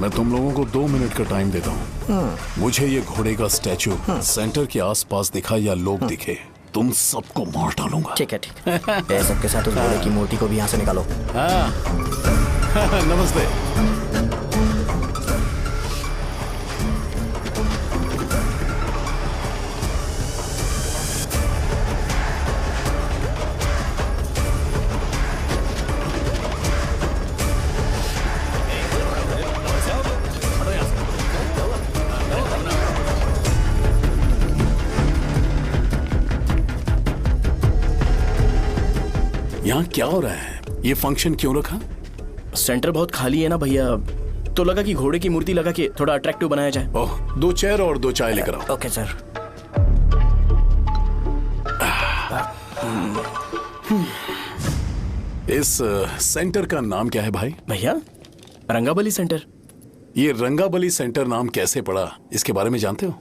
मैं तुम लोगों को 2 मिनट का टाइम देता हूँ। मुझे ये घोड़े का स्टैचू सेंटर के आसपास दिखा या लोग दिखे, तुम सबको मार डालूंगा। ठीक है ठीक है। सबके साथ उस घोड़े की मूर्ति को भी यहाँ से निकालो। नमस्ते। यहाँ क्या हो रहा है? ये फंक्शन क्यों रखा? सेंटर बहुत खाली है ना भैया, तो लगा कि घोड़े की मूर्ति लगा के थोड़ा अट्रैक्टिव बनाया जाए। ओह, 2 चेयर और 2 चाय लेकर आओ। Okay sir. इस सेंटर का नाम क्या है भाई? भैया रंगाबली सेंटर। ये रंगाबली सेंटर नाम कैसे पड़ा, इसके बारे में जानते हो?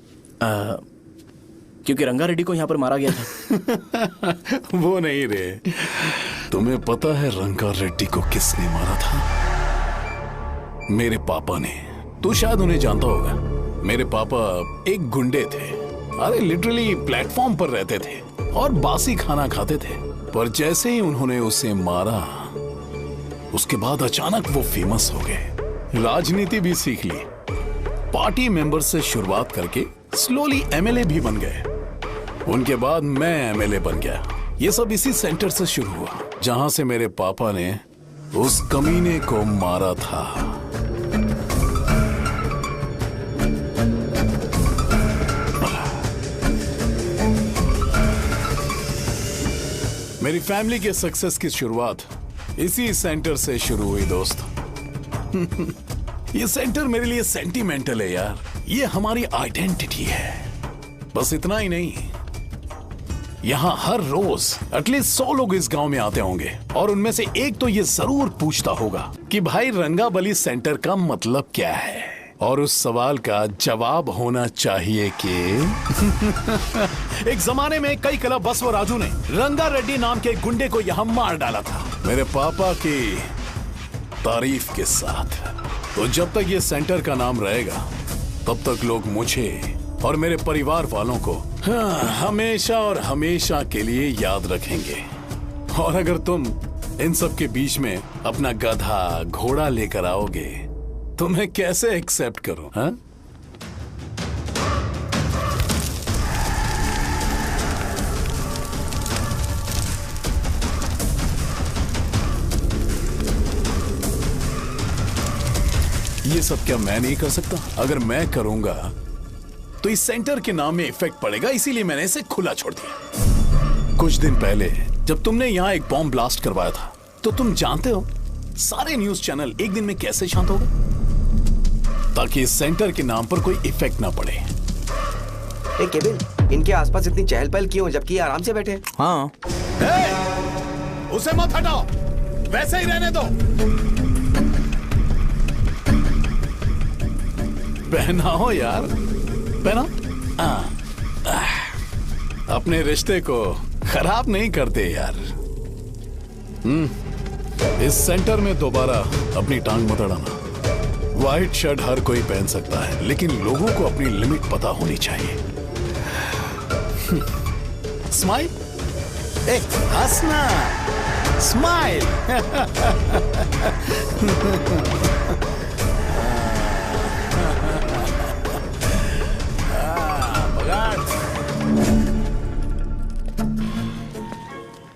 क्योंकि रंगा रेड्डी को यहाँ पर मारा गया था। वो नहीं रे, तुम्हें पता है रंगा रेड्डी को किसने मारा था? मेरे पापा ने। तू शायद उन्हें जानता होगा। मेरे पापा एक गुंडे थे। अरे लिटरली प्लेटफॉर्म पर रहते थे और बासी खाना खाते थे। पर जैसे ही उन्होंने उसे मारा, उसके बाद अचानक वो फेमस हो गए। राजनीति भी सीख ली, पार्टी मेंबर से शुरुआत करके स्लोली एमएलए भी बन गए। उनके बाद मैं एमएलए बन गया। ये सब इसी सेंटर से शुरू हुआ, जहां से मेरे पापा ने उस कमीने को मारा था। मेरी फैमिली के सक्सेस की शुरुआत इसी सेंटर से शुरू हुई दोस्त। ये सेंटर मेरे लिए सेंटिमेंटल है यार। ये हमारी आइडेंटिटी है। बस इतना ही नहीं, यहाँ हर रोज एटलीस्ट 100 लोग इस गांव में आते होंगे और उनमें से एक तो ये जरूर पूछता होगा कि भाई रंगाबली सेंटर का मतलब क्या है। और उस सवाल का जवाब होना चाहिए कि एक जमाने में कई क्लब बसव राजू ने रंगा रेड्डी नाम के गुंडे को यहाँ मार डाला था, मेरे पापा की तारीफ के साथ। तो जब तक ये सेंटर का नाम रहेगा, तब तक लोग मुझे और मेरे परिवार वालों को हमेशा और हमेशा के लिए याद रखेंगे। और अगर तुम इन सब के बीच में अपना गधा घोड़ा लेकर आओगे तो मैं कैसे एक्सेप्ट करूं? हाँ? ये सब क्या मैं नहीं कर सकता? अगर मैं करूंगा तो इस सेंटर के नाम में इफेक्ट पड़ेगा, इसीलिए मैंने इसे खुला छोड़ दिया। कुछ दिन पहले जब तुमने यहाँ एक बॉम्ब ब्लास्ट करवाया था, तो तुम जानते हो सारे न्यूज चैनल एक दिन में कैसे शांत हो गए? ताकि इस सेंटर के नाम पर कोई इफेक्ट ना पड़े। केविन, इनके आसपास इतनी चहल पहल क्यों जबकि ये आराम से बैठे? हाँ। उसे मत हटाओ, वैसे ही रहने दो। पहनाओ यार, पहना। अपने रिश्ते को खराब नहीं करते यार। इस सेंटर में दोबारा अपनी टांग मत अड़ाना। व्हाइट शर्ट हर कोई पहन सकता है, लेकिन लोगों को अपनी लिमिट पता होनी चाहिए। स्माइल, हंसना, स्माइल।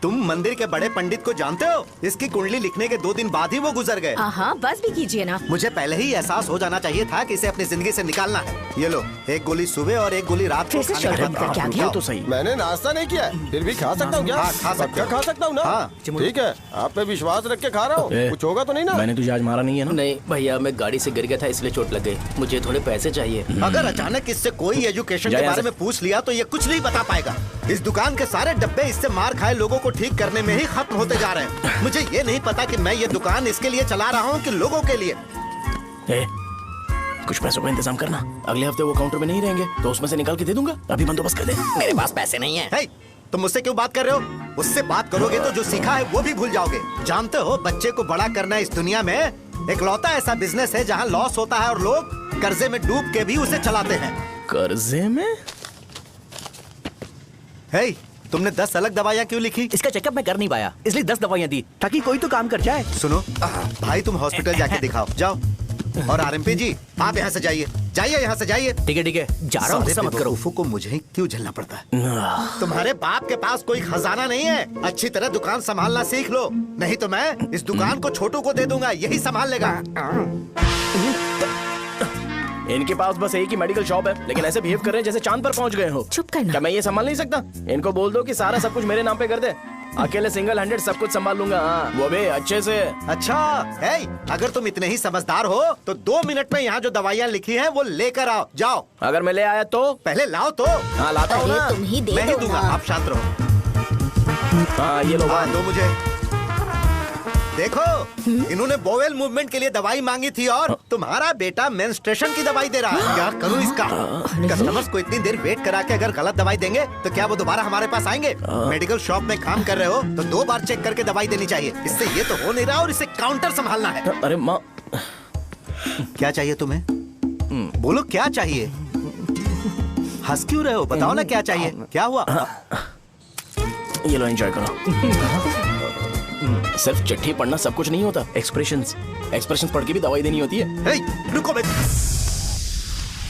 तुम मंदिर के बड़े पंडित को जानते हो? इसकी कुंडली लिखने के 2 दिन बाद ही वो गुजर गए। हाँ, बस भी कीजिए ना। मुझे पहले ही एहसास हो जाना चाहिए था कि इसे अपनी जिंदगी से निकालना है। ये लो, एक गोली सुबह और एक गोली रात को खाने के बाद। क्या किया? तो सही। मैंने नाश्ता नहीं किया है, फिर भी खा सकता हूँ क्या? हाँ, खा सकते हो। खा सकता हूँ ना? हाँ। ठीक है, आप पे विश्वास रख के खा रहा हूँ। कुछ होगा तो नहीं ना? मैंने तुझे आज मारा नहीं है ना? नहीं भैया, मैं गाड़ी से गिर गया था इसलिए चोट लग गई। मुझे थोड़े पैसे चाहिए। अगर अचानक इससे कोई एजुकेशन के बारे में पूछ लिया तो ये कुछ नहीं बता पाएगा। इस दुकान के सारे डब्बे इससे मार खाए लोगों को ठीक करने में ही खत्म होते जा रहे हैं। मुझे ये नहीं पता कि मैं ये दुकान इसके लिए चला रहा हूँ कि लोगों के लिए। कुछ पैसों का इंतजाम करना। अगले हफ्ते वो काउंटर में नहीं रहेंगे तो उसमें से निकाल के दे दूंगा। अभी बंदोबस्त कर दे। मेरे पास पैसे नहीं है। hey, तुम मुझसे क्यों बात कर रहे हो? उससे बात करोगे तो जो सीखा है वो भी भूल जाओगे। जानते हो, बच्चे को बड़ा करना इस दुनिया में इकलौता ऐसा बिजनेस है जहाँ लॉस होता है और लोग कर्जे में डूब के भी उसे चलाते हैं। कर्जे में? हे, तुमने 10 अलग दवाइयाँ क्यों लिखी? इसका चेकअप मैं कर नहीं पाया, इसलिए 10 दवाइयाँ दी ताकि कोई तो काम कर जाए। सुनो भाई, तुम हॉस्पिटल जाके दिखाओ, जाओ। और आरएमपी जी, आप यहाँ से जाइए, जाइए यहाँ से जाइए। ठीक है, जा रहा हूँ, गुस्सा मत करो। बेवकूफों को मुझे ही क्यों झेलना पड़ता है? तुम्हारे बाप के पास कोई खजाना नहीं है, अच्छी तरह दुकान संभालना सीख लो, नहीं तो मैं इस दुकान को छोटू को दे दूंगा, यही संभाल लेगा। इनके पास बस एक ही मेडिकल शॉप है, लेकिन ऐसे बिहेव कर रहे हैं जैसे चांद पर पहुंच गए हो। चुप करना। क्या मैं ये संभाल नहीं सकता? इनको बोल दो कि सारा सब कुछ मेरे नाम पे कर दे, अकेले सिंगल हैंडेड सब कुछ संभाल लूंगा। हाँ, वो भी अच्छे से। अच्छा है, अगर तुम इतने ही समझदार हो तो 2 मिनट में यहाँ जो दवाइयाँ लिखी हैं वो लेकर आओ, जाओ। अगर मैं ले आया तो? पहले लाओ तो। हाँ, लाता हूँ ना। तुम ही दे मैं ही दो दूंगा, ना। आप शांत रहो। हाँ, ये लो। हाँ, दो मुझे। देखो, इन्होंने बोवेल मूवमेंट के लिए दवाई मांगी थी और तुम्हारा बेटा मेंस्ट्रुएशन की दवाई दे रहा है। क्या करूं इसका? कस्टमर्स को इतनी देर वेट करा के अगर गलत दवाई देंगे तो क्या वो दोबारा हमारे पास आएंगे? मेडिकल शॉप में काम कर रहे हो तो 2 बार चेक करके दवाई देनी चाहिए। इससे ये तो हो नहीं रहा और इसे काउंटर संभालना है। अरे माँ, क्या चाहिए तुम्हें? बोलो क्या चाहिए? हंस क्यों रहे हो? बताओ ना क्या चाहिए? क्या हुआ? ये लो, एंजॉय करो। सिर्फ चिट्ठी पढ़ना सब कुछ नहीं होता, एक्सप्रेशंस पढ़ के भी दवाई देनी होती है। हे, रुको बे।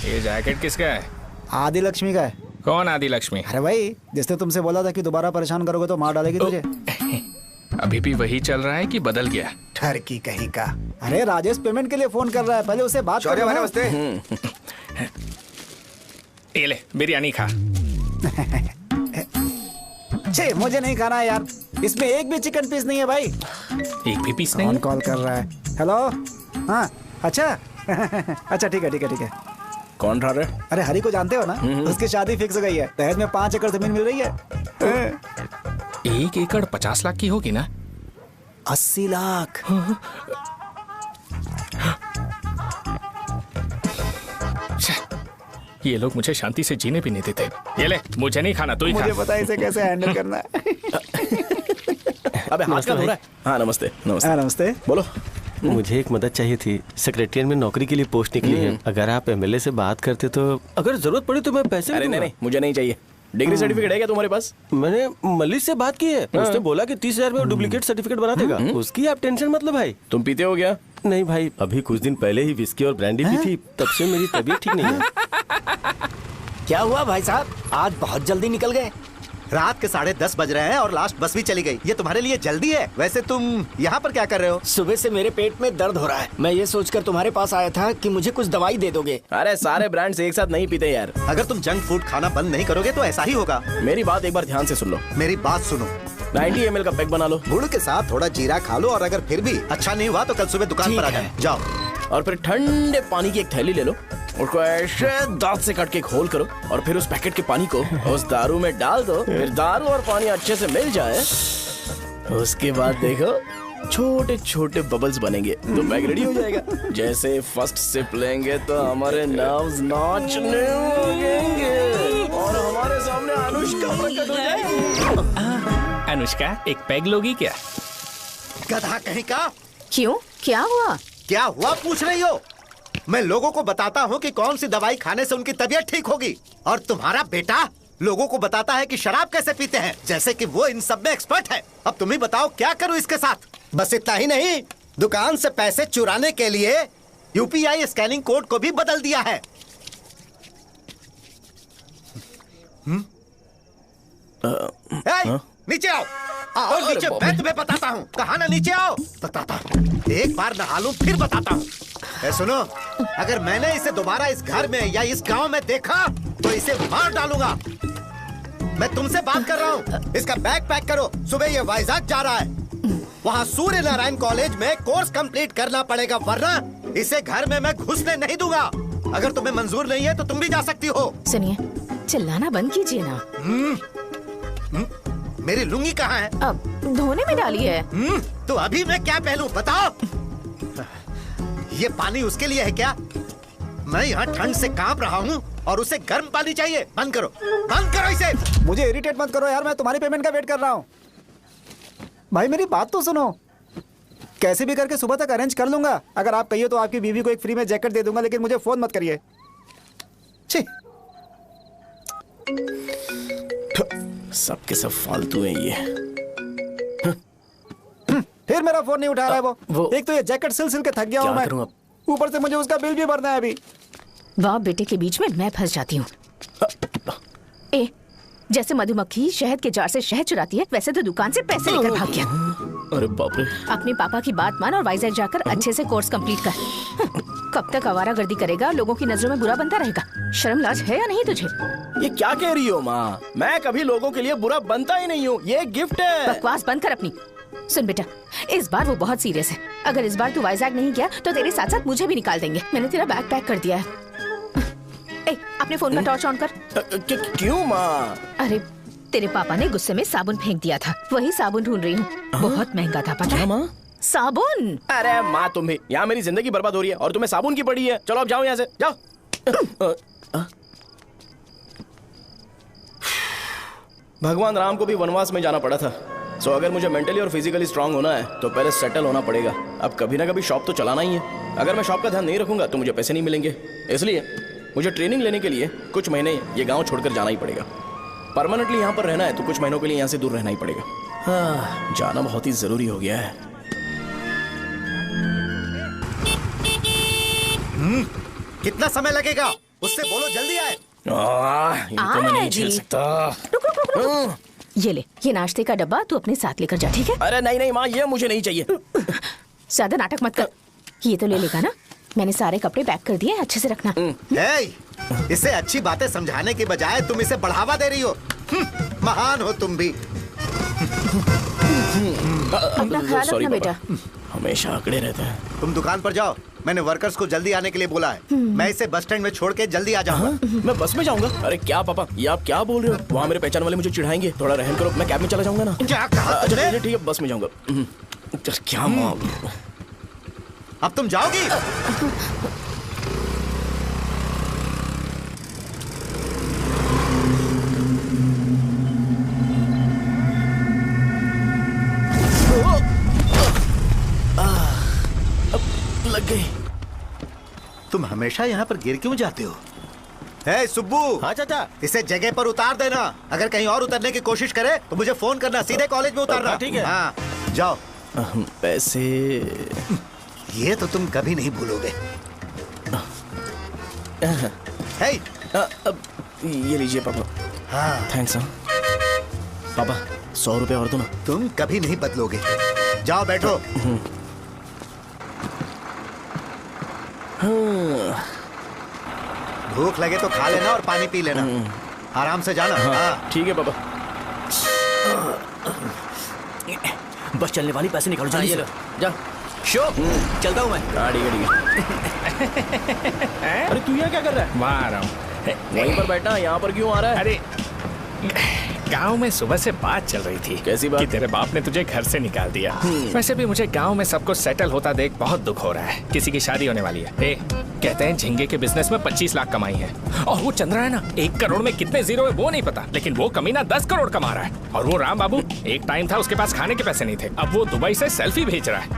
ये जैकेट किसका है? आदि लक्ष्मी का है। कौन आदि लक्ष्मी? अरे भाई, जिसने तुमसे बोला था कि दोबारा परेशान करोगे तो मार डालेगी तुझे। अभी भी वही चल रहा है कि बदल गया? ठरकी कहीं का। अरे राजेश पेमेंट के लिए फोन कर रहा है, पहले उसे बात शौर्य करो भाई ना। नमस्ते। ये ले बिरयानी खा। छे, मुझे नहीं खाना है यार, इसमें एक भी चिकन पीस नहीं है भाई। एक भी पीस नहीं? कौन कॉल कर रहा है? हेलो। हाँ, अच्छा। अच्छा, ठीक है। कौन रहा रे? अरे हरी को जानते हो ना, उसकी शादी फिक्स हो गई है, दहेज में 5 एकड़ जमीन मिल रही है। 1 एकड़ 50 लाख की होगी ना? 80 लाख। ये लोग मुझे शांति से जीने भी नहीं देते। ये ले, मुझे नहीं खाना, तू ही खा। मुझे पता है इसे कैसे हैंडल करना है। अबे हाथ का धो रहा है। हाँ, नमस्ते। हाँ, नमस्ते। बोलो। मुझे एक मदद चाहिए थी। सेक्रेटरिएट में नौकरी के लिए पोस्ट निकली है, अगर आप एमएलए से बात करते तो अगर जरूरत पड़ी तो मैं पैसे अरे दूंगा। नहीं, मुझे नहीं चाहिए। डिग्री सर्टिफिकेट है क्या तुम्हारे पास? मैंने मलिक से बात की है, उसने बोला कि 30,000 में डुप्लीकेट सर्टिफिकेट बना देगा। उसकी आप टेंशन मत लो भाई। तुम पीते हो क्या? नहीं भाई, अभी कुछ दिन पहले ही विस्की और ब्रांडी पी थी, तब से मेरी तबीयत ठीक नहीं है। क्या हुआ भाई साहब, आज बहुत जल्दी निकल गए? रात के 10:30 बज रहे हैं और लास्ट बस भी चली गई। ये तुम्हारे लिए जल्दी है? वैसे तुम यहाँ पर क्या कर रहे हो? सुबह से मेरे पेट में दर्द हो रहा है, मैं ये सोचकर तुम्हारे पास आया था कि मुझे कुछ दवाई दे दोगे। अरे सारे ब्रांड्स एक साथ नहीं पीते यार। अगर तुम जंक फूड खाना बंद नहीं करोगे तो ऐसा ही होगा। मेरी बात एक बार ध्यान से सुन लो। मेरी बात सुनो, 90 ml का पैक बना लो गुड़ के साथ थोड़ा जीरा खा लो और अगर फिर भी अच्छा नहीं हुआ तो कल सुबह दुकान पर आ जाओ। और फिर ठंडे पानी की एक थैली ले लो, उसको ऐसे दांत से काट के खोल करो और फिर उस पैकेट के पानी को उस दारू में डाल दो। फिर दारू और पानी अच्छे से मिल जाए, उसके बाद देखो छोटे छोटे बबल्स बनेंगे तो पैक रेडी हो जाएगा। जैसे फर्स्ट सिप लेंगे तो हमारे नर्व्स नाचने लगेंगे और हमारे सामने अनुष्का प्रकट हो जाएगी। अनुष्का, एक पैग लोगी क्या? गधा कहीं का। क्यों, क्या हुआ? क्या हुआ पूछ रही हो? मैं लोगों को बताता हूँ कि कौन सी दवाई खाने से उनकी तबीयत ठीक होगी और तुम्हारा बेटा लोगों को बताता है कि शराब कैसे पीते हैं, जैसे कि वो इन सब में एक्सपर्ट है। अब तुम ही बताओ क्या करूँ इसके साथ? बस इतना ही नहीं, दुकान से पैसे चुराने के लिए यूपीआई स्कैनिंग कोड को भी बदल दिया है। नीचे आओ, आओ नीचे, मैं तुम्हें बताता हूँ। कहा ना नीचे आओ, बताता हूँ। एक बार नहा लूं फिर बताता हूँ। सुनो, अगर मैंने इसे दोबारा इस घर में या इस गांव में देखा तो इसे मार डालूंगा। मैं तुमसे बात कर रहा हूँ। इसका बैग पैक करो, सुबह ये वाइजाग जा रहा है। वहाँ सूर्य नारायण कॉलेज में कोर्स कंप्लीट करना पड़ेगा, वरना इसे घर में मैं घुसने नहीं दूंगा। अगर तुम्हें मंजूर नहीं है तो तुम भी जा सकती हो। सुनिए, चिल्लाना बंद कीजिए ना। मेरी लुंगी कहाँ है? अब धोने में डाली है। तो अभी मैं क्या पहनूं बताओ? ये पानी उसके लिए है क्या? मैं यहाँ ठंड से कांप रहा हूँ और उसे गर्म पानी चाहिए। बंद करो, बंद करो इसे। मुझे इरिटेट मत करो यार, मैं तुम्हारी पेमेंट का वेट कर रहा हूँ। भाई मेरी बात तो सुनो। कैसे भी करके सुबह तक अरेंज कर लूंगा। अगर आप कहिए तो आपकी बीवी को एक फ्री में जैकेट दे दूंगा, लेकिन मुझे फोन मत करिए। छी, सबके सब फालतू है ये। फिर मेरा फोन नहीं उठा रहा है वो। एक तो ये जैकेट सिल के थक गया हूँ मैं, करूं अब? ऊपर से मुझे उसका बिल भी भरना है अभी। वाह बेटे के बीच में मैं फंस जाती हूँ। ए, जैसे मधुमक्खी शहद के जार से शहद चुराती है, वैसे तो दुकान से पैसे लेकर भाग गया। अरे बाप रे। अपने पापा की बात मान और वाइजैक जाकर अच्छे से कोर्स कंप्लीट कर। कब तक आवारागर्दी करेगा, लोगों की नजरों में बुरा बनता रहेगा। शर्म लाज है या नहीं तुझे? ये क्या कह रही हो माँ? मैं कभी लोगों के लिए बुरा बनता ही नहीं हूँ, ये गिफ्ट है। बकवास बंद कर अपनी। सुन बेटा, इस बार वो बहुत सीरियस है। अगर इस बार तू वाइजैक नहीं गया तो तेरे साथ साथ मुझे भी निकाल देंगे। मैंने तेरा बैग पैक कर दिया है। ए, अपने फोन का टॉर्च ऑन कर। क्यों माँ? अरे तेरे पापा ने गुस्से में साबुन फेंक दिया था, वही साबुन ढूंढ रही हूँ। बहुत महंगा था पता है? माँ साबुन। अरे माँ तुम भी, यहाँ मेरी जिंदगी बर्बाद हो रही है और तुम्हें साबुन की पड़ी है। चलो अब जाओ यहाँ से, जाओ। भगवान राम को भी वनवास में जाना पड़ा था। सो अगर मुझे मेंटली और फिजिकली स्ट्रांग होना है तो पहले सेटल होना पड़ेगा। अब कभी ना कभी शॉप तो चलाना ही है। अगर मैं शॉप का ध्यान नहीं रखूंगा तो मुझे पैसे नहीं मिलेंगे। इसलिए मुझे ट्रेनिंग लेने के लिए कुछ महीने ये गांव छोड़कर जाना ही पड़ेगा। परमानेंटली यहाँ पर रहना है तो कुछ महीनों के लिए यहाँ से दूर रहना ही पड़ेगा। हाँ, जाना बहुत ही जरूरी हो गया है। कितना समय लगेगा? उससे बोलो जल्दी आए। इनको मैं नहीं झेल सकता। रुक रुक रुक रुक। ये ले, ये नाश्ते का डब्बा तू अपने साथ लेकर जा, ठीक है? अरे नहीं नहीं माँ, ये मुझे नहीं चाहिए। ज्यादा नाटक मत कर। ये तो ले लेगा ना? मैंने सारे कपड़े पैक कर दिए, अच्छे से रखना। इसे अच्छी बातें समझाने के बजाय तुम इसे बढ़ावा दे रही हो। महान हो तुम भी। अपना ख्याल रखना बेटा। हमेशा अकड़े रहते हैं। तुम दुकान पर जाओ, मैंने वर्कर्स को जल्दी आने के लिए बोला है। मैं इसे बस स्टैंड में छोड़ के जल्दी आ जाऊंगा। मैं बस में जाऊंगा? अरे क्या पापा, ये आप क्या बोल रहे हो? वहाँ मेरे पहचान वाले मुझे चिढ़ाएंगे। थोड़ा रहम करो, मैं कैब में चला जाऊंगा ना। क्या कहा? अच्छा ठीक है, बस में जाऊंगा। क्या माँ, अब तुम जाओगी? लग गई। तुम हमेशा यहाँ पर गिर क्यों जाते हो? हे सुब्बू। हाँ चाचा। इसे जगह पर उतार देना। अगर कहीं और उतरने की कोशिश करे तो मुझे फोन करना, सीधे कॉलेज में उतारना। ठीक है। हाँ, जाओ। पैसे ये तो तुम कभी नहीं भूलोगे। हे, अब ये लीजिए पापा। हाँ, थैंक्स। पापा 100 रुपए और दो ना। तुम कभी नहीं बदलोगे। जाओ बैठो। भूख लगे तो खा लेना और पानी पी लेना। आराम से जाना। हाँ। ठीक है पापा। बस चलने वाली, पैसे निकालो जल्दी से। जा शो, चलता हूँ मैं। गाड़ी गाड़ी। अरे तू यहाँ क्या कर रहा है? वहाँ आ रहा हूँ। वहीं पर बैठना, यहाँ पर क्यों आ रहा है? अरे गांव में सुबह से बात चल रही थी। कैसी बात? कि तेरे बाप ने तुझे घर से निकाल दिया। वैसे भी मुझे गांव में सबको सेटल होता देख बहुत दुख हो रहा है। किसी की शादी होने वाली है। कहते हैं झींगे के बिजनेस में 25 लाख कमाई है। और वो चंद्रा है ना, 1 करोड़ में कितने जीरो है वो नहीं पता, लेकिन वो कमीना 10 करोड़ कमा रहा है। और वो राम बाबू, एक टाइम था उसके पास खाने के पैसे नहीं थे, अब वो दुबई से सेल्फी भेज रहा है।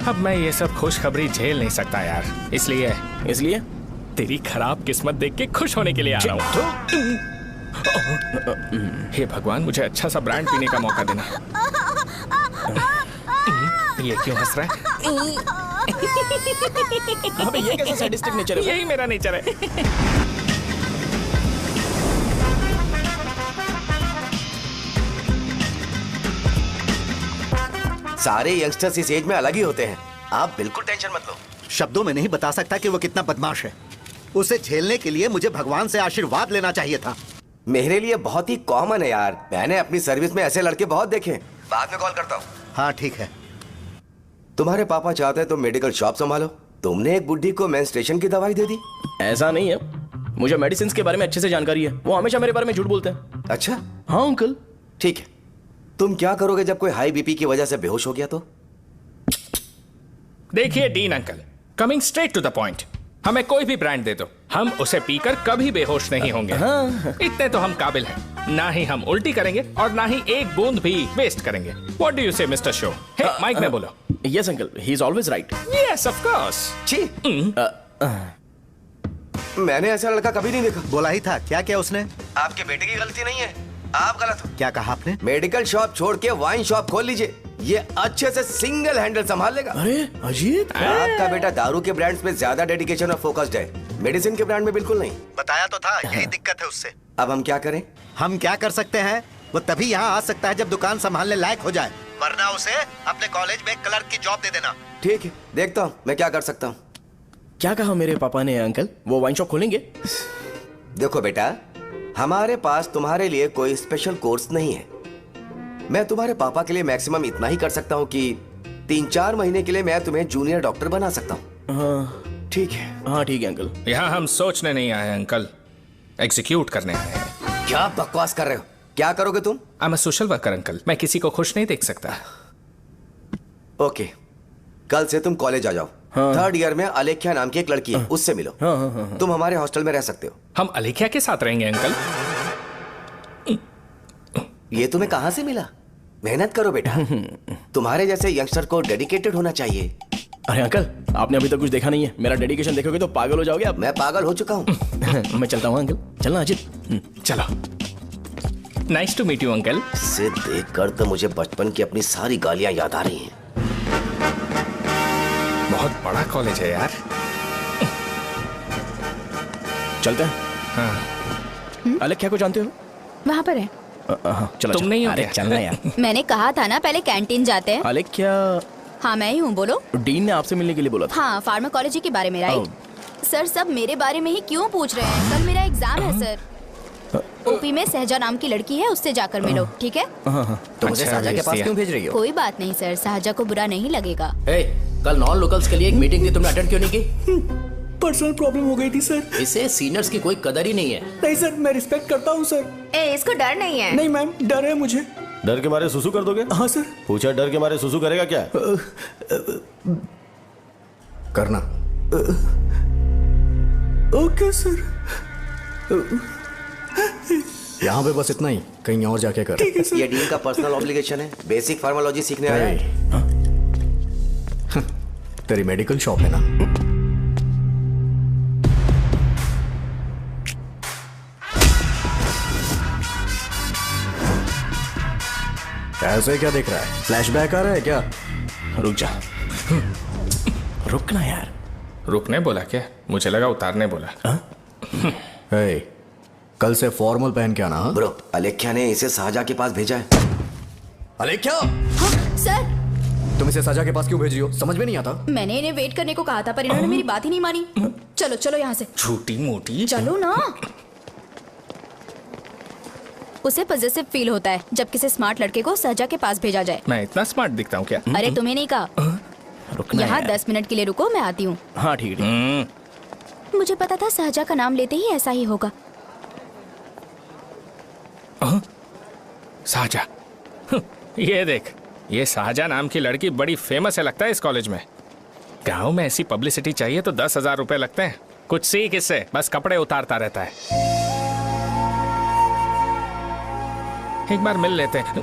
अब मैं ये सब खुशखबरी झेल नहीं सकता यार, इसलिए तेरी खराब किस्मत देख के खुश होने के लिए आ रहा हूँ। हे भगवान, मुझे अच्छा सा ब्रांड पीने का मौका देना। ये क्यों हंस रहा है? अबे ये कैसा सैडिस्टिक नेचर है? यही मेरा नेचर है। सारे यंगस्टर्स इस एज में अलग ही होते हैं। आप बिल्कुल टेंशन मत लो। शब्दों में नहीं बता सकता कि वो कितना बदमाश है। उसे झेलने के लिए मुझे भगवान से आशीर्वाद लेना चाहिए था। मेरे लिए बहुत ही कॉमन है यार। मैंने अपनी सर्विस में ऐसे लड़के बहुत देखे। बाद में कॉल करता हूँ। हाँ ठीक है। तुम्हारे पापा चाहते हैं तुम मेडिकल शॉप संभालो। तुमने एक बुड्ढी को मेंस्ट्रुएशन की दवाई दे दी। ऐसा नहीं है, मुझे मेडिसिन के बारे में अच्छे से जानकारी है। वो हमेशा मेरे बारे में झूठ बोलते हैं। अच्छा हाँ अंकल। ठीक है, तुम क्या करोगे जब कोई हाई बीपी की वजह से बेहोश हो गया तो? देखिए Deen uncle, coming straight to the point, हमें कोई भी ब्रांड दे दो, हम उसे पीकर कभी बेहोश नहीं होंगे। इतने तो हम काबिल हैं। ना ही हम उल्टी करेंगे और ना ही एक बूंद भी वेस्ट करेंगे। व्हाट डू यू से मिस्टर शो? हे माइक में बोलो। Yes uncle, he is always right. Yes of course. छी, मैंने ऐसा लड़का कभी नहीं देखा। बोला ही था, क्या क्या उसने? आपके बेटे की गलती नहीं है, आप गलत हो। क्या कहा आपने? मेडिकल शॉप छोड़ के वाइन शॉप खोल लीजिए, ये अच्छे से सिंगल हैंडल संभाल लेगा। अरे अजीत, आपका बेटा दारू के ब्रांड्स में ज्यादा डेडिकेशन और फोकस्ड है, मेडिसिन के ब्रांड में बिल्कुल नहीं। बताया तो था, यही दिक्कत है उससे। अब हम क्या करें? हम क्या कर सकते हैं? वो तभी यहाँ आ सकता है जब दुकान संभालने लायक हो जाए, वरना उसे अपने कॉलेज में क्लर्क की जॉब दे देना। ठीक है, देखता हूँ मैं क्या कर सकता हूँ। क्या कहा मेरे पापा ने अंकल? वो वाइन शॉप खोलेंगे? देखो बेटा, हमारे पास तुम्हारे लिए कोई स्पेशल कोर्स नहीं है। मैं तुम्हारे पापा के लिए मैक्सिमम इतना ही कर सकता हूँ कि 3-4 महीने के लिए मैं तुम्हें जूनियर डॉक्टर बना सकता हूँ। हाँ ठीक है? हाँ ठीक है अंकल। यहाँ हम सोचने नहीं आए अंकल, एग्जीक्यूट करने आए हैं। क्या बकवास कर रहे हो? क्या करोगे तुम? I am a social worker uncle, मैं किसी को खुश नहीं देख सकता। ओके, कल से तुम कॉलेज आ जाओ। हाँ। 3rd ईयर में अलेख्या नाम की एक लड़की है, उससे मिलो। हाँ। तुम हमारे हॉस्टल में रह सकते हो। हम अलेख्या के साथ रहेंगे अंकल। ये तुम्हें कहां से मिला? मेहनत करो बेटा, तुम्हारे जैसे यंगस्टर को डेडिकेटेड होना चाहिए। अरे अंकल, आपने अभी तक कुछ देखा नहीं है, मेरा डेडिकेशन देखोगे तो पागल हो जाओगे आप। मैं पागल हो चुका हूँ। मैं चलता हूँ अंकल, चलना अजीत। चलो, nice to meet you uncle. इसे देखकर तो मुझे बचपन की अपनी सारी गालियां याद आ रही हैं। बहुत बड़ा कॉलेज है यार। चलते हैं। हाँ। अलेख्या को जानते हो? वहाँ पर है। चलो तुम नहीं हो अरे क्या? चलना यार। मैंने कहा था ना पहले कैंटीन जाते हैं। अलेख्या, हाँ मैं ही हूँ, बोलो। डीन ने आपसे मिलने के लिए बोला था। हाँ, फार्माकोलॉजी के बारे में, राइट? सर सब मेरे बारे में ही क्यों पूछ रहे हैं? कल मेरा एग्जाम है सर। ओपी में सहजा नाम की लड़की है, उससे जाकर मिलो, ठीक है? तो मुझे अच्छा, साझा के पास भेज क्यों भेज रही हो? कोई बात नहीं सर, सहजा को बुरा नहीं लगेगा। कल नॉन लोकल्स के लिए एक मीटिंग थी, तुमने अटेंड क्यों नहीं की? पर्सनल प्रॉब्लम हो गई थी सर। इसे सीनियर्स की कोई कदर ही नहीं है। नहीं सर, मैं रिस्पेक्ट करता हूँ सर। इसको डर नहीं है? नहीं मैम, डर है मुझे। डर के मारे सुसु कर दोगे? हाँ सर। पूछा डर के मारे सुसु करेगा क्या? करना। Okay sir. यहाँ पे बस इतना ही, कहीं और जाके कर। ठीक है सर। ये डीन का पर्सनल ऑब्लिगेशन है, बेसिक फार्माकोलॉजी सीखने आया है। तेरी मेडिकल शॉप है ना? ऐसे क्या देख रहा है? फ्लैशबैक आ रहा है क्या? रुक जा। रुकना यार। रुकने बोला क्या? मुझे लगा उतारने बोला। कल से फॉर्मल पहन के आना। हाँ? ब्रो, अलेख्या ने इसे साजा के पास भेजा है। अलेख्या, हाँ, सर तुम इसे साजा के पास क्यों भेज रही हो? समझ में नहीं आता। मैंने इन्हें वेट करने को कहा था, पर इन्होंने मेरी बात ही नहीं मानी। चलो चलो यहाँ से, छोटी मोटी। चलो ना। उसे पॉजिटिव फील होता है जब किसी स्मार्ट लड़के को सहजा के पास भेजा जाए। मैं इतना स्मार्ट दिखता हूँ क्या? अरे तुम्हें नहीं कहा। रुकना यहाँ यार। 10 मिनट के लिए रुको, मैं आती हूँ। हाँ ठीक है। मुझे पता था सहजा का नाम लेते ही ऐसा ही होगा। साजा। ये देख, ये शाहजहा नाम की लड़की बड़ी फेमस है लगता है इस कॉलेज में। गांव में ऐसी पब्लिसिटी चाहिए तो 10,000 रुपए लगते हैं। कुछ सीख इससे, बस कपड़े उतारता रहता है। एक बार मिल लेते हैं।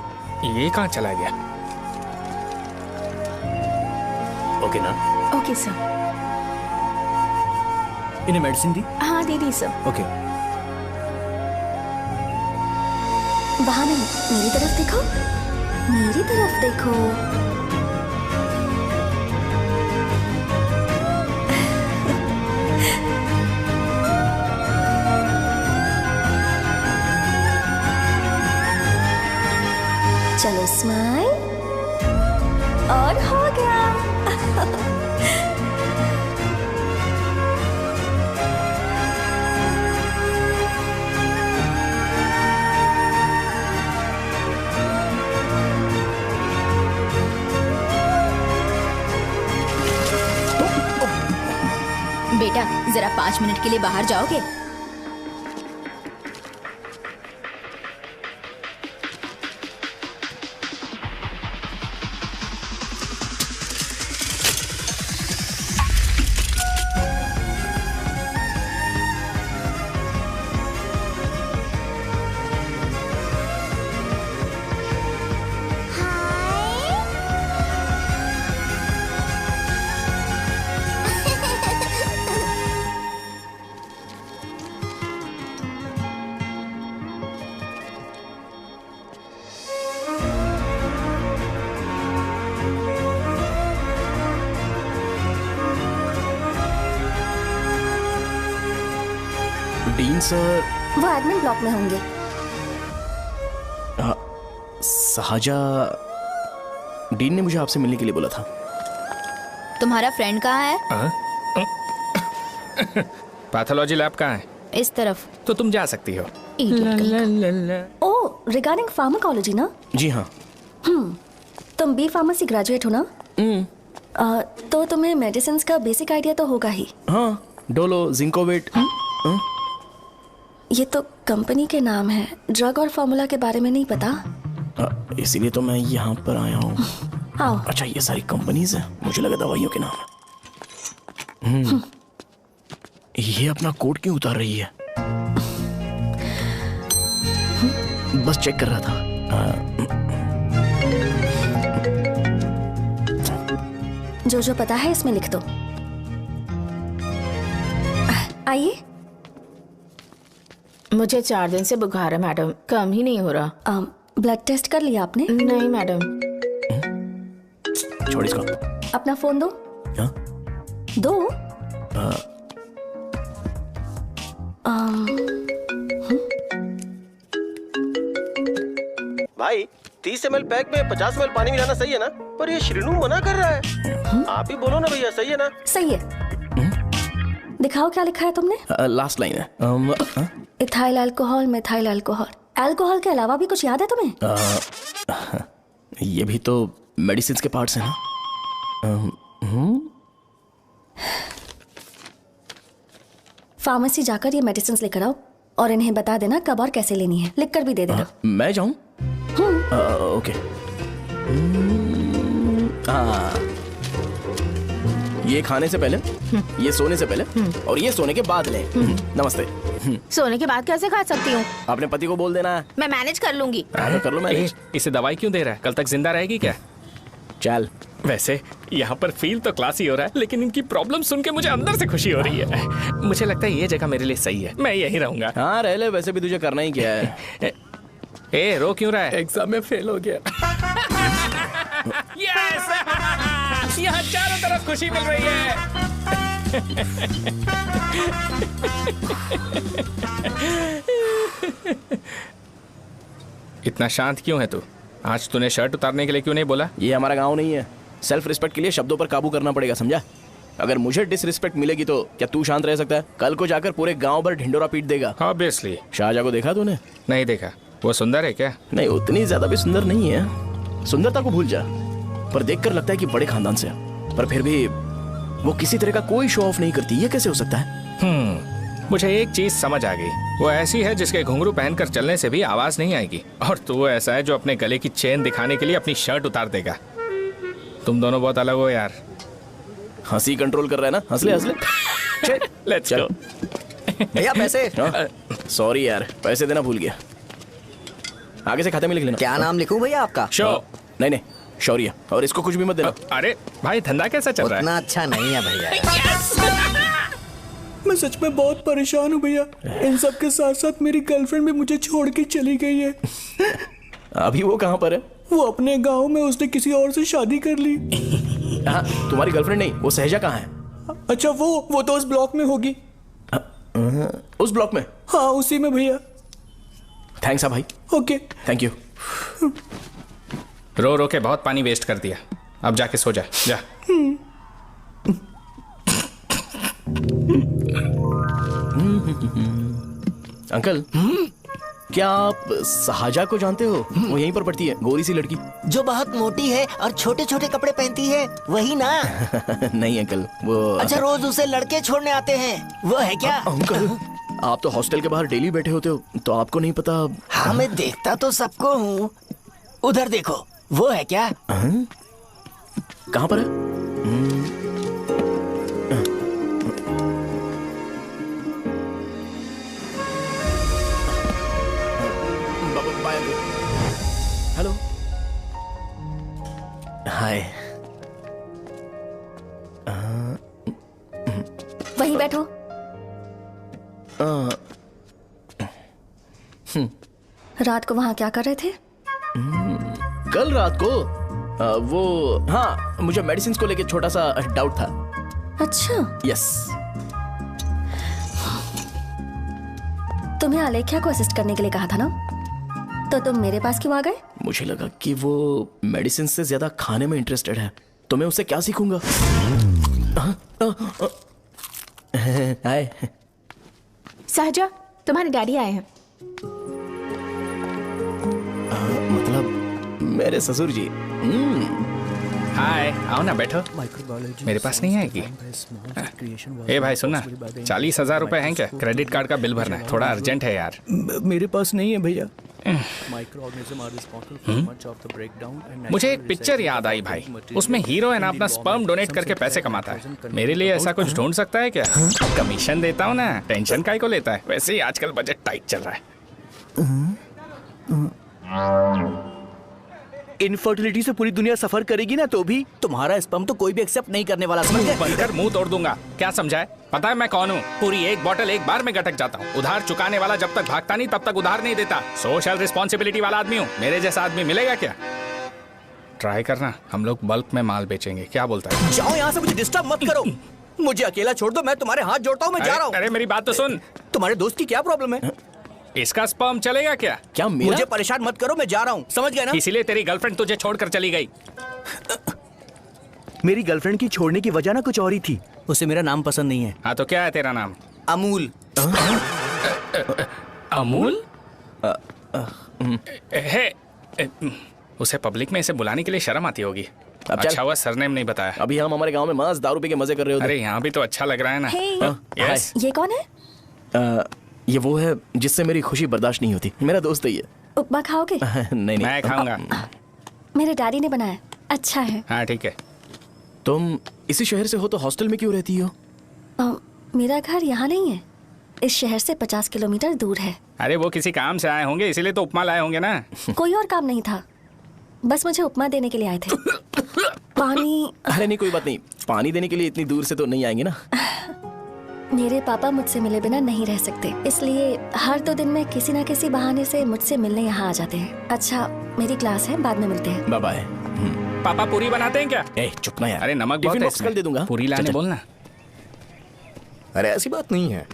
ये कहाँ चला गया? ओके ना? Okay sir. इन्हें मेडिसिन दी? हाँ दीदी सर। ओके। वहाँ नहीं, मेरी तरफ देखो, मेरी तरफ देखो। चलो स्माइल, और हो गया। बेटा जरा 5 मिनट के लिए बाहर जाओगे? Dean sir. वो एडमिन ब्लॉक में होंगे। साजा, डीन ने मुझे आपसे मिलने के लिए बोला था। तुम्हारा फ्रेंड कहाँ है? पैथोलॉजी लैब कहाँ है? इस तरफ। तो तुम जा सकती हो। ओह, रिगार्डिंग फार्माकोलॉजी ना? जी हाँ। तुम बी फार्मेसी ग्रेजुएट हो ना? तो तुम्हें मेडिसिन का बेसिक आइडिया तो होगा ही। हाँ, डोलो, जिंकोवेट। ये तो कंपनी के नाम है, ड्रग और फॉर्मूला के बारे में नहीं पता। इसीलिए तो मैं यहाँ पर आया हूँ। आओ। अच्छा, ये सारी कंपनीज है, मुझे लगा दवाइयों के नाम है। ये अपना कोट क्यों उतार रही है? बस चेक कर रहा था। जो पता है इसमें लिख दो। आइए। मुझे 4 दिन से बुखार है मैडम, कम ही नहीं हो रहा। ब्लड टेस्ट कर लिया आपने? नहीं मैडम। छोड़ इसको। अपना फोन दो। हाँ? दो। भाई 30 ml पैक में 50 ml पानी मिलाना सही है ना? पर ये श्रीनू मना कर रहा है। आप ही बोलो ना भैया, सही है ना? सही है। दिखाओ क्या लिखा है तुमने? लास्ट लाइन है। Ethyl alcohol, methyl alcohol. Alcohol के अलावा भी कुछ याद है तुम्हें? ये भी तो मेडिसिन के पार्ट्स हैं ना? फार्मेसी जाकर ये मेडिसिन लेकर आओ और इन्हें बता देना कब और कैसे लेनी है। लिख कर भी दे देना। मैं जाऊं? ओके। ये खाने से पहले, ये सोने से पहले और ये सोने के बाद ले। नमस्ते। सोने के बाद कैसे खा सकती हूँ? अपने पति को बोल देना। मैं मैनेज कर लूंगी। कर लो मैनेज। इसे दवाई क्यों दे रहा है? कल तक जिंदा रहेगी क्या? चल। वैसे यहाँ पर फील तो क्लासी हो रहा है, लेकिन इनकी प्रॉब्लम सुन के मुझे अंदर से खुशी हो रही है। मुझे लगता है ये जगह मेरे लिए सही है, मैं यहीं रहूंगा। हाँ रह ले, वैसे भी तुझे करना ही क्या है। ए, रो क्यों रहा है? एग्जाम में फेल हो गया। यस! यहाँ चारों तरफ खुशी मिल रही है। इतना शांत क्यों है तू? आज तूने शर्ट उतारने के लिए क्यों नहीं बोला? ये हमारा गांव नहीं है। सेल्फ रिस्पेक्ट के लिए शब्दों पर काबू करना पड़ेगा, समझा? अगर मुझे डिसरिस्पेक्ट मिलेगी तो क्या तू शांत रह सकता है? कल को जाकर पूरे गांव भर ढिंडोरा पीट देगा। ऑब्वियसली। शाहजहां को देखा तूने? नहीं देखा। वो सुंदर है क्या? नहीं, उतनी ज्यादा भी सुंदर नहीं है। सुंदरता को भूल जा, पर देखकर लगता है कि बड़े खानदान से है। पर फिर भी वो किसी तरह का कोई शो ऑफ नहीं करती। ये कैसे हो सकता है? मुझे एक चीज समझ आ गई। वो ऐसी है जिसके घुंघरू पहनकर चलने से भी आवाज नहीं आएगी, और तू ऐसा है जो अपने गले की चेन दिखाने के लिए अपनी शर्ट उतार देगा। तुम दोनों बहुत अलग हो यार। हंसी कंट्रोल कर रहा है ना? हंस ले हंस ले। Let's go. भैया पैसे। सॉरी यार, पैसे देना भूल गया। आगे से खाते में लिख लेना। क्या नाम लिखूं भैया आपका? शो। नहीं, शौर्य। और इसको कुछ भी मत देना। अरे भाई, धंधा कैसा चल रहा है? उतना अच्छा नहीं है भैया। मैं सच में बहुत परेशान हूँ भैया। इन सब के साथ साथ मेरी गर्लफ्रेंड भी मुझे छोड़ के चली गई है। अभी वो कहाँ पर है? वो अपने गांव में, उसने किसी और से शादी कर ली। हाँ, तुम्हारी गर्लफ्रेंड नहीं, वो सहजा कहाँ है? अच्छा, वो तो उस ब्लॉक में होगी। उस ब्लॉक में? हाँ, उसी में भैया। थैंक्स भाई। Okay, thank you. रो रो के बहुत पानी वेस्ट कर दिया। अब जाके सो जा। जा। अंकल, क्या आप साजा को जानते हो? वो यहीं पर पढ़ती है, गोरी सी लड़की जो बहुत मोटी है और छोटे छोटे कपड़े पहनती है, वही ना? नहीं अंकल, वो अच्छा, रोज उसे लड़के छोड़ने आते हैं, वो है क्या? अंकल, आप तो हॉस्टल के बाहर डेली बैठे होते हो, तो आपको नहीं पता? हाँ, मैं देखता तो सबको हूँ। उधर देखो, वो है क्या? कहाँ पर है? हेलो, हाय। वहीं बैठो। रात को वहां क्या कर रहे थे? कल रात को वो, हाँ, मुझे मेडिसिन को लेके छोटा सा डाउट था। अच्छा। यस। तुम्हें अलेख्या को असिस्ट करने के लिए कहा था ना, तो तुम मेरे पास क्यों आ गए? मुझे लगा कि वो मेडिसिन से ज्यादा खाने में इंटरेस्टेड है, तो मैं उससे क्या सीखूंगा। हाय सहजा, तुम्हारे डैडी आए हैं। मतलब मेरे ससुर जी। हाय, आओ ना, बैठो। मेरे पास नहीं आएगी। ए भाई सुनना, 40,000 रुपए हैं क्या? क्रेडिट कार्ड का बिल भरना है, थोड़ा अर्जेंट है यार। मेरे पास नहीं है भैया। मुझे एक पिक्चर याद आई भाई, उसमें हीरो है ना अपना स्पर्म डोनेट करके पैसे कमाता है। मेरे लिए ऐसा कुछ ढूंढ सकता है क्या? कमीशन देता हूँ ना, टेंशन काहे को लेता है? वैसे ही आजकल बजट टाइट चल रहा है। इनफर्टिलिटी से पूरी दुनिया सफर करेगी ना, तो भी तुम्हारा स्पर्म तो कोई भी एक्सेप्ट नहीं करने वाला, समझ गए? बनकर मुंह तोड़ दूंगा। क्या समझा है? पता है मैं कौन हूँ? पूरी एक बॉटल एक बार में गटक जाता हूँ। उधार चुकाने वाला जब तक भागता नहीं तब तक उधार नहीं देता। सोशल रिस्पॉन्सिबिलिटी वाला आदमी हूँ। मेरे जैसा आदमी मिलेगा क्या? ट्राई करना, हम लोग बल्क में माल बेचेंगे। क्या बोलता है? जाओ यहाँ से, मुझे डिस्टर्ब मत करो। मुझे अकेला छोड़ दो, मैं तुम्हारे हाथ जोड़ता हूँ, मैं जा रहा हूँ। अरे मेरी बात तो सुन। तुम्हारे दोस्त की क्या प्रॉब्लम है? इसका स्पर्म चलेगा क्या? क्या मेरा? मुझे परेशान मत करो, मैं जा रहा हूँ, समझ गए ना? इसीलिए तेरी गर्लफ्रेंड तुझे छोड़कर चली गई। मेरी गर्लफ्रेंड की छोड़ने की वजह ना कुछ और ही थी। उसे मेरा नाम पसंद नहीं है। हाँ तो क्या है तेरा नाम? अमूल। अमूल? उसे पब्लिक में इसे बुलाने के लिए शर्म आती होगी। अच्छा हुआ सरनेम नहीं बताया। अभी हम हमारे गांव में मस्त दारू पी के मजे कर रहे होते। अरे यहाँ भी तो अच्छा लग रहा है ना। यस। ये कौन है? ये वो है जिससे मेरी खुशी बर्दाश्त नहीं होती। मेरा दोस्त है ये। उपमा खाओगे? नहीं मैं खाऊंगा। मेरे डैडी ने बनाया, अच्छा है। हाँ ठीक है। तुम इसी शहर से हो तो हॉस्टल में क्यों रहती हो? मेरा घर यहाँ नहीं है, इस शहर से 50 किलोमीटर दूर है। अरे वो किसी काम से आए होंगे, इसीलिए तो उपमा लाए होंगे ना। कोई और काम नहीं था, बस मुझे उपमा देने के लिए आए थे। पानी? अरे नहीं कोई बात नहीं, पानी देने के लिए इतनी दूर से तो नहीं आएंगे ना। मेरे पापा मुझसे मिले बिना नहीं रह सकते, इसलिए हर 2 दिन में किसी न किसी बहाने से मुझसे मिलने यहाँ आ जाते हैं। अच्छा मेरी क्लास है, बाद में मिलते हैं। Bye bye. पापा पूरी बनाते हैं क्या? चुप ना यार। अरे नमक बहुत है इसमें। दे दूंगा, पूरी लाने बोलना। अरे ऐसी बात नहीं है।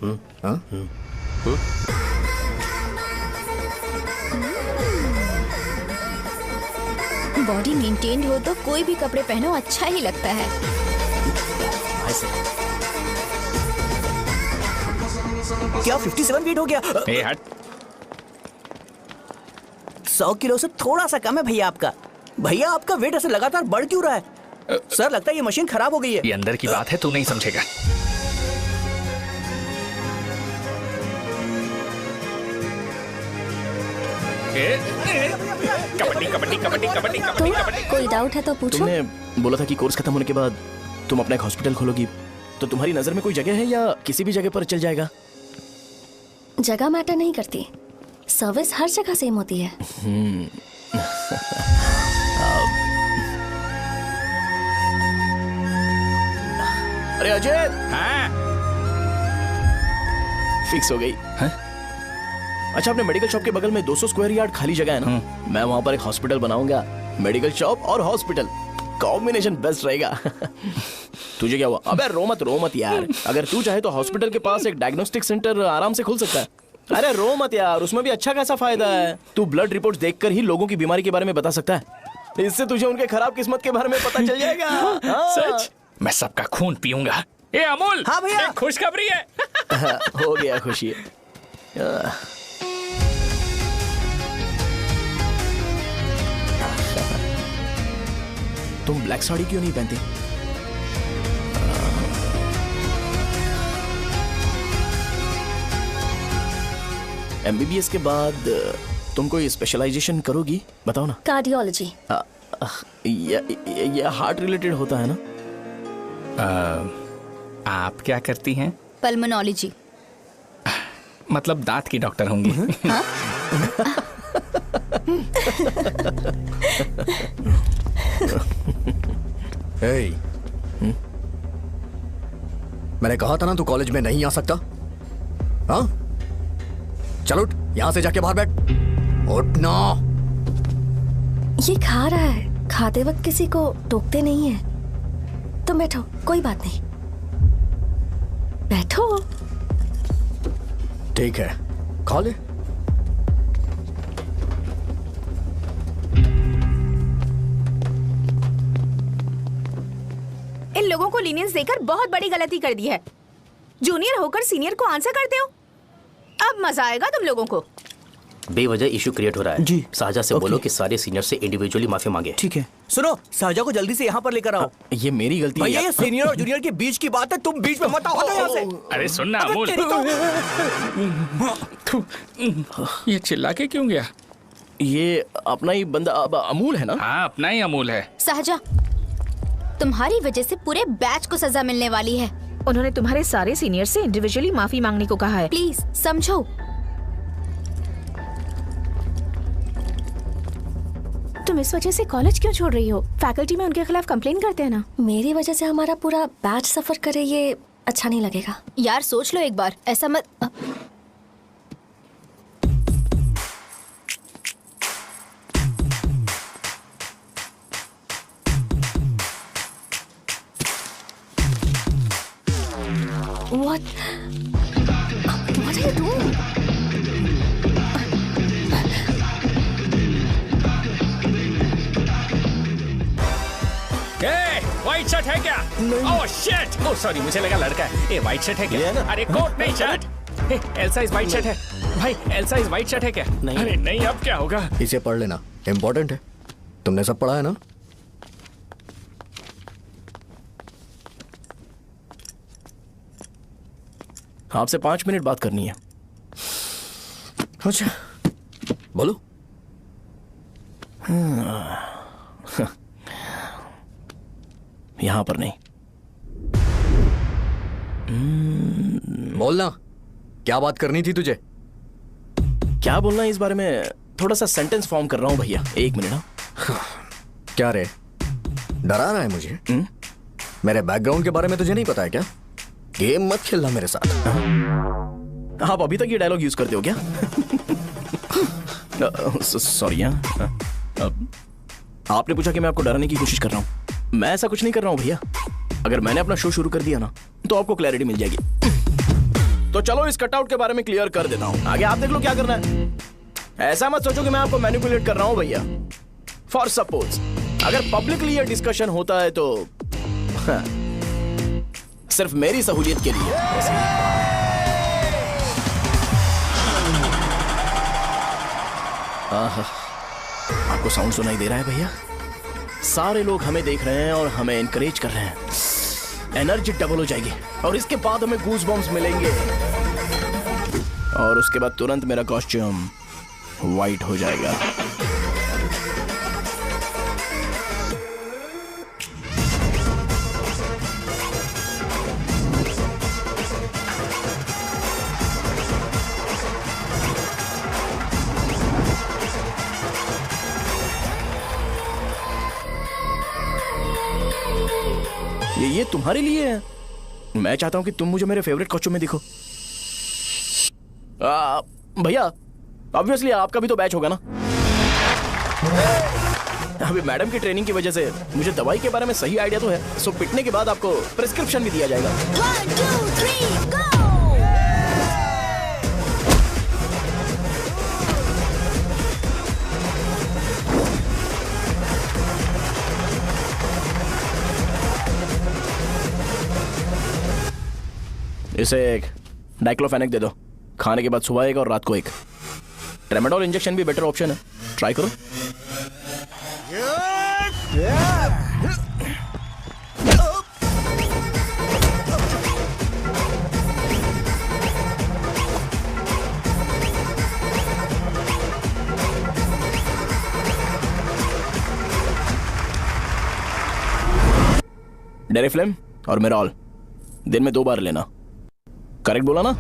बॉडी मेंटेन्ड हो तो कोई भी कपड़े पहनो अच्छा ही लगता है। क्या 57 वेट हो गया? हट। 100 किलो से थोड़ा सा कम है भैया आपका। भैया आपका वेट ऐसे लगातार बढ़ क्यों रहा है? सर लगता है ये मशीन खराब हो गई है। ये अंदर की बात है, तू नहीं समझेगा। कबड्डी कबड्डी कबड्डी कबड्डी कबड्डी कबड्डी। कोई डाउट है तो पूछो। तुमने बोला था कि कोर्स खत्म होने के बाद तुम अपना एक हॉस्पिटल खोलोगी, तो तुम्हारी नजर में कोई जगह है या किसी भी जगह पर चल जाएगा? जगह मैटर नहीं करती, सर्विस हर जगह सेम होती है। अरे अजय। हाँ? फिक्स हो गई। हाँ? अच्छा अपने मेडिकल शॉप के बगल में 200 स्क्वायर यार्ड खाली जगह है ना, मैं वहां पर एक हॉस्पिटल बनाऊंगा। मेडिकल शॉप और हॉस्पिटल कॉम्बिनेशन बेस्ट रहेगा। तुझे क्या हुआ? अबे रो मत यार। अगर तू चाहे तो हॉस्पिटल के पास एक डायग्नोस्टिक सेंटर आराम से खुल सकता है। अरे रो मत यार, उसमें भी अच्छा खासा फायदा है। तू ब्लड रिपोर्ट देखकर ही लोगों की बीमारी के बारे में बता सकता है। इससे तुझे उनके खराब किस्मत के बारे में पता चल जाएगा। सच? मैं सबका खून पीऊंगा। ए अमूल। हाँ भैया। खुशखबरी है। हो गया खुशी। तुम ब्लैक साड़ी क्यों नहीं पहनती? एमबीबीएस के बाद तुम कोई स्पेशलाइजेशन करोगी? बताओ ना। कार्डियोलॉजी। ये हार्ट रिलेटेड होता है ना? आप क्या करती हैं? पल्मोनोलॉजी। मतलब दांत की डॉक्टर होंगी। हाँ? मैंने कहा था ना तू कॉलेज में नहीं आ सकता। हाँ चल उठ, यहां से जाके बाहर बैठ। उठ ना। ये खा रहा है, खाते वक्त किसी को टोकते नहीं है। तुम बैठो, कोई बात नहीं, बैठो। ठीक है, खा ले। इन लोगों को लीनियंस देकर बहुत बड़ी गलती कर दी है। जूनियर होकर सीनियर को आंसर करते हो। अब मजा आएगा तुम लोगों को। बेवजह इशू क्रिएट हो रहा है जी। साजा से बोलो कि सारे सीनियर से इंडिविजुअली माफी मांगे। ठीक है। सुनो, साजा को जल्दी से यहाँ पर लेकर आओ। ये मेरी गलती है। भैया ये सीनियर और जूनियर के बीच की बात है, तुम बीच में मत आओ। हटो यहाँ से। अरे सुन ना अमूल, ये चिल्ला के क्यों गया? ये अपना ही बंदा अमूल है ना? हाँ, अपना ही अमूल है। साजा, तुम्हारी वजह से पूरे बैच को सजा मिलने वाली है। उन्होंने तुम्हारे सारे सीनियर से इंडिविजुअली माफी मांगने को कहा है। प्लीज समझो। तुम इस वजह से कॉलेज क्यों छोड़ रही हो? फैकल्टी में उनके खिलाफ कंप्लेन करते हैं ना। मेरी वजह से हमारा पूरा बैच सफर करे, ये अच्छा नहीं लगेगा। यार सोच लो एक बार, ऐसा मत। What are you doing? White shirt है क्या? Oh shit! ओह सॉरी, मुझे लगा लड़का है। ये व्हाइट शर्ट है क्या? अरे कोट नहीं shirt. L size white shirt है भाई। एल साइज व्हाइट शर्ट है क्या? नहीं। अरे नहीं, अब क्या होगा? इसे पढ़ लेना, इम्पोर्टेंट है। तुमने सब पढ़ा है ना? आपसे 5 मिनट बात करनी है। अच्छा, बोलो। यहाँ पर नहीं। बोलना, क्या बात करनी थी तुझे? क्या बोलना है इस बारे में? थोड़ा सा सेंटेंस फॉर्म कर रहा हूँ भैया, 1 मिनट। क्या रे, डरा रहा है मुझे? मेरे बैकग्राउंड के बारे में तुझे नहीं पता है क्या? गेम मत खेलना मेरे साथ। आप अभी तक ये डायलॉग यूज करते हो क्या? सॉरी। आपने पूछा कि मैं आपको डराने की कोशिश कर रहा हूँ। मैं ऐसा कुछ नहीं कर रहा हूँ भैया। अगर मैंने अपना शो शुरू कर दिया ना, तो आपको क्लैरिटी मिल जाएगी। तो चलो इस कटआउट के बारे में क्लियर कर देता हूँ, आगे आप देख लो क्या करना है। ऐसा मत सोचो कि मैं आपको मैनिपुलेट कर रहा हूँ भैया। फॉर सपोज अगर पब्लिकली ये डिस्कशन होता है तो सिर्फ मेरी सहूलियत के लिए। आपको साउंड सुनाई दे रहा है भैया? सारे लोग हमें देख रहे हैं और हमें एनकरेज कर रहे हैं। एनर्जी डबल हो जाएगी और इसके बाद हमें गूज बम्स मिलेंगे और उसके बाद तुरंत मेरा कॉस्ट्यूम वाइट हो जाएगा। ये तुम्हारे लिए है। मैं चाहता हूं कि तुम मुझे मेरे फेवरेट कॉस्ट्यूम में दिखो। भैया ऑब्वियसली आपका भी तो बैच होगा ना। अभी मैडम की ट्रेनिंग की वजह से मुझे दवाई के बारे में सही आइडिया तो है। सो पिटने के बाद आपको प्रिस्क्रिप्शन भी दिया जाएगा। 1 2 3 गो। इसे एक डाइक्लोफेनेक दे दो। खाने के बाद सुबह एक और रात को एक। ट्रेमाडोल इंजेक्शन भी बेटर ऑप्शन है, ट्राई करो। डेरिफ्लेम और मेरॉल दिन में 2 बार लेना। करेक्ट बोला ना?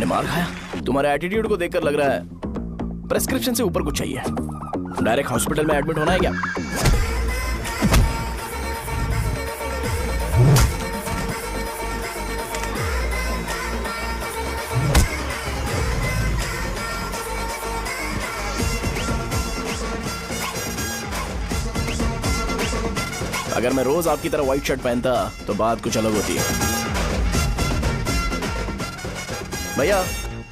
मैंने मार खाया? तुम्हारे एटीट्यूड को देखकर लग रहा है प्रेस्क्रिप्शन से ऊपर कुछ चाहिए। डायरेक्ट हॉस्पिटल में एडमिट होना है क्या? अगर मैं रोज आपकी तरह व्हाइट शर्ट पहनता तो बात कुछ अलग होती है। भैया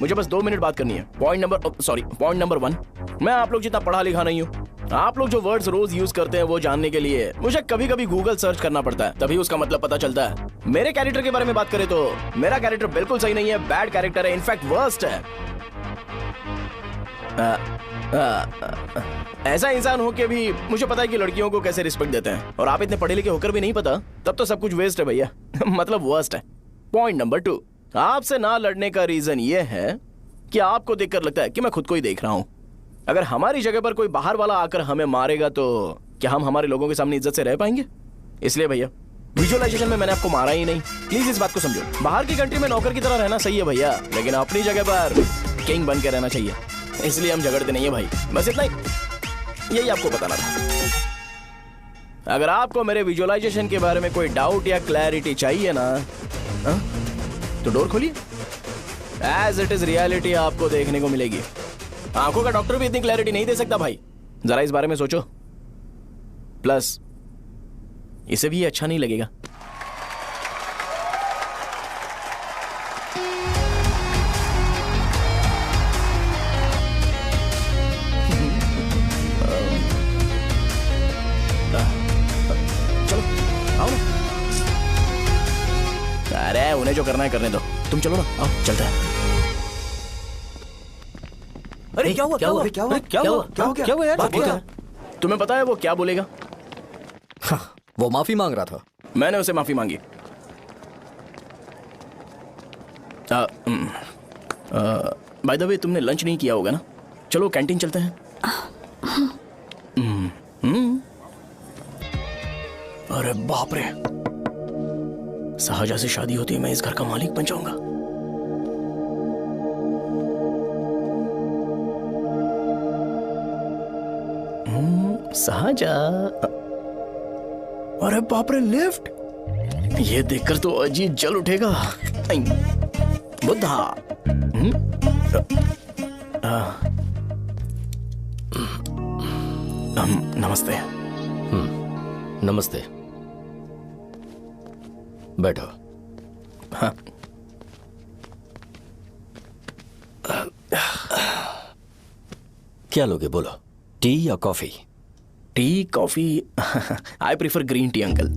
मुझे बस 2 मिनट बात करनी है। पॉइंट नंबर 1, मैं आप लोग जितना पढ़ा लिखा नहीं हूँ। आप लोग जो वर्ड्स रोज यूज करते हैं वो जानने के लिए मुझे कभी कभी गूगल सर्च करना पड़ता है, तभी उसका मतलब पता चलता है। मेरे कैरेक्टर के बारे में बात करें तो मेरा कैरेक्टर बिल्कुल सही नहीं है, बैड कैरेक्टर है, इनफैक्ट वर्स्ट है। ऐसा इंसान हो के भी मुझे पता है कि लड़कियों को कैसे रिस्पेक्ट देते हैं, और आप इतने पढ़े लिखे होकर भी नहीं पता, तब तो सब कुछ वेस्ट है भैया। मतलब वर्स्ट है। पॉइंट नंबर 2, आपसे ना लड़ने का रीजन ये है कि आपको देखकर लगता है कि मैं खुद को ही देख रहा हूं। अगर हमारी जगह पर कोई बाहर वाला आकर हमें मारेगा तो क्या हम हमारे लोगों के सामने इज्जत से रह पाएंगे? इसलिए भैया विजुअलाइजेशन में मैंने आपको मारा ही नहीं, प्लीज इस बात को समझो। बाहर की कंट्री में नौकर की तरह रहना सही है भैया, लेकिन अपनी जगह पर किंग बन के रहना चाहिए। इसलिए हम झगड़ते नहीं है भाई, बस इतना ही, यही आपको बताना था। अगर आपको मेरे विजुअलाइजेशन के बारे में कोई डाउट या क्लैरिटी चाहिए ना, तो डोर खोलिए। एज इट इज रियलिटी आपको देखने को मिलेगी। आंखों का डॉक्टर भी इतनी क्लैरिटी नहीं दे सकता भाई, जरा इस बारे में सोचो। प्लस इसे भी अच्छा नहीं लगेगा। चलो आओ ना। अरे उन्हें जो करना है करने दो, तुम चलो ना, आओ चलते हैं। अरे क्या हुआ? क्या हुआ? क्या हुआ? क्या हुआ? क्या हुआ यार? बात क्या? तुम्हें पता है वो क्या बोलेगा? वो माफी मांग रहा था। मैंने उसे माफी मांगी। बाय द वे तुमने लंच नहीं किया होगा ना? चलो कैंटीन चलते हैं। अरे बाप रे, शाहजहां से शादी होती है, मैं इस घर का मालिक बन जाऊंगा। शाहजहां, अरे बाप रे, लिफ्ट! ये देखकर तो अजीत जल उठेगा। बुद्धा। नमस्ते। नमस्ते, बैठो। हाँ। क्या लोगे बोलो, टी या coffee? T, coffee? I prefer green tea uncle.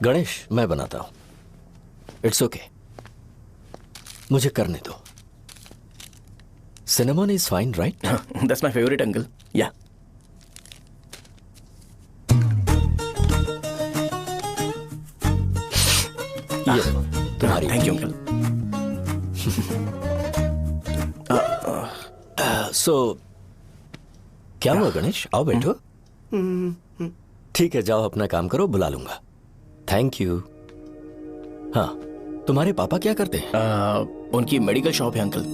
Ganesh, मैं बनाता हूं। इट्स ओके, मुझे करने दो। Cinnamon is fine, right? That's my favourite uncle. या तुम्हारी। Thank you uncle. सो क्या हुआ गणेश? आओ बैठो। ठीक है, जाओ अपना काम करो, बुला लूंगा। Thank you. हाँ, तुम्हारे पापा क्या करते हैं? उनकी मेडिकल शॉप है अंकल।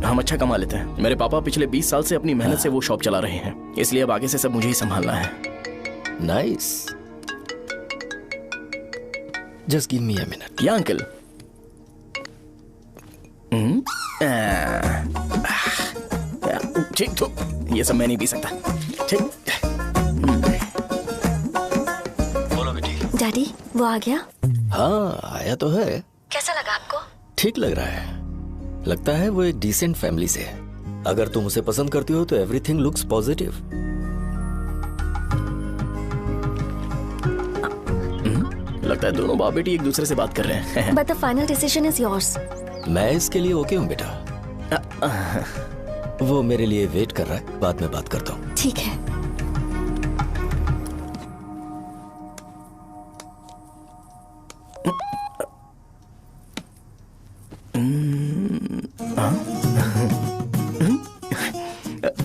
हम अच्छा कमा लेते हैं। मेरे पापा पिछले 20 साल से अपनी मेहनत से वो शॉप चला रहे हैं, इसलिए अब आगे से सब मुझे ही संभालना है। Nice. Just give me a minute. या अंकल। ठीक, तो ये सब मैं नहीं पी सकता। ठीक। बोलो बेटी। डैडी, वो आ गया? हाँ, आया तो है। कैसा लगा आपको? ठीक लग रहा है। लगता है वो एक डिसेंट फैमिली से है। अगर तुम उसे पसंद करती हो तो एवरीथिंग लुक्स पॉजिटिव। लगता है दोनों बाप बेटी एक दूसरे से बात कर रहे हैं। But the final decision is yours. मैं इसके लिए ओके हूँ बेटा। वो मेरे लिए वेट कर रहा है, बाद में बात करता हूँ। ठीक है।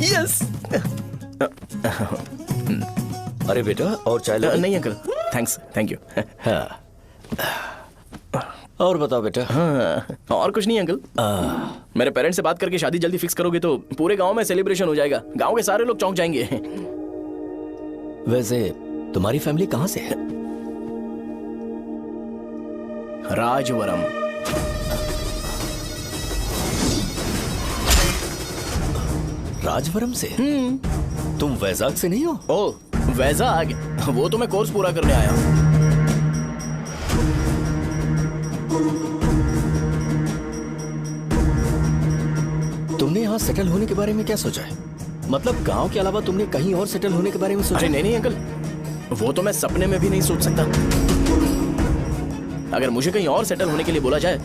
यस। अरे बेटा, और चाय लो? नहीं अंकल, थैंक्स, थैंक यू। हाँ। और बताओ बेटा। हाँ, और कुछ नहीं अंकल। मेरे पेरेंट्स से बात करके शादी जल्दी फिक्स करोगे तो पूरे गांव में सेलिब्रेशन हो जाएगा। गांव के सारे लोग चौंक जाएंगे। वैसे तुम्हारी फैमिली कहाँ से है? राजवरम। राजवरम से? तुम वैजाग से नहीं हो? ओ वैजाग, वो तो मैं कोर्स पूरा करने आया हूँ। तुमने यहाँ सेटल होने के बारे में क्या सोचा है? मतलब गांव के अलावा तुमने कहीं और सेटल होने के बारे में सोचा? अरे नहीं अंकल, वो तो मैं सपने में भी नहीं सोच सकता। अगर मुझे कहीं और सेटल होने के लिए बोला जाए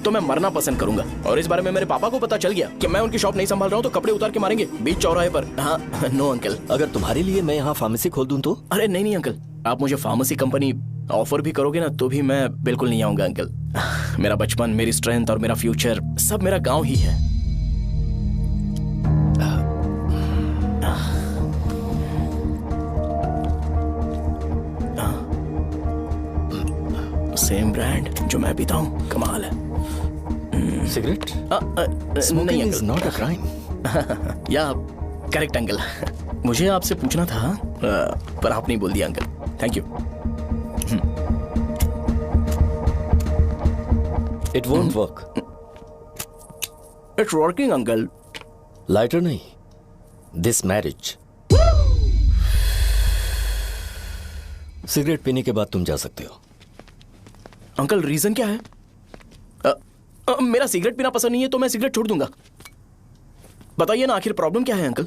तो मैं मरना पसंद करूंगा। और इस बारे में मेरे पापा को पता चल गया कि मैं उनकी शॉप नहीं संभाल रहा हूँ तो कपड़े उतार के मारेंगे बीच चौराहे पर। हाँ, नो अंकल। अगर तुम्हारे लिए मैं यहाँ फार्मेसी खोल दूं तो? अरे नहीं अंकल, आप मुझे फार्मेसी कंपनी ऑफर भी करोगे ना तो भी मैं बिल्कुल नहीं आऊंगा अंकल। मेरा बचपन, मेरी स्ट्रेंथ और मेरा फ्यूचर सब मेरा गाँव ही है। सेम ब्रांड जो मैं पीता हूँ, कमाल है। सिगरेट? नहीं अंकल, नॉट अ क्राइम। या करेक्ट अंकल। मुझे आपसे पूछना था पर आप नहीं बोल दिया uncle. Thank you. It won't work. It's working uncle. Lighter नहीं, दिस मैरिज। सिगरेट पीने के बाद तुम जा सकते हो। अंकल रीजन क्या है? मेरा सिगरेट पीना पसंद नहीं है तो मैं सिगरेट छोड़ दूंगा। बताइए ना आखिर प्रॉब्लम क्या है अंकल?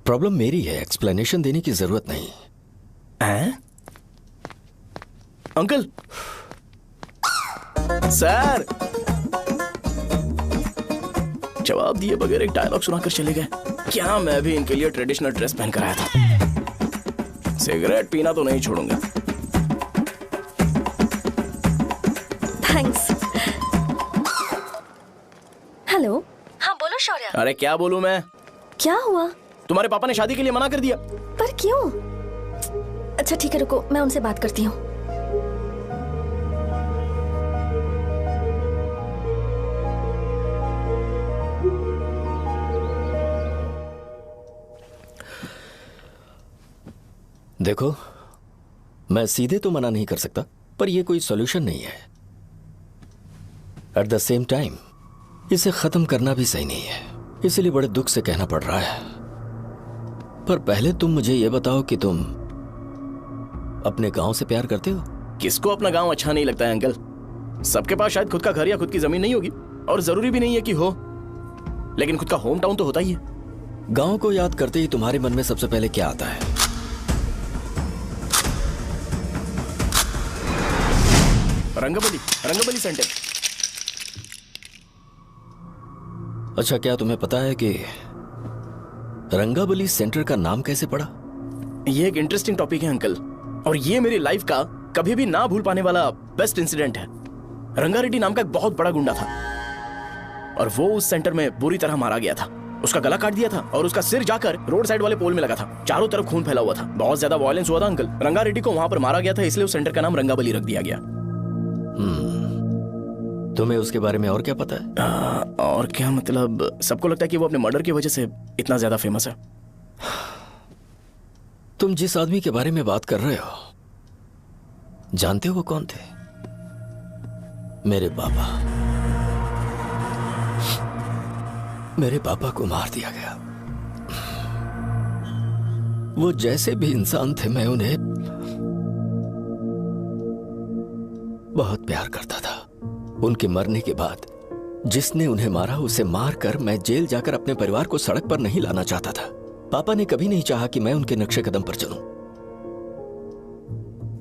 प्रॉब्लम मेरी है, एक्सप्लेनेशन देने की जरूरत नहीं। अंकल सर जवाब दिए बगैर एक डायलॉग सुनाकर चले गए। क्या मैं भी इनके लिए ट्रेडिशनल ड्रेस पहन कर आया था। सिगरेट पीना तो नहीं छोड़ूंगा। थैंक्स। हेलो। हाँ बोलो शौर्य। अरे क्या बोलूं मैं? क्या हुआ? तुम्हारे पापा ने शादी के लिए मना कर दिया। पर क्यों? अच्छा ठीक है रुको, मैं उनसे बात करती हूँ। देखो, मैं सीधे तो मना नहीं कर सकता पर यह कोई सॉल्यूशन नहीं है। एट द सेम टाइम इसे खत्म करना भी सही नहीं है, इसलिए बड़े दुख से कहना पड़ रहा है। पर पहले तुम मुझे यह बताओ कि तुम अपने गांव से प्यार करते हो? किसको अपना गांव अच्छा नहीं लगता है अंकल? सबके पास शायद खुद का घर या खुद की जमीन नहीं होगी और जरूरी भी नहीं है कि हो, लेकिन खुद का होम टाउन तो होता ही है। गांव को याद करते ही तुम्हारे मन में सबसे पहले क्या आता है? रंगबली सेंटर। अच्छा, क्या तुम्हें पता है कि रंगाबली सेंटर का नाम कैसे पड़ा? ये एक इंटरेस्टिंग टॉपिक है अंकल, और ये मेरी लाइफ का कभी भी ना भूल पाने वाला बेस्ट इंसिडेंट है। रंगारेड्डी नाम का एक बहुत बड़ा गुंडा था और वो उस सेंटर में बुरी तरह मारा गया था। उसका गला काट दिया था और उसका सिर जाकर रोड साइड वाले पोल में लगा था। चारों तरफ खून फैला हुआ था, बहुत ज्यादा वायलेंस हुआ था अंकल। रंगारेड्डी को वहां पर मारा गया था, इसलिए उस सेंटर का नाम रंगाबली रख दिया गया। तुम्हें उसके बारे में और क्या पता है? और क्या मतलब, सबको लगता है कि वो अपने मर्डर की वजह से इतना ज्यादा फेमस है। तुम जिस आदमी के बारे में बात कर रहे हो, जानते हो वो कौन थे? मेरे पापा। मेरे पापा को मार दिया गया। वो जैसे भी इंसान थे, मैं उन्हें बहुत प्यार करता था। उनके मरने के बाद जिसने उन्हें मारा उसे मारकर मैं जेल जाकर अपने परिवार को सड़क पर नहीं लाना चाहता था। पापा ने कभी नहीं चाहा कि मैं उनके नक्शे कदम पर चलूं।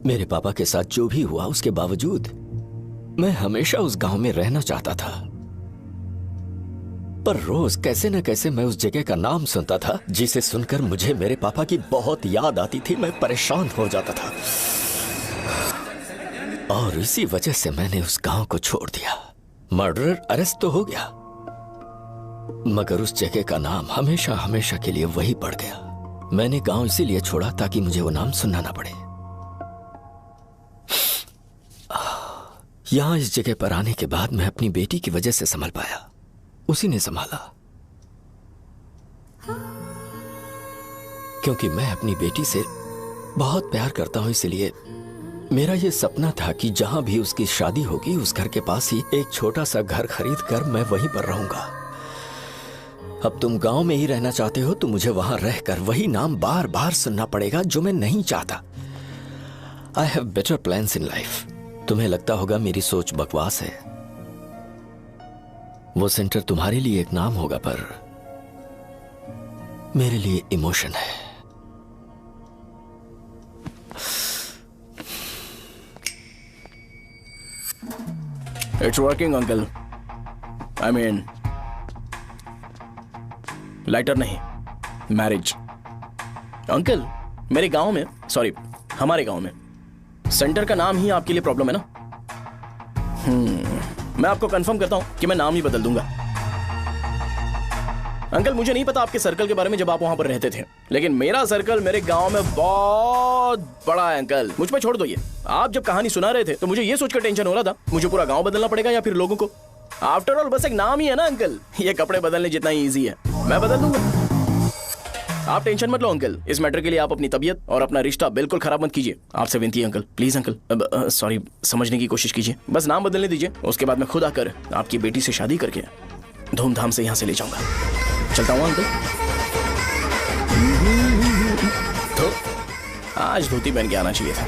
मेरे पापा के साथ जो भी हुआ उसके बावजूद मैं हमेशा उस गांव में रहना चाहता था। पर रोज कैसे न कैसे मैं उस जगह का नाम सुनता था जिसे सुनकर मुझे मेरे पापा की बहुत याद आती थी। मैं परेशान हो जाता था और इसी वजह से मैंने उस गांव को छोड़ दिया। मर्डरर अरेस्ट तो हो गया, मगर उस जगह का नाम हमेशा हमेशा के लिए वही पड़ गया। मैंने गांव इसीलिए छोड़ा ताकि मुझे वो नाम सुनना ना पड़े। यहां इस जगह पर आने के बाद मैं अपनी बेटी की वजह से संभल पाया, उसी ने संभाला। क्योंकि मैं अपनी बेटी से बहुत प्यार करता हूं, इसलिए मेरा यह सपना था कि जहां भी उसकी शादी होगी उस घर के पास ही एक छोटा सा घर खरीद कर मैं वहीं पर रहूंगा। अब तुम गांव में ही रहना चाहते हो तो मुझे वहां रहकर वही नाम बार बार सुनना पड़ेगा जो मैं नहीं चाहता। I have better plans in life. तुम्हें लगता होगा मेरी सोच बकवास है। वो सेंटर तुम्हारे लिए एक नाम होगा पर मेरे लिए इमोशन है। It's working, uncle. I mean, lighter नहीं, मैरिज। अंकल, मेरे गांव में, सॉरी, हमारे गांव में सेंटर का नाम ही आपके लिए प्रॉब्लम है ना? मैं आपको कंफर्म करता हूं कि मैं नाम ही बदल दूंगा। अंकल, मुझे नहीं पता आपके सर्कल के बारे में जब आप वहां पर रहते थे, लेकिन मेरा सर्कल मेरे गांव में बहुत बड़ा है। अंकल, मुझ पे छोड़ दो ये। आप जब कहानी सुना रहे थे तो मुझे ये सोचकर टेंशन हो रहा था मुझे पूरा गांव बदलना पड़ेगा या फिर लोगों को। आफ्टर ऑल बस एक नाम ही है ना अंकल, ये कपड़े बदलने जितना ही ईजी है, मैं बदल दूंगा। आप टेंशन मत लो अंकल, इस मैटर के लिए आप अपनी तबीयत और अपना रिश्ता बिल्कुल खराब मत कीजिए। आपसे विनती है अंकल, प्लीज अंकल, सॉरी, समझने की कोशिश कीजिए। बस नाम बदलने दीजिए, उसके बाद मैं खुद आकर आपकी बेटी से शादी करके धूमधाम से यहाँ से ले जाऊंगा। चलता हूँ अंकल। तो आज धोती पहन के आना चाहिए था।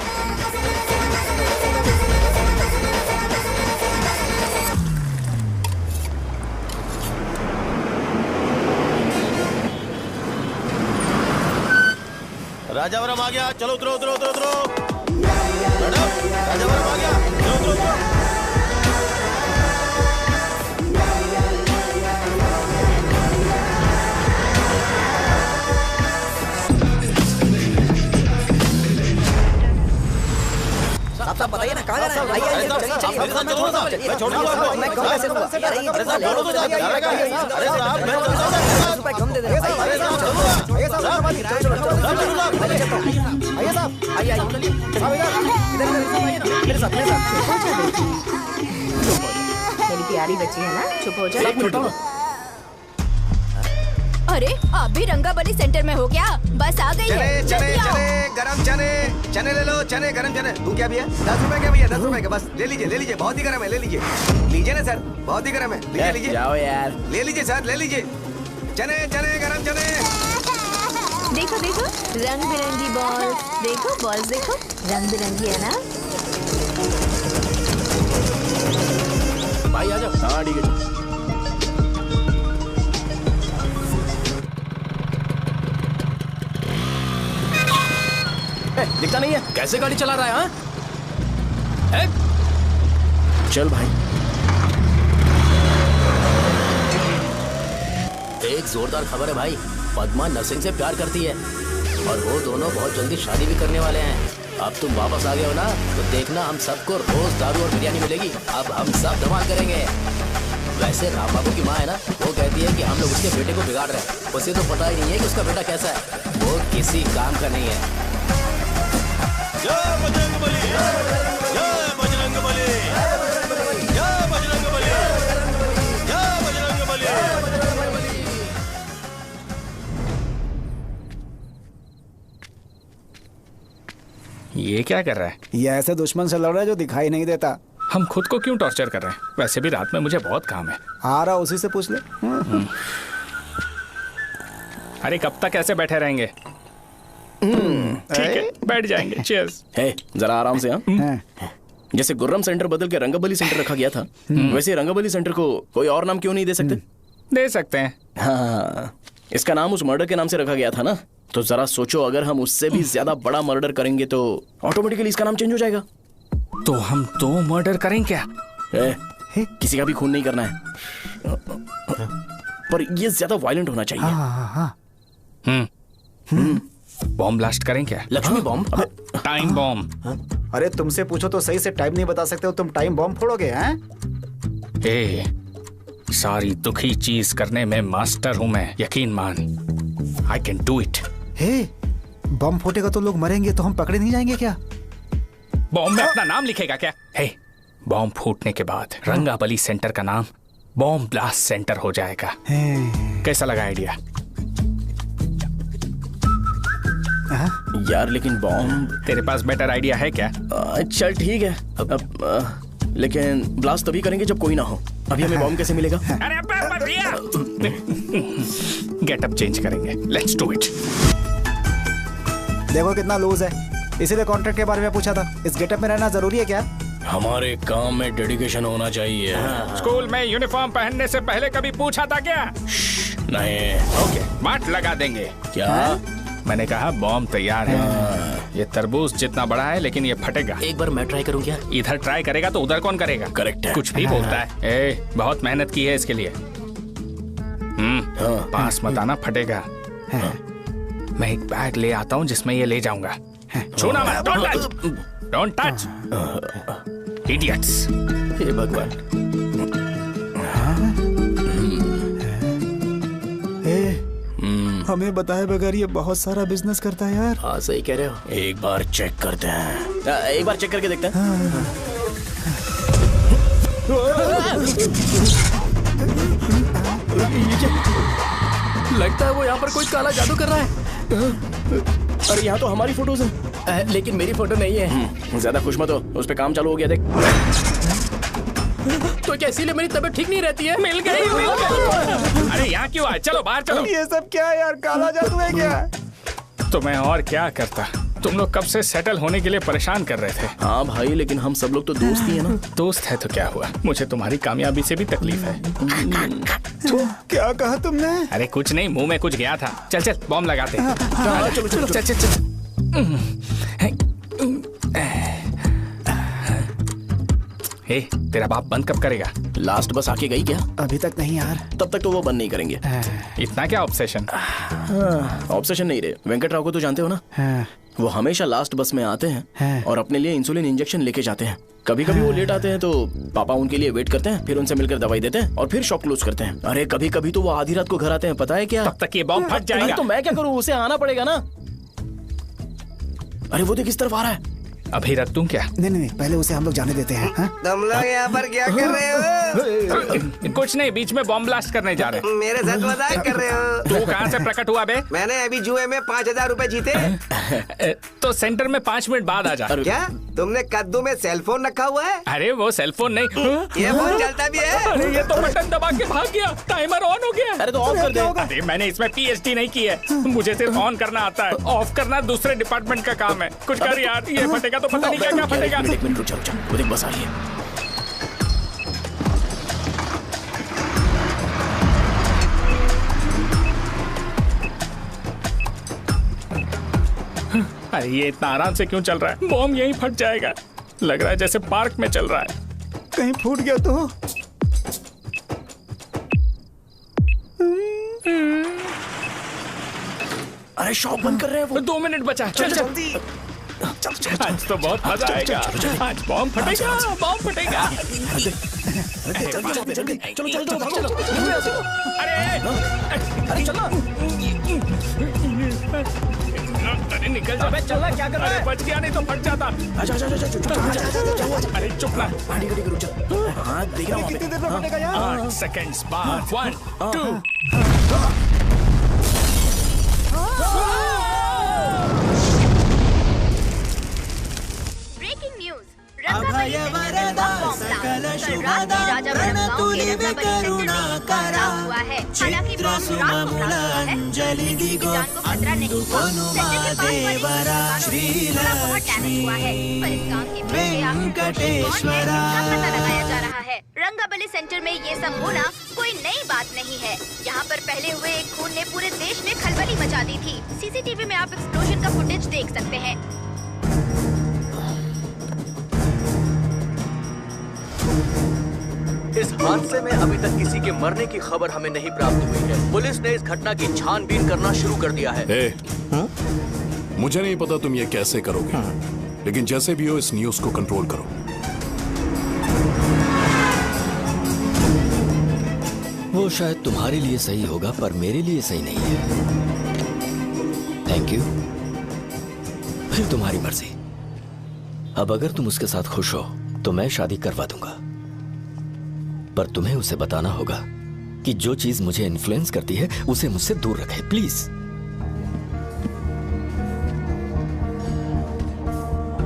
राजावरम आ गया, चलो उतरो उतरो उतरो उतरो। मैडम, राजावरम आ गया, चलो उतरो उतरो। साहब बताइए ना कहाँ जाना है? आइए आइए, चलिए चलिए। मैं छोड़ दूंगा आपको। मैं कम कैसे दूंगा? अरे साहब छोड़ दो, अरे साहब मैं ₹10 कम दे देना। आइए साहब, आइए साहब, आइए आइए, मेरे साथ मेरी प्यारी बच्ची है ना, चुप हो जाओ। अरे आप भी रंगाबली सेंटर में हो क्या? बस आ गई है। चने चने गरम चने, चने ले लो, चने गरम चने। तू क्या भैया? 10 रुपए का भैया, 10 रुपए का, बस ले लीजिए, बहुत ही गरम है, ले लीजिए। लीजिए ना सर, बहुत ही गरम है, लीजिए जाओ यार, ले लीजिए सर, ले लीजिए। चने चने गरम चने। देखो देखो रंग बिरंगी बॉल्स, देखो बॉल्स, देखो रंग बिरंगी है ना। भाई आ जाओ। हाँ ठीक है। दिखता नहीं है, कैसे गाड़ी चला रहा है? हाँ? चल भाई। एक जोरदार खबर है भाई, पद्मा नरसिंह से प्यार करती है और वो दोनों बहुत जल्दी शादी भी करने वाले हैं। अब तुम वापस आ गए हो ना, तो देखना हम सबको रोज दारू और बिरयानी मिलेगी। अब हम सब धमाल करेंगे। वैसे राम बाबू की माँ है ना, वो कहती है कि हम लोग उसके बेटे को बिगाड़ रहे हैं। उसे तो पता ही नहीं है कि उसका बेटा कैसा है, वो किसी काम का नहीं है। जय बजरंगबली, जय बजरंगबली, जय बजरंगबली, जय बजरंगबली। ये क्या कर रहा है? ये ऐसे दुश्मन से लड़ रहा है जो दिखाई नहीं देता। हम खुद को क्यों टॉर्चर कर रहे हैं? वैसे भी रात में मुझे बहुत काम है। आ रहा उसी से पूछ ले। अरे कब तक ऐसे बैठे रहेंगे? ठीक है, बैठ जाएंगे। चीयर्स। हे, जरा आराम से। हाँ, जैसे गुर्रम सेंटर बदल के रंगाबली सेंटर रखा गया था, वैसे रंगाबली सेंटर को कोई और नाम क्यों नहीं दे सकते? दे सकते हैं। हाँ, इसका नाम उस मर्डर के नाम से रखा गया था ना, तो जरा सोचो अगर हम उससे भी ज्यादा बड़ा मर्डर करेंगे तो ऑटोमेटिकली इसका नाम चेंज हो जाएगा। तो हम 2 मर्डर करें क्या? किसी का भी खून नहीं करना है, पर ये ज्यादा वायलेंट होना चाहिए। बॉम्ब ब्लास्ट करें क्या? लक्ष्मी बॉम्ब? Time bomb. अरे तुमसे पूछो तो सही से टाइम नहीं बता सकते हो, तुम टाइम बॉम्ब फोड़ोगे? हैं? सारी दुखी चीज करने में मास्टर हूं मैं, यकीन मान। I can do it. बम फूटेगा तो लोग मरेंगे, तो हम पकड़े नहीं जाएंगे क्या? बॉम्ब में अपना नाम लिखेगा क्या? बॉम्ब फूटने के बाद रंगाबली सेंटर का नाम बॉम्ब ब्लास्ट सेंटर हो जाएगा। कैसा लगा आइडिया? यार लेकिन बॉम्ब, तेरे पास बेटर आइडिया है क्या? चल ठीक है, अब लेकिन ब्लास्ट तभी करेंगे जब कोई ना हो। अभी हमें बॉम्ब कैसे मिलेगा? अरे भैया गेटअप चेंज करेंगे, लेट्स डू इट। देखो कितना लूज है, इसीलिए कॉन्ट्रैक्ट के बारे में पूछा था। इस गेटअप में रहना जरूरी है क्या? हमारे काम में डेडिकेशन होना चाहिए। स्कूल में यूनिफॉर्म पहनने से पहले कभी पूछा था क्या? नहीं। ओके, बात लगा देंगे। क्या? मैंने कहा बॉम्ब तैयार है। ये तरबूज जितना बड़ा है लेकिन ये फटेगा। एक बार मैं ट्राई करूं क्या? इधर ट्राई करेगा तो उधर कौन करेगा? करेक्ट है। कुछ भी बोलता है। बहुत मेहनत की है इसके लिए। पास मत आना, फटेगा। मैं एक बैग ले आता हूँ जिसमें ये ले जाऊंगा। छूना मत, don't touch, don't touch, idiots. हे भगवान। हमें बताए बगैर ये बहुत सारा बिजनेस करता है यार। हाँ सही कह रहे हो। एक बार चेक करते हैं। एक बार चेक करके देखते हैं। लगता है वो यहाँ पर कोई काला जादू कर रहा है। अरे यहाँ तो हमारी फोटोज हैं, लेकिन मेरी फोटो नहीं है। ज्यादा खुश मत हो, उस पे काम चालू हो गया देख। तो क्या इसीलिए मेरी तबीयत ठीक नहीं रहती है? मिल गई। अरे यहाँ क्यों आए? चलो बाहर चलो। ये सब क्या है यार, काला जादू है क्या? तो मैं और क्या करता? तुम लोग कब से सेटल होने के लिए परेशान कर रहे थे। हाँ भाई, लेकिन हम सब लोग तो दोस्त ही है ना। दोस्त है तो क्या हुआ? मुझे तुम्हारी कामयाबी से भी तकलीफ है। क्या कहा तुमने? अरे कुछ नहीं, मुंह में कुछ गया था। चल चल बॉम्ब लगाते हैं। चलो चलो चल चल चल। हे, तेरा बाप बंद कब करेगा? लास्ट बस आके गई क्या? अभी तक नहीं यार। तब तक तो वो बंद नहीं करेंगे। इतना क्या ऑब्सेशन? ऑब्सेशन नहीं रहे। वेंकट राव को तो जानते हो ना? वो हमेशा लास्ट बस में आते हैं और अपने लिए इंसुलिन इंजेक्शन लेके जाते हैं। कभी कभी वो लेट आते हैं तो पापा उनके लिए वेट करते हैं, फिर उनसे मिलकर दवाई देते हैं और फिर शॉप क्लोज करते हैं। अरे कभी कभी तो वो आधी रात को घर आते हैं, पता है क्या? तब तक ये बॉम्ब फट जाएगा। तो मैं क्या करूँ? उसे आना पड़ेगा ना। अरे वो देख किस तरफ आ रहा है। अभी रख दूं क्या? नहीं, पहले उसे हम लोग जाने देते हैं। तुम लोग यहाँ पर क्या कर रहे हो? कुछ नहीं, बीच में बॉम्ब ब्लास्ट करने जा रहे हैं। मेरे साथ मजाक कर रहे हो? तू कहाँ से प्रकट हुआ बे? मैंने अभी जुए में 5000 रुपए जीते। तो सेंटर में 5 मिनट बाद आ जा। क्या तुमने कद्दू में सेलफोन रखा हुआ है? अरे वो सेलफोन नहीं, ये फोन चलता भी है। अरे ये तो बटन दबा के भाग गया, टाइमर ऑन हो गया। अरे तो ऑफ कर दे। अरे मैंने इसमें पीएचडी नहीं की है, मुझे सिर्फ ऑन करना आता है। ऑफ करना दूसरे डिपार्टमेंट का काम है। कुछ कर यार, ये फटेगा तो पता नहीं क्या क्या फटेगा। एक मिनट रुक जाओ, वो देख बस आ रही है। अरे ये इतना आराम से क्यों चल रहा है? बॉम्ब यहीं फट जाएगा। लग रहा है जैसे पार्क में चल रहा है। कहीं फूट गया तो? अरे शॉप बंद कर रहे हैं वो। 2 मिनट बचा। चल जल्दी। आज तो बहुत मजा आएगा। आज बॉम्ब फटेगा, बॉम्ब फटेगा। चलो। अरे चलो। अरे निकल जा। चल क्या कर रहा है? बच गया, नहीं तो फट जाता। अरे चुप ना। हाँ देख रहा हूँ। कितनी देर में फटेगा यार? 8 सेकंड्स बाद। 1 2। Breaking news. रंगाबली सेंटर में बॉम्ब ब्लास्ट। कल रात में राजा बड़म गांव के रंगाबली सेंटर में बॉम्ब ब्लास्ट हुआ है। हालांकि बॉम्ब रात को ब्लास्ट हुआ है, किसी की जान को खतरा नहीं हुआ। सेंटर के पास वाली थोड़ा बहुत डैमेज हुआ है, पर इस काम के पीछे आखिर कौन है इसका पता लगाया जा रहा है। रंगाबली सेंटर में ये सब होना कोई नई बात नहीं है। यहाँ पर पहले हुए एक खून ने पूरे देश में खलबली मचा दी थी। सीसीटीवी में आप एक्सप्लोजन का फुटेज देख सकते हैं। इस हादसे में अभी तक किसी के मरने की खबर हमें नहीं प्राप्त हुई है। पुलिस ने इस घटना की छानबीन करना शुरू कर दिया है। मुझे नहीं पता तुम ये कैसे करोगे, लेकिन जैसे भी हो इस न्यूज को कंट्रोल करो। वो शायद तुम्हारे लिए सही होगा पर मेरे लिए सही नहीं है। Thank you. फिर तुम्हारी मर्जी। अब अगर तुम उसके साथ खुश हो तो मैं शादी करवा दूंगा, पर तुम्हें उसे बताना होगा कि जो चीज मुझे इन्फ्लुएंस करती है उसे मुझसे दूर रखे, प्लीज।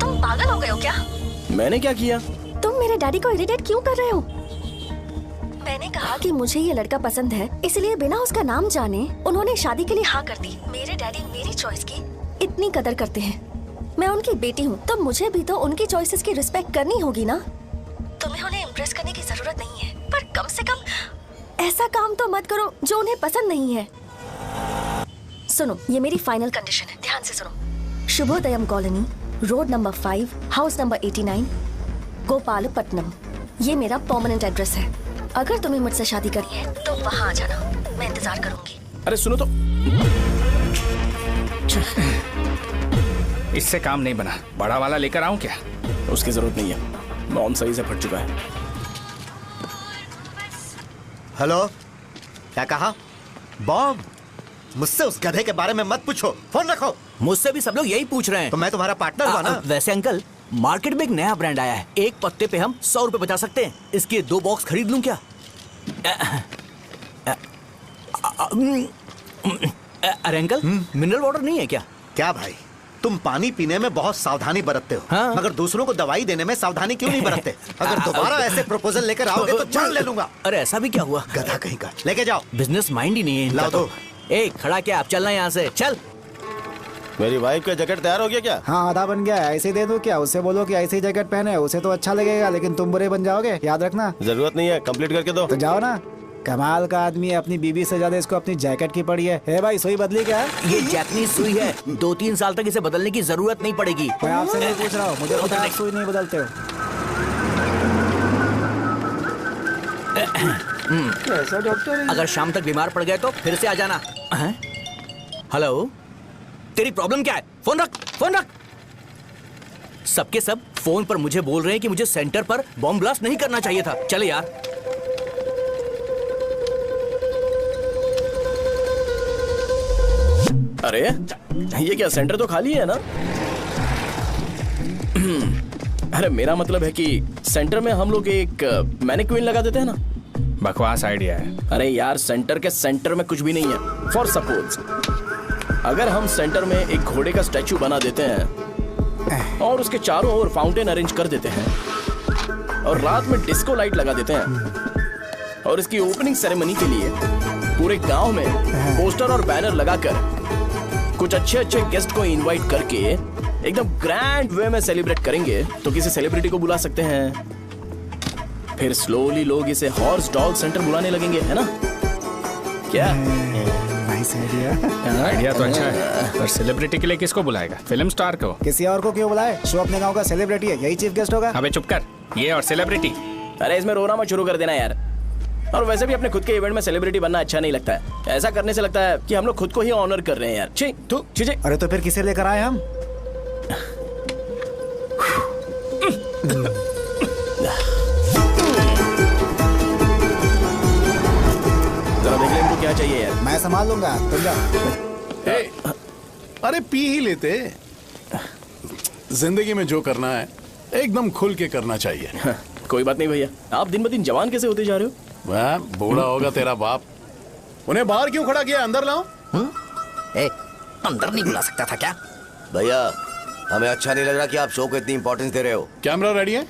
तुम पागल हो गए हो क्या? मैंने क्या किया? तुम मेरे डैडी को इरिटेट क्यों कर रहे हो? मैंने कहा कि मुझे ये लड़का पसंद है, इसलिए बिना उसका नाम जाने उन्होंने शादी के लिए हाँ कर दी। मेरे डैडी मेरी चॉइस की इतनी कदर करते हैं। मैं उनकी बेटी हूँ, तो मुझे भी तो उनकी चॉइसेस की रिस्पेक्ट करनी होगी ना। तुम्हें उन्हें इम्प्रेस करने की जरूरत नहीं है, पर कम से कम ऐसा काम तो मत करो जो उन्हें पसंद नहीं है। सुनो, ये मेरी फाइनल कंडीशन है, ध्यान से सुनो। Shubhodayam colony, road number 5, house number 89, Gopalapatnam. ये मेरा परमानेंट एड्रेस है। अगर तुम्हें मुझसे शादी करनी है तो वहाँ आ जाना, मैं इंतजार करूंगी। अरे सुनो तो, इससे काम नहीं बना। बड़ा वाला लेकर आऊं क्या? उसकी जरूरत नहीं है, बॉम्ब सही से फट चुका है। हेलो, क्या कहा? बॉम्ब? मुझसे उस गधे के बारे में मत पूछो, फोन रखो। मुझसे भी सब लोग यही पूछ रहे हैं। तो मैं तुम्हारा पार्टनर हुआ ना। वैसे अंकल, मार्केट में एक नया ब्रांड आया है, एक पत्ते पे हम 100 रुपए बचा सकते हैं। इसके 2 बॉक्स खरीद लूं क्या? अरे अंकल, मिनरल वाटर नहीं है क्या? क्या भाई, तुम पानी पीने में बहुत सावधानी बरतते हो, हाँ? मगर दूसरों को दवाई देने में सावधानी क्यों नहीं बरतते? अगर दोबारा ऐसे प्रपोजल लेकर आओगे तो जान ले लूंगा। अरे ऐसा भी क्या हुआ? गधा कहीं का, लेके जाओ। बिजनेस माइंड ही नहीं है इनका। लाओ दो। ए, खड़ा क्या? आप चलना यहाँ से, चल। मेरी वाइफ का जैकेट तैयार हो गया क्या? हाँ, आधा बन गया है। ऐसे ही दे दूं क्या? उससे बोलो कि ऐसे ही जैकेट पहने, उसे तो अच्छा लगेगा, लेकिन तुम बुरे बन जाओगे, याद रखना। जरूरत नहीं है, कंप्लीट करके दो। तो जाओ ना। कमाल का आदमी है, अपनी बीबी से ज्यादा इसको अपनी जैकेट की पड़ी है। हे भाई, सुई बदली क्या? ये जैपनीज सुई है, 2-3 साल तक इसे बदलने की जरूरत नहीं पड़ेगी। मैं आपसे नहीं पूछ रहा हूँ, मुझे पता है आप सुई नहीं बदलते हो। कैसा डॉक्टर है? अगर शाम तक बीमार पड़ गए तो फिर से आ जाना। हेलो, तेरी प्रॉब्लम क्या है? फोन रख, फोन रख। सबके सब फोन पर मुझे बोल रहे हैं कि मुझे सेंटर पर बॉम्ब ब्लास्ट नहीं करना चाहिए था। चले यार। अरे ये क्या, सेंटर तो खाली है ना? अरे मेरा मतलब है कि सेंटर में हम लोग एक मैनिक्विन लगा देते हैं ना। बकवास आइडिया है। अरे यार, सेंटर के सेंटर में कुछ भी नहीं है। फॉर सपोज अगर हम सेंटर में एक घोड़े का स्टैचू बना देते हैं और उसके चारों ओर फाउंटेन अरेंज कर देते हैं और रात में डिस्को लाइट लगा देते हैं और इसकी ओपनिंग सेरेमनी के लिए पूरे गांव में पोस्टर और बैनर लगाकर कुछ अच्छे अच्छे गेस्ट को इनवाइट करके एकदम ग्रैंड वे में सेलिब्रेट करेंगे, तो किसी सेलिब्रिटी को बुला सकते हैं। फिर स्लोली लोग इसे हॉर्स डॉग सेंटर बुलाने लगेंगे, है ना? क्या नाइस आइडिया। आइडिया तो अच्छा है, पर सेलिब्रिटी के लिए किसको बुलाएगा? फिल्म स्टार को। किसी और को क्यों बुलाए? शो अपने गांव का सेलिब्रिटी है, यही चीफ गेस्ट होगा। अबे चुप कर, ये और सेलिब्रिटी। अरे इसमें रोना मत शुरू कर देना यार। और वैसे भी अपने खुद के इवेंट में सेलिब्रिटी बनना अच्छा नहीं लगता है। ऐसा करने से लगता है कि हम लोग खुद को ही ऑनर कर रहे हैं यार। छी तू छी। अरे तो फिर किसे लेकर आए हम? जरा देख ले इनको क्या चाहिए यार। मैं संभाल लूंगा, तुम जाओ। अरे पी ही लेते। जिंदगी में जो करना है एकदम खुल के करना चाहिए। कोई बात नहीं भैया, आप दिन ब दिन जवान कैसे होते जा रहे हो? वह बूढ़ा होगा तेरा बाप। उन्हें बाहर क्यों खड़ा किया? अंदर लाओ। अंदर नहीं बुला सकता था क्या? भैया, हमें अच्छा नहीं लग रहा कि आप शो को इतनी इंपॉर्टेंस दे रहे हो। कैमरा रेडी है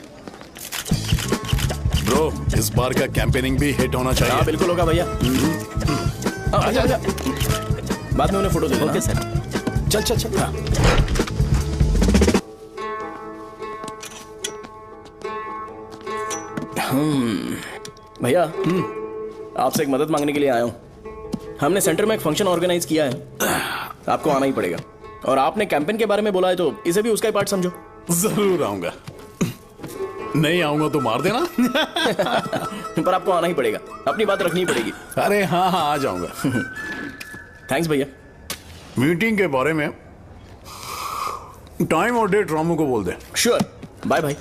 ब्रो? इस बार का कैंपेनिंग भी हिट होना चाहिए। हाँ बिल्कुल होगा भैया। आजा आजा, बाद में उन्हें फोटो दे देना। Okay sir. चल चल चल। हाँ। भैया, आपसे एक मदद मांगने के लिए आया हूँ। हमने सेंटर में एक फंक्शन ऑर्गेनाइज किया है, आपको आना ही पड़ेगा। और आपने कैंपेन के बारे में बोला है तो इसे भी उसका ही पार्ट समझो। जरूर आऊंगा। नहीं आऊंगा तो मार देना। पर आपको आना ही पड़ेगा, अपनी बात रखनी पड़ेगी। अरे हाँ हाँ, आ जाऊंगा। थैंक्स भैया। मीटिंग के बारे में टाइम और डेट रामू को बोल दे। Sure, bye bye.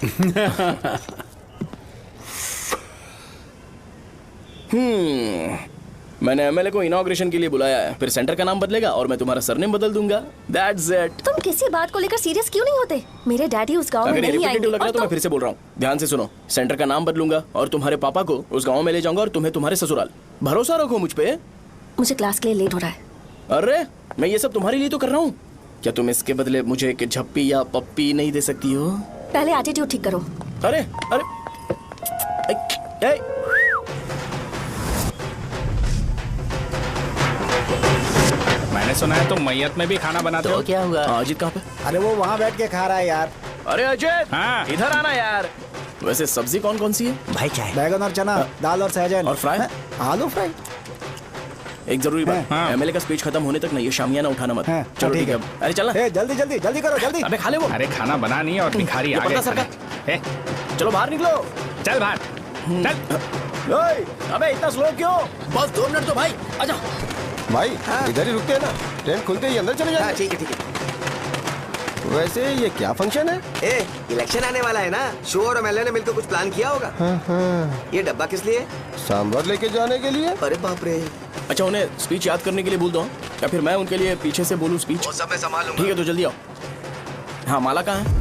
मैंने एमएलए को इनॉग्रेशन के लिए बुलाया है, फिर सेंटर का नाम बदलेगा और मैं तुम्हारा सरनेम बदल दूंगा। That's it. तुम किसी बात को लेकर सीरियस क्यों नहीं होते? मेरे डैडी उस गांव में अगर ये नहीं रिपीटेटिव आएंगे। लग रहा है तो मैं फिर से बोल रहा हूँ, ध्यान से सुनो। सेंटर का नाम बदलूंगा और तुम्हारे पापा को उस गाँव में ले जाऊंगा और तुम्हें तुम्हारे ससुराल। भरोसा रखो मुझ पे। मुझे क्लास के लिए लेट हो रहा है। अरे मैं ये सब तुम्हारे लिए तो कर रहा हूँ। क्या तुम इसके बदले मुझे एक झप्पी या पप्पी नहीं दे सकती हो? पहले एटीट्यूड ठीक करो। अरे अरे मैंने सुना है तुम मैयत में भी खाना बनाते हो। क्या हुआ? अजीत कहाँ पे? अरे वो वहाँ बैठ के खा रहा है यार। अरे अजीत, हाँ इधर आना यार। वैसे सब्जी कौन कौन सी है? भाई क्या है? बैगन और चना, दाल और सहजन और फ्राई? आलू फ्राई। एक जरूरी बात, एमएलए का स्पीच खत्म होने तक ना ये शामियाना उठाना मत। चलो ठीक है। अरे चलना। जल्दी जल्दी जल्दी करो जल्दी। अबे खा ले वो। अरे खाना बना नहीं है और भिखारी आ गए। चलो बाहर निकलो। चल बाहर चल। अबे इतना स्लो क्यों? बस 2 मिनट तो भाई, आजा। भाई इधर ही रुकते हैं ना, ट्रेन खुलते ही अंदर चले जाए। ठीक है ठीक है। वैसे ये क्या फंक्शन है? इलेक्शन आने वाला है ना, शो और एमएलए ने मिलकर कुछ प्लान किया होगा। ये डब्बा किस लिए? सांभर लेके जाने के लिए। अरे बाप रे। अच्छा उन्हें स्पीच याद करने के लिए बोल दो या फिर मैं उनके लिए पीछे से बोलूं स्पीच? वो सब मैं संभालूंगा। ठीक है तो जल्दी आओ। हाँ माला कहाँ है?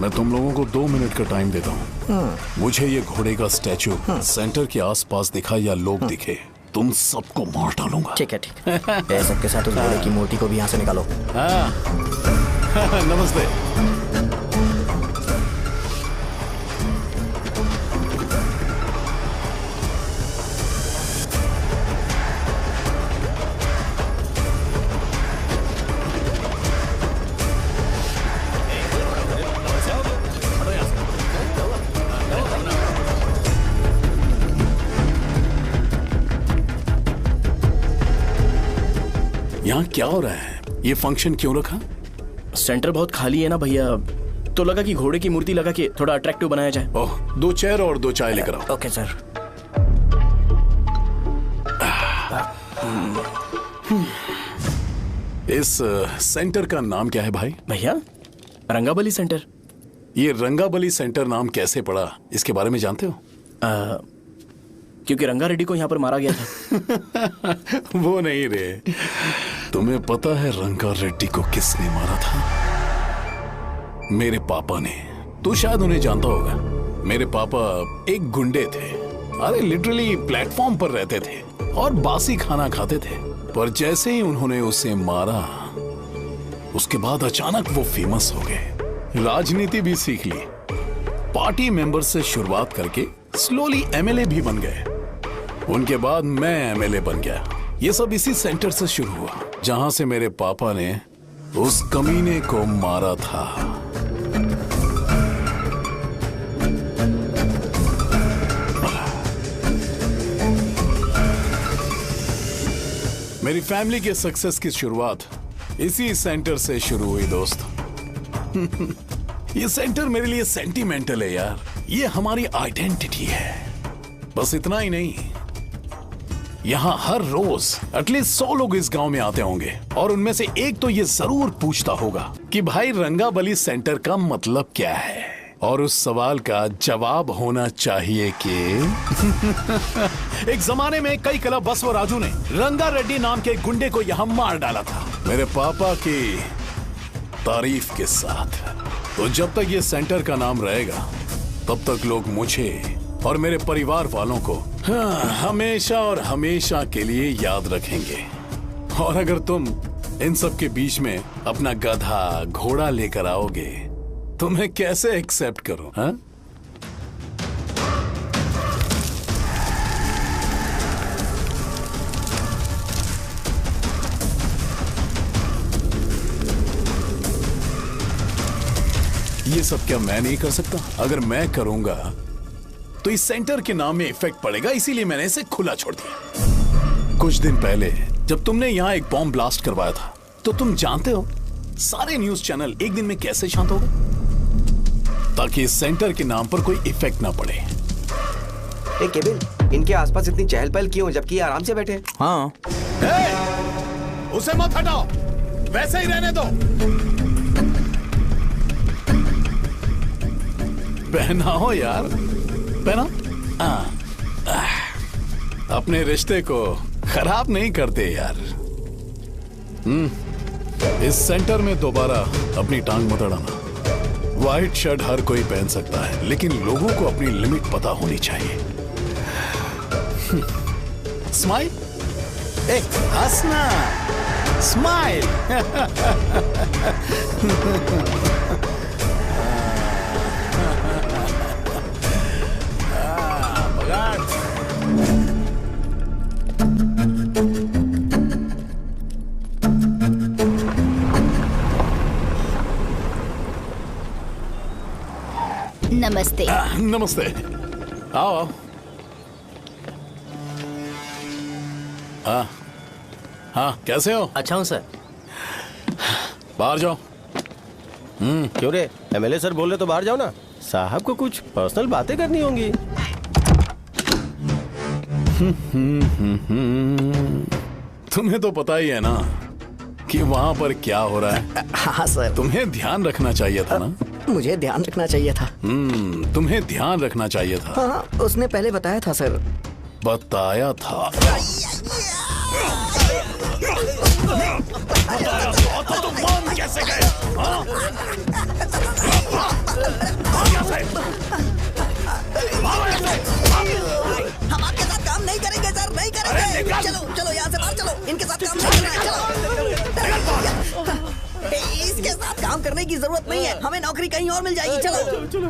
मैं तुम लोगों को 2 मिनट का टाइम देता हूँ। मुझे ये घोड़े का स्टैचू सेंटर के आसपास दिखा या लोग दिखे, तुम सबको मार डालूंगा। ठीक है ठीक है। सबके साथ उस घोड़े की मूर्ति को भी यहाँ से निकालो। नमस्ते। यहाँ क्या हो रहा है? ये फंक्शन क्यों रखा? सेंटर बहुत खाली है ना भैया, तो लगा कि घोड़े की मूर्ति लगा के थोड़ा अट्रैक्टिव बनाया जाए। ओह, 2 चेयर और 2 चाय लेकर आओ। Okay sir. इस सेंटर का नाम क्या है भाई? भैया रंगाबली सेंटर। ये रंगाबली सेंटर नाम कैसे पड़ा, इसके बारे में जानते हो? क्योंकि रंगा रेड्डी को यहाँ पर मारा गया था। वो नहीं रे, तुम्हें पता है रंगा रेड्डी को किसने मारा था? मेरे पापा ने। तू शायद उन्हें जानता होगा। मेरे पापा एक गुंडे थे। अरे लिटरली प्लेटफॉर्म पर रहते थे और बासी खाना खाते थे। पर जैसे ही उन्होंने उसे मारा, उसके बाद अचानक वो फेमस हो गए। राजनीति भी सीख ली, पार्टी मेंबर से शुरुआत करके स्लोली एमएलए भी बन गए। उनके बाद मैं एमएलए बन गया। ये सब इसी सेंटर से शुरू हुआ, जहां से मेरे पापा ने उस कमीने को मारा था। मेरी फैमिली के सक्सेस की शुरुआत इसी सेंटर से शुरू हुई दोस्त। ये सेंटर मेरे लिए सेंटिमेंटल है यार। ये हमारी आइडेंटिटी है। बस इतना ही नहीं, यहाँ हर रोज एटलीस्ट 100 लोग इस गांव में आते होंगे और उनमें से एक तो ये जरूर पूछता होगा कि भाई रंगाबली सेंटर का मतलब क्या है। और उस सवाल का जवाब होना चाहिए कि एक जमाने में कई क्लब बसव राजू ने रंगा रेड्डी नाम के गुंडे को यहाँ मार डाला था, मेरे पापा की तारीफ के साथ। तो जब तक ये सेंटर का नाम रहेगा तब तक लोग मुझे और मेरे परिवार वालों को हमेशा और हमेशा के लिए याद रखेंगे। और अगर तुम इन सब के बीच में अपना गधा घोड़ा लेकर आओगे तो मैं कैसे एक्सेप्ट करूं? हाँ? ये सब क्या मैं नहीं कर सकता? अगर मैं करूंगा तो इस सेंटर के नाम में इफेक्ट पड़ेगा, इसीलिए मैंने इसे खुला छोड़ दिया। कुछ दिन पहले जब तुमने यहाँ एक बॉम्ब ब्लास्ट करवाया था, तो तुम जानते हो सारे न्यूज चैनल एक दिन में कैसे शांत हो गए? ताकि इस सेंटर के नाम पर कोई इफेक्ट ना पड़े। ए केविन, इनके आसपास इतनी चहल पहल क्यों जबकि ये आराम से बैठे हैं? हाँ। उसे मत हटाओ, वैसे ही रहने दो। पहनाओ यार, पहना। अपने रिश्ते को खराब नहीं करते यार। इस सेंटर में दोबारा अपनी टांग मत अड़ाना। व्हाइट शर्ट हर कोई पहन सकता है, लेकिन लोगों को अपनी लिमिट पता होनी चाहिए। स्माइल, हंसना, स्माइल। नमस्ते। नमस्ते, आओ। हाँ, कैसे हो? अच्छा हूँ सर। बाहर जाओ। क्यों रे, एमएलए सर बोल रहे तो बाहर जाओ ना। साहब को कुछ पर्सनल बातें करनी होंगी। तुम्हें तो पता ही है ना कि वहाँ पर क्या हो रहा है। हाँ सर। तुम्हें ध्यान रखना चाहिए था ना। मुझे ध्यान रखना चाहिए था। तुम्हें ध्यान रखना चाहिए था। हाँ, उसने पहले बताया था सर। बताया था। तो मान कैसे गए? हम आपके साथ काम नहीं करेंगे सर, नहीं करेंगे। चलो चलो यहाँ से बाहर चलो, इनके साथ काम नहीं करना है। चलो, इसके साथ काम करने की जरूरत नहीं है, हमें नौकरी कहीं और मिल जाएगी। चलो चलो।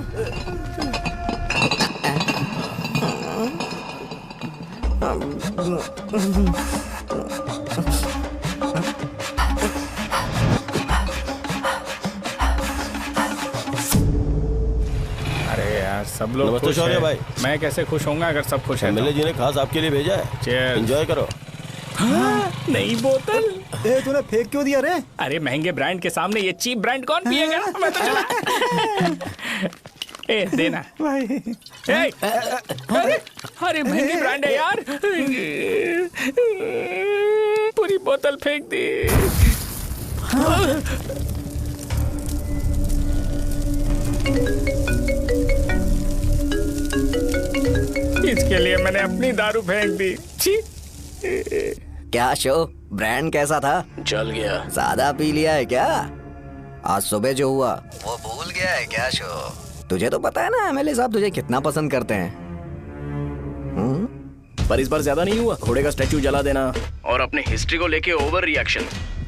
अरे यार, सब लोग नमस्ते खुश शौर्य हैं। भाई। मैं कैसे खुश होऊंगा अगर सब खुश हैं? एमएलए जी ने खास आपके लिए भेजा है। Cheers। एंजॉय करो। नई बोतल। तूने फेंक क्यों दिया रे? अरे महंगे ब्रांड के सामने ये चीप ब्रांड कौन पिएगा? मैं तो चला। ए देना भाई। ए, अरे महंगी ब्रांड है यार। पूरी बोतल फेंक दी। इसके लिए मैंने अपनी दारू फेंक दी। छी। क्या शो, ब्रांड कैसा था? जल गया। ज्यादा पी लिया है क्या? आज सुबह जो हुआ वो भूल गया है क्या शो? तुझे तो पता है ना एमएलए साहब तुझे कितना पसंद करते हैं। पर इस बार ज्यादा नहीं हुआ। घोड़े का स्टैचू जला देना और अपने हिस्ट्री को लेके ओवर रिएक्शन,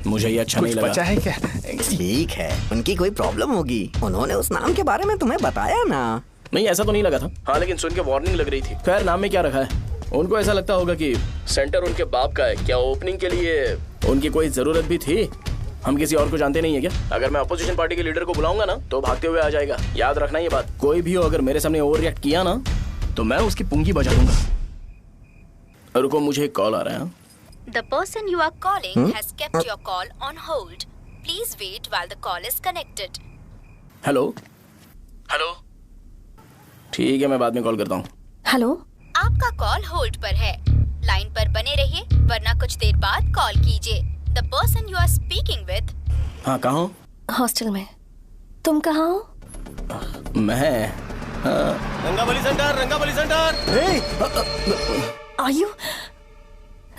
मुझे ये अच्छा नहीं लगा। बचा है क्या? ठीक है, उनकी कोई प्रॉब्लम होगी। उन्होंने उस नाम के बारे में तुम्हें बताया ना? नहीं, ऐसा तो नहीं लगा था। हाँ, लेकिन सुन के वार्निंग लग रही थी। खैर, नाम में क्या रखा है? उनको ऐसा लगता होगा कि सेंटर उनके बाप का है। क्या ओपनिंग के लिए उनकी कोई जरूरत भी थी? हम किसी और को जानते नहीं है क्या? अगर मैं अपोजिशन पार्टी के लीडर को बुलाऊंगा ना तो भागते हुए आ जाएगा। याद रखना ये बात। कोई भी हो अगर मेरे सामने ओवर रिएक्ट किया ना तो मैं उसकी पुंगी बजा दूंगा। रुको, मुझे एक कॉल आ रहा है। The person you are calling has kept your call on hold. Please wait while the call is connected. Hello hello, ठीक है, मैं बाद में कॉल करता हूँ। हेलो, आपका कॉल होल्ड पर है। लाइन पर बने रहिए वरना कुछ देर बाद कॉल कीजिए। The person you are speaking with. हाँ, कहाँ हो? हॉस्टल में। तुम कहाँ हो? मैं रंगाबली सेंटर, रंगाबली सेंटर। आयु,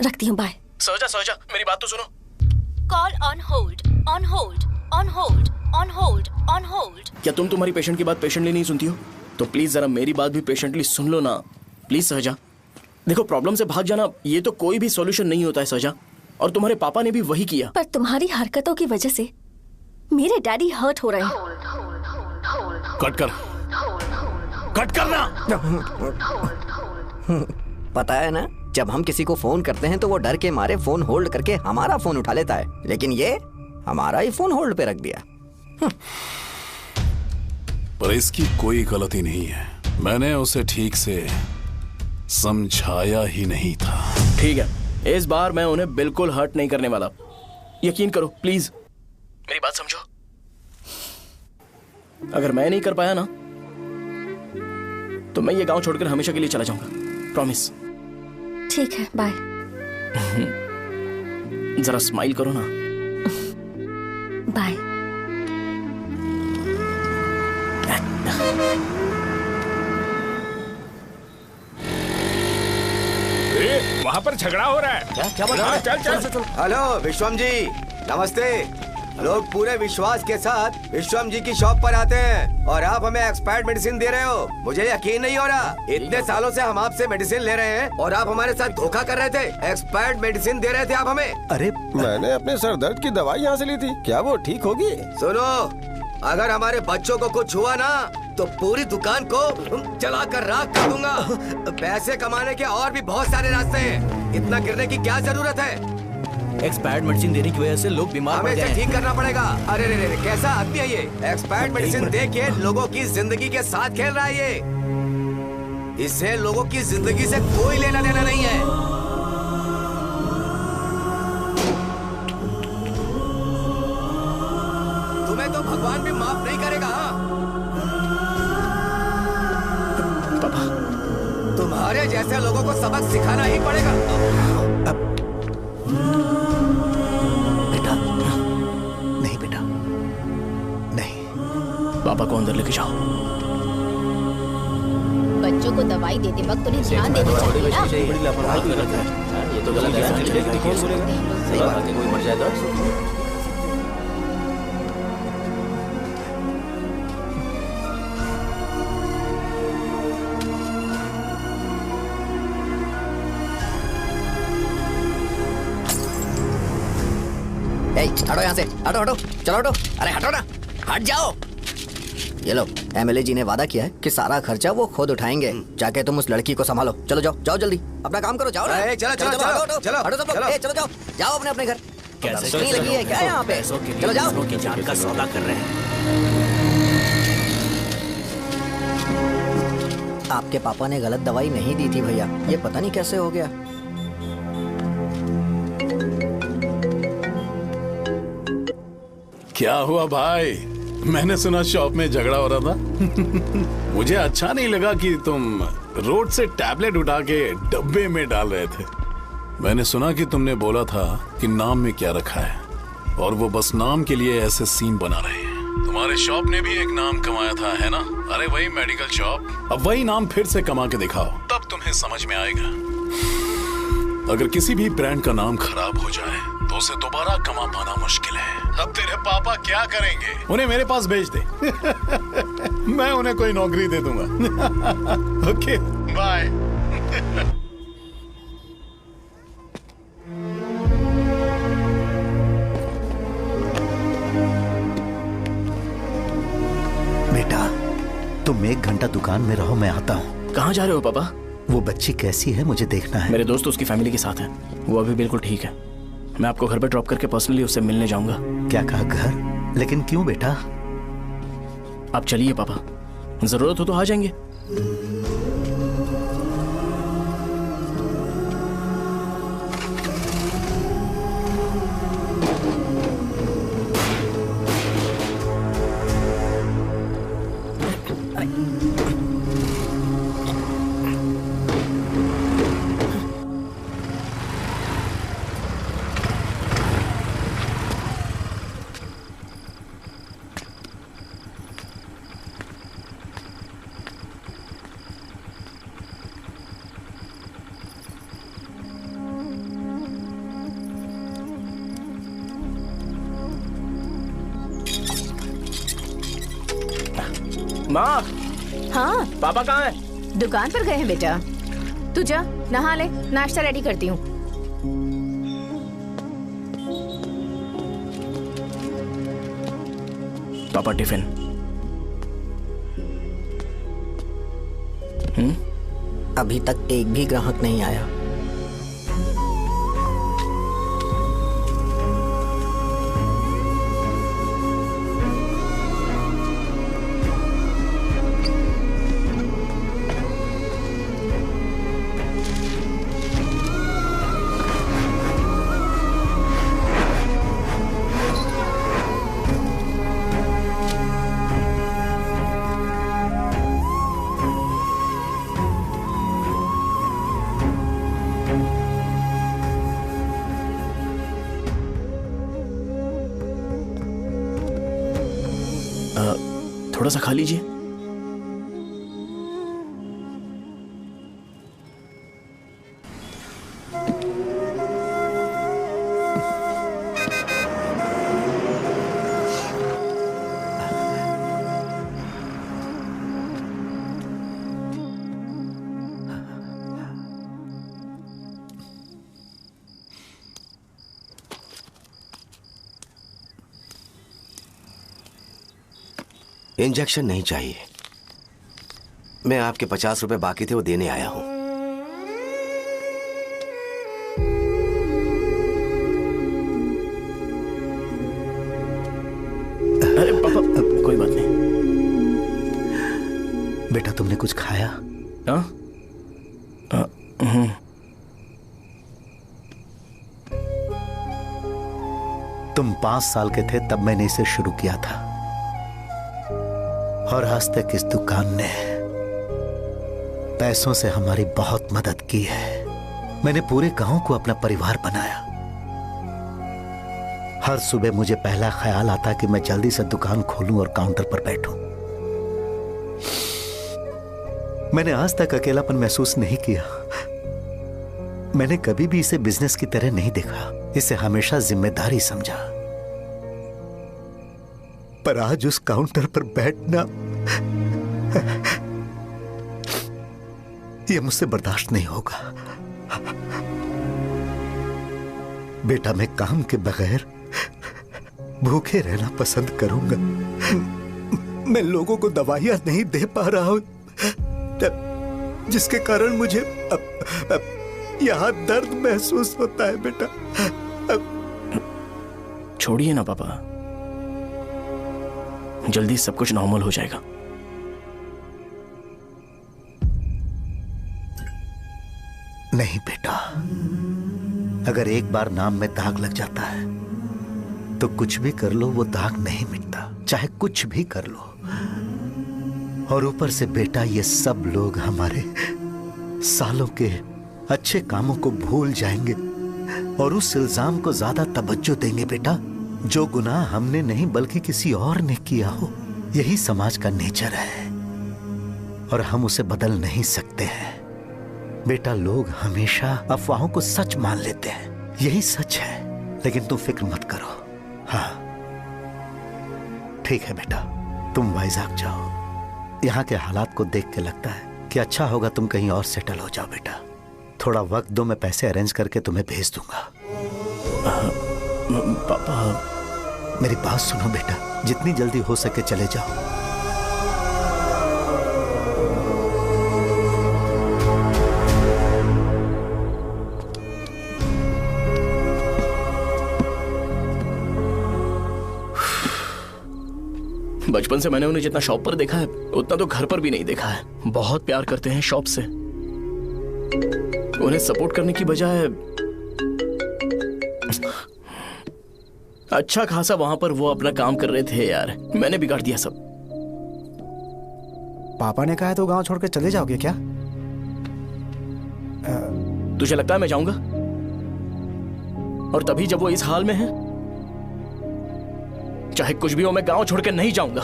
रखती हूँ, बाय। सोचा, मेरी बात तो सुनो। Call on hold, on hold, on hold, on hold, on hold. क्या तुम तुम्हारी पेशेंट की बात पेशेंटली नहीं सुनती हो? तो प्लीज जरा मेरी बात भी पेशेंटली सुन लो ना। प्लीज सहजा, देखो, प्रॉब्लम से भाग जाना ये तो कोई भी सॉल्यूशन नहीं होता है सहजा। और तुम्हारे पापा ने भी वही किया। पर तुम्हारी हरकतों की वजह से मेरे डैडी हर्ट हो रहे हैं। कट करना। पता है ना, जब हम किसी को फोन करते हैं तो वो डर के मारे फोन होल्ड करके हमारा फोन उठा लेता है, लेकिन ये हमारा ही फोन होल्ड पे रख दिया। पर इसकी कोई गलती नहीं है। मैंने उसे ठीक से समझाया ही नहीं था। ठीक है, इस बार मैं उन्हें बिल्कुल हर्ट नहीं करने वाला। यकीन करो प्लीज। मेरी बात समझो। अगर मैं नहीं कर पाया ना तो मैं ये गांव छोड़कर हमेशा के लिए चला जाऊंगा। प्रॉमिस। ठीक है, बाय। जरा स्माइल करो ना। बाय। वहाँ पर झगड़ा हो रहा है। क्या बात है? चल चल। हेलो विश्वम जी, नमस्ते। लोग पूरे विश्वास के साथ विश्वम जी की शॉप पर आते हैं और आप हमें एक्सपायर्ड मेडिसिन दे रहे हो। मुझे यकीन नहीं हो रहा। इतने सालों से हम आपसे मेडिसिन ले रहे हैं और आप हमारे साथ धोखा कर रहे थे। एक्सपायर्ड मेडिसिन दे रहे थे आप हमें। अरे मैंने अपने सर दर्द की दवाई यहाँ से ली थी, क्या वो ठीक होगी? सुनो, अगर हमारे बच्चों को कुछ हुआ ना तो पूरी दुकान को जला कर राख कर दूंगा। पैसे कमाने के और भी बहुत सारे रास्ते हैं, इतना गिरने की क्या जरूरत है? एक्सपायर्ड मेडिसिन देने की वजह से लोग बीमार पड़ हमें गए इसे हैं। ठीक करना पड़ेगा। अरे रे रे, कैसा आदमी है ये? एक्सपायर्ड मेडिसिन दे के लोगों की जिंदगी के साथ खेल रहा है ये। इससे लोगों की जिंदगी से कोई लेना देना नहीं है। तुम्हें तो भगवान भी माफ नहीं करेगा। पापा, तुम्हारे जैसे लोगों को सबक सिखाना ही पड़ेगा। बेटा, नहीं बेटा, नहीं। पापा को अंदर लेके जाओ। बच्चों को दवाई देते वक्त उन्हें ध्यान देना चाहिए ना। ये तो गलत है। सही बात है, कोई मर जाए तो। हटो यहाँ से, हटो हटो, चलो हटो। अरे हटो ना, हट जाओ। ये लो, एमएलए जी ने वादा किया है कि सारा खर्चा वो खुद उठाएंगे। जाके तुम उस लड़की को संभालो। चलो जाओ, जाओ जल्दी, अपना काम करो। जाओ ना। चलो चलो हटो, चलो हटो, चलो हटो सब लोग। चलो जाओ, जाओ अपने अपने घर। कैसे नहीं लगी है क्या यहाँ पे? चलो जाओ। की जान का सौदा कर रहे हैं। आपके पापा ने गलत दवाई नहीं दी थी भैया, ये पता नहीं कैसे हो गया। क्या हुआ भाई? मैंने सुना शॉप में झगड़ा हो रहा था। मुझे अच्छा नहीं लगा कि तुम रोड से टैबलेट उठा के डब्बे में डाल रहे थे। मैंने सुना कि तुमने बोला था कि नाम में क्या रखा है और वो बस नाम के लिए ऐसे सीन बना रहे हैं। तुम्हारे शॉप ने भी एक नाम कमाया था, है ना? अरे वही मेडिकल शॉप। अब वही नाम फिर से कमा के दिखाओ, तब तुम्हें समझ में आएगा। अगर किसी भी ब्रांड का नाम खराब हो जाए तो उसे दोबारा कमा पाना मुश्किल है। अब तेरे पापा क्या करेंगे? उन्हें मेरे पास भेज दे। मैं उन्हें कोई नौकरी दे दूंगा। Okay, bye. बेटा, तुम 1 घंटा दुकान में रहो, मैं आता हूँ। कहाँ जा रहे हो पापा? वो बच्ची कैसी है मुझे देखना है। मेरे दोस्त उसकी फैमिली के साथ है, वो अभी बिल्कुल ठीक है। मैं आपको घर पे ड्रॉप करके पर्सनली उससे मिलने जाऊंगा। क्या कहा घर? लेकिन क्यों बेटा? आप चलिए पापा, जरूरत हो तो आ जाएंगे। माँ। हाँ पापा कहाँ हैं? दुकान पर गए हैं बेटा। तू जा नहा ले, नाश्ता रेडी करती हूँ। पापा टिफिन। अभी तक एक भी ग्राहक नहीं आया। थोड़ा सा खा लीजिए। इंजेक्शन नहीं चाहिए। मैं आपके 50 रुपए बाकी थे वो देने आया हूं। अरे पापा कोई बात नहीं। बेटा तुमने कुछ खाया? हाँ? तुम 5 साल के थे तब मैंने इसे शुरू किया था और आज तक इस दुकान ने पैसों से हमारी बहुत मदद की है। मैंने पूरे गांव को अपना परिवार बनाया। हर सुबह मुझे पहला ख्याल आता कि मैं जल्दी से दुकान खोलूं और काउंटर पर बैठूं। मैंने आज तक अकेलापन महसूस नहीं किया। मैंने कभी भी इसे बिजनेस की तरह नहीं देखा, इसे हमेशा जिम्मेदारी समझा। पर आज उस काउंटर पर बैठना यह मुझसे बर्दाश्त नहीं होगा। बेटा मैं काम के बगैर भूखे रहना पसंद करूंगा। मैं लोगों को दवाइयां नहीं दे पा रहा हूं, जिसके कारण मुझे यहां दर्द महसूस होता है। बेटा छोड़िए ना पापा, जल्दी सब कुछ नॉर्मल हो जाएगा। नहीं बेटा, अगर एक बार नाम में दाग लग जाता है तो कुछ भी कर लो वो दाग नहीं मिटता, चाहे कुछ भी कर लो। और ऊपर से बेटा ये सब लोग हमारे सालों के अच्छे कामों को भूल जाएंगे और उस इल्जाम को ज्यादा तवज्जो देंगे बेटा जो गुनाह हमने नहीं बल्कि किसी और ने किया हो। यही समाज का नेचर है और हम उसे बदल नहीं सकते हैं। बेटा लोग हमेशा अफवाहों को सच मान लेते हैं, यही सच है। लेकिन तुम फिक्र मत करो। हाँ ठीक है बेटा, तुम वाइजाग जाओ। यहाँ के हालात को देख के लगता है कि अच्छा होगा तुम कहीं और सेटल हो जाओ। बेटा थोड़ा वक्त दो, मैं पैसे अरेंज करके तुम्हें भेज दूंगा। पापा मेरी बात सुनो बेटा, जितनी जल्दी हो सके चले जाओ। बचपन से मैंने उन्हें जितना शॉप पर देखा है उतना तो घर पर भी नहीं देखा है। बहुत प्यार करते हैं शॉप से। उन्हें सपोर्ट करने की बजाय अच्छा खासा वहां पर वो अपना काम कर रहे थे। यार मैंने बिगाड़ दिया सब। पापा ने कहा है तो गांव छोड़कर चले जाओगे क्या? तुझे लगता है मैं जाऊंगा? और तभी जब वो इस हाल में है, चाहे कुछ भी हो मैं गांव छोड़कर नहीं जाऊंगा।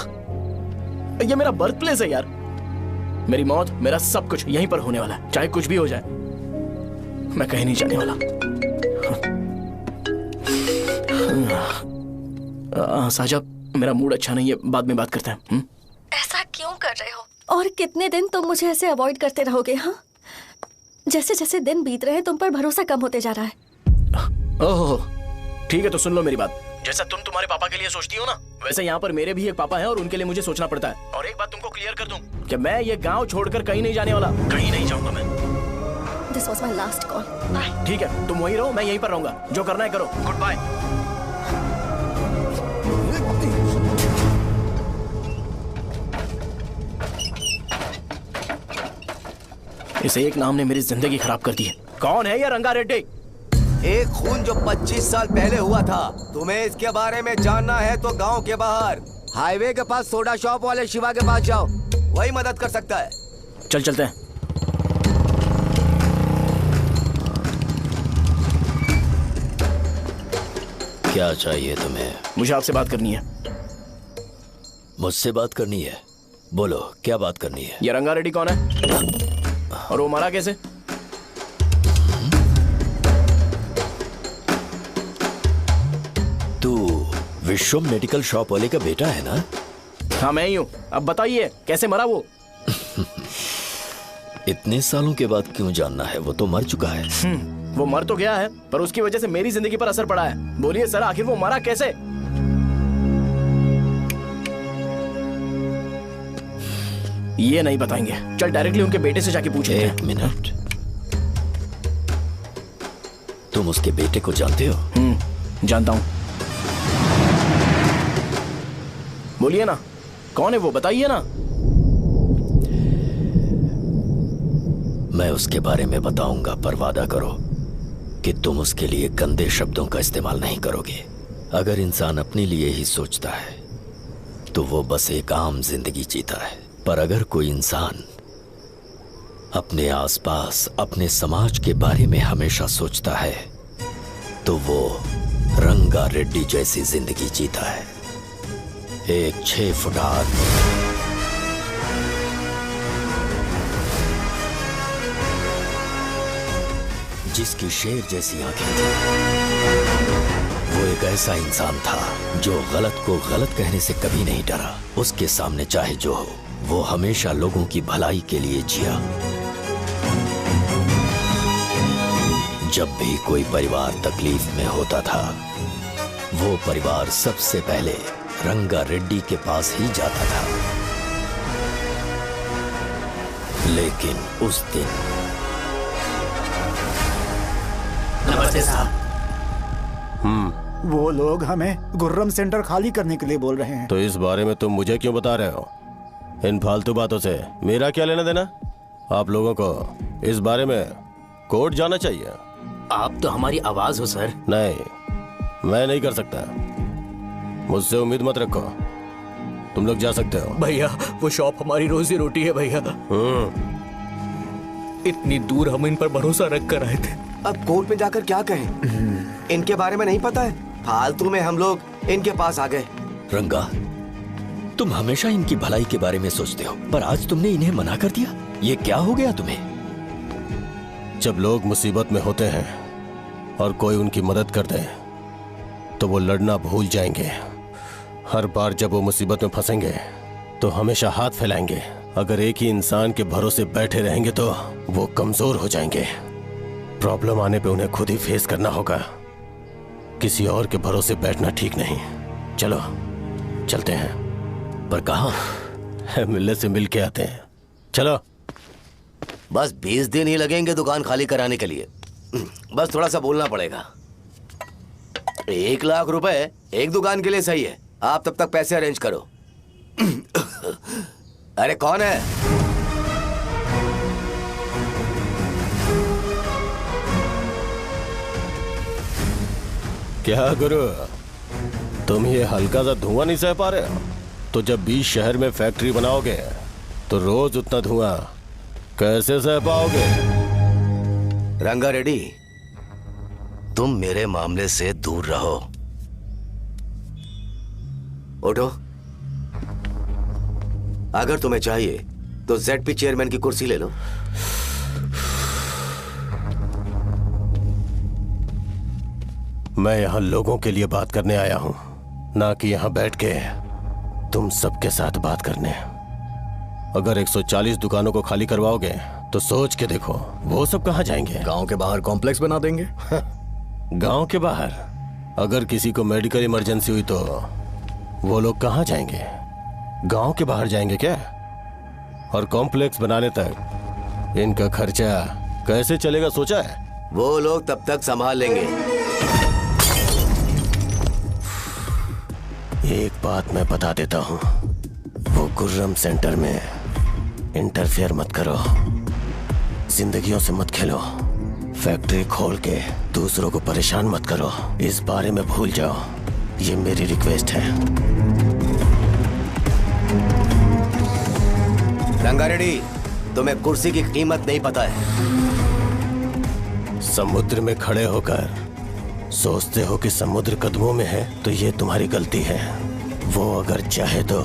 ये मेरा बर्थ प्लेस है यार। मेरी मौत, मेरा सब कुछ यहीं पर होने वाला है। चाहे कुछ भी हो जाए मैं कहीं नहीं जाने वाला। साहब मेरा मूड अच्छा नहीं है, बाद में बात करते हैं। ऐसा क्यों कर रहे हो? और कितने दिन तुम मुझे ऐसे अवॉइड करते रहोगे? हाँ, जैसे जैसे दिन बीत रहे हैं तुम पर भरोसा कम होते जा रहा है। ओह ठीक है, तो सुन लो मेरी बात। जैसा तुम तुम्हारे पापा के लिए सोचती हो ना, वैसे यहाँ पर मेरे भी एक पापा हैं और उनके लिए मुझे सोचना पड़ता है। और एक बात तुमको क्लियर कर दूं कि मैं ये गांव छोड़कर कहीं नहीं जाने वाला, कहीं नहीं जाऊंगा मैं। This was my last call. Bye. ठीक है, तुम वहीं रहो, मैं यहीं पर रहूंगा। जो करना है करो। Goodbye. इस एक नाम ने मेरी जिंदगी खराब कर दी है। कौन है ये रंगा रेड्डी? एक खून जो 25 साल पहले हुआ था। तुम्हें इसके बारे में जानना है तो गांव के बाहर हाईवे के पास सोडा शॉप वाले शिवा के पास जाओ, वही मदद कर सकता है। चल चलते हैं। क्या चाहिए तुम्हें? मुझे आपसे बात करनी है। मुझसे बात करनी है? बोलो, क्या बात करनी है? ये रंगा रेड्डी कौन है और वो मरा कैसे? तू विश्वम मेडिकल शॉप वाले का बेटा है ना? हाँ मैं ही हूँ। अब बताइए कैसे मरा वो? इतने सालों के बाद क्यों जानना है? वो तो मर चुका है। वो मर तो गया है, पर उसकी वजह से मेरी जिंदगी पर असर पड़ा है। बोलिए सर, आखिर वो मरा कैसे? ये नहीं बताएंगे। चल डायरेक्टली उनके बेटे से जाके पूछ लेते हैं। एक मिनट, तुम उसके बेटे को जानते हो? जानता हूं। बोलिए ना, कौन है वो? बताइए ना। मैं उसके बारे में बताऊंगा, पर वादा करो कि तुम उसके लिए गंदे शब्दों का इस्तेमाल नहीं करोगे। अगर इंसान अपने लिए ही सोचता है तो वो बस एक आम जिंदगी जीता है, पर अगर कोई इंसान अपने आसपास, अपने समाज के बारे में हमेशा सोचता है तो वो रंगा रेड्डी जैसी जिंदगी जीता है। एक 6 फुट आदमी, जिसकी शेर जैसी आंखें थी। वो एक ऐसा इंसान था जो गलत को गलत कहने से कभी नहीं डरा। उसके सामने चाहे जो हो, वो हमेशा लोगों की भलाई के लिए जिया। जब भी कोई परिवार तकलीफ में होता था, वो परिवार सबसे पहले रंगा रेड्डी के पास ही जाता था। लेकिन उस दिन नमस्ते साहब। वो लोग हमें गुर्रम सेंटर खाली करने के लिए बोल रहे हैं। तो इस बारे में तुम मुझे क्यों बता रहे हो? इन फालतू बातों से मेरा क्या लेना देना? आप लोगों को इस बारे में कोर्ट जाना चाहिए। आप तो हमारी आवाज हो सर। नहीं, मैं नहीं कर सकता। मुझसे उम्मीद मत रखो। तुम लोग जा सकते हो। भैया, वो शॉप हमारी रोजी रोटी है भैया। इतनी दूर हम इन पर भरोसा रख कर आए थे। अब कोर्ट में जाकर क्या कहें? इनके बारे में नहीं पता है। फालतू में हम लोग इनके पास आ गए। रंगा, तुम हमेशा इनकी भलाई के बारे में सोचते हो, पर आज तुमने इन्हें मना कर दिया। ये क्या हो गया तुम्हें? जब लोग मुसीबत में होते हैं और कोई उनकी मदद कर दे तो वो लड़ना भूल जाएंगे। हर बार जब वो मुसीबत में फंसेंगे तो हमेशा हाथ फैलाएंगे। अगर एक ही इंसान के भरोसे बैठे रहेंगे तो वो कमजोर हो जाएंगे। प्रॉब्लम आने पे उन्हें खुद ही फेस करना होगा। किसी और के भरोसे बैठना ठीक नहीं। चलो चलते हैं। पर कहाँ? मिलने से मिल के आते हैं। चलो। बस 20 दिन ही लगेंगे दुकान खाली कराने के लिए। बस थोड़ा सा बोलना पड़ेगा। 1 लाख रुपए एक दुकान के लिए सही है। आप तब तक पैसे अरेंज करो। अरे कौन है? क्या गुरु, तुम ये हल्का सा धुआं नहीं सह पा रहे हो? तो जब 20 शहर में फैक्ट्री बनाओगे तो रोज उतना धुआं कैसे सह पाओगे? रंगा रेड्डी, तुम मेरे मामले से दूर रहो। उठो। अगर तुम्हें चाहिए तो ZP चेयरमैन की कुर्सी ले लो। मैं यहां लोगों के लिए बात करने आया हूं, ना कि यहां बैठ के तुम सबके साथ बात करने। अगर 140 दुकानों को खाली करवाओगे तो सोच के देखो वो सब कहां जाएंगे? गांव के बाहर कॉम्प्लेक्स बना देंगे। गांव के बाहर? अगर किसी को मेडिकल इमरजेंसी हुई तो वो लोग कहां जाएंगे? गांव के बाहर जाएंगे क्या? और कॉम्प्लेक्स बनाने तक इनका खर्चा कैसे चलेगा सोचा है? वो लोग तब तक संभाल लेंगे। एक बात मैं बता देता हूं, वो गुर्रम सेंटर में इंटरफेयर मत करो। जिंदगियों से मत खेलो। फैक्ट्री खोल के दूसरों को परेशान मत करो। इस बारे में भूल जाओ। ये मेरी रिक्वेस्ट है। रंगा रेड्डी, तुम्हें कुर्सी की कीमत नहीं पता है। समुद्र में खड़े होकर सोचते हो कि समुद्र कदमों में है तो ये तुम्हारी गलती है। वो अगर चाहे तो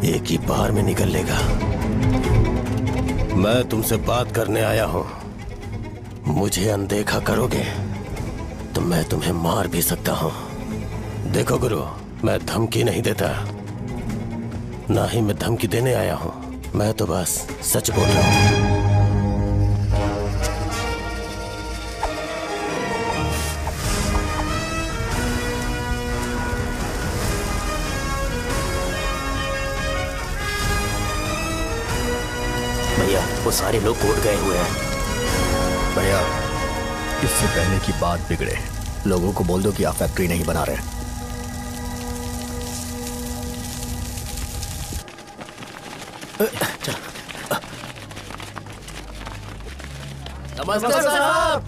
एक ही बार में निकल लेगा। मैं तुमसे बात करने आया हूं। मुझे अनदेखा करोगे तो मैं तुम्हें मार भी सकता हूं। देखो गुरु, मैं धमकी नहीं देता, ना ही मैं धमकी देने आया हूं। मैं तो बस सच बोल रहा हूं। भैया वो सारे लोग कोर्ट गए हुए हैं। भैया इससे पहले की बात बिगड़े, लोगों को बोल दो कि आप फैक्ट्री नहीं बना रहे। नमस्ते साहब।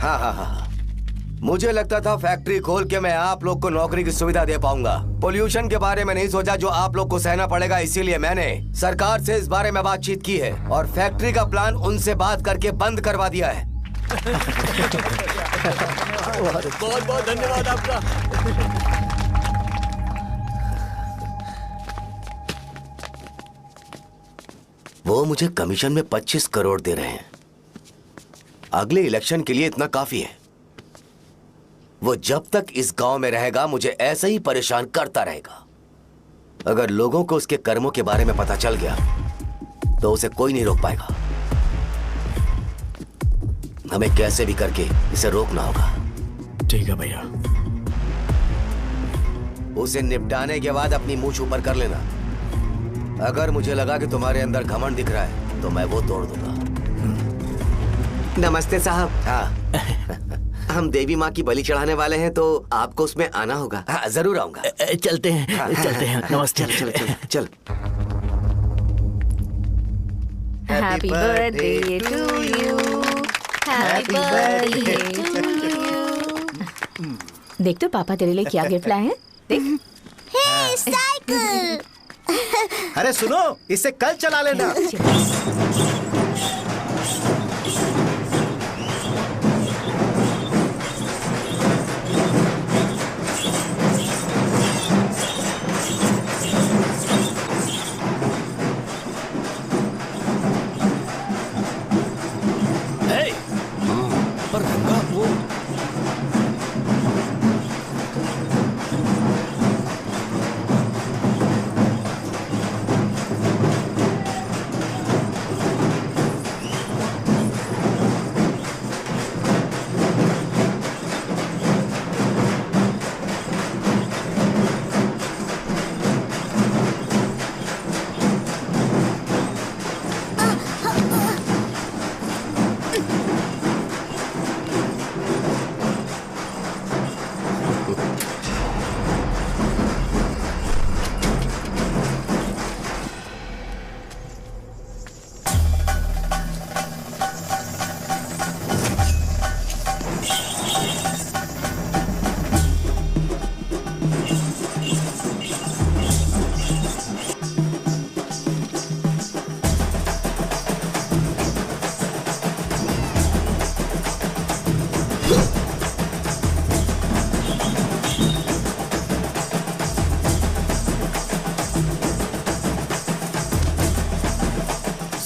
हाँ, मुझे लगता था फैक्ट्री खोल के मैं आप लोग को नौकरी की सुविधा दे पाऊंगा। पोल्यूशन के बारे में नहीं सोचा जो आप लोग को सहना पड़ेगा, इसीलिए मैंने सरकार से इस बारे में बातचीत की है और फैक्ट्री का प्लान उनसे बात करके बंद करवा दिया है। बहुत बहुत धन्यवाद आपका। वो मुझे कमीशन में 25 करोड़ दे रहे हैं। अगले इलेक्शन के लिए इतना काफी है। वो जब तक इस गांव में रहेगा मुझे ऐसे ही परेशान करता रहेगा। अगर लोगों को उसके कर्मों के बारे में पता चल गया तो उसे कोई नहीं रोक पाएगा। हमें कैसे भी करके इसे रोकना होगा। ठीक है भैया। उसे निपटाने के बाद अपनी मूंछ ऊपर कर लेना। अगर मुझे लगा कि तुम्हारे अंदर घमंड दिख रहा है तो मैं वो तोड़ दूंगा। नमस्ते साहब। हाँ हम देवी माँ की बलि चढ़ाने वाले हैं तो आपको उसमें आना होगा। हाँ, जरूर आऊंगा। चलते हैं चलते हैं। नमस्ते। चल। Happy birthday to you, happy birthday to you. देख तो पापा तेरे लिए क्या गिफ्ट लाए हैं। देख। हे साइकिल। अरे सुनो, इसे कल चला लेना। पर रंगा वो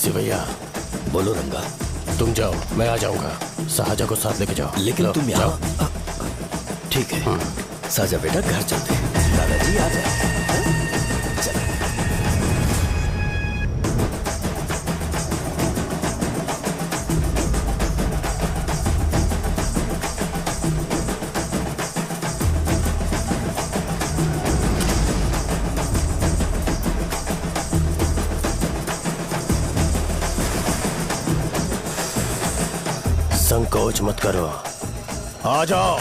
सिवैया, बोलो रंगा। तुम जाओ, मैं आ जाऊंगा। साहजा को साथ लेके जाओ। लेकिन तुम यहाँ। ठीक है साजा बेटा, घर चलते हैं। दादाजी आ जाए। संकोच मत करो, आ जाओ।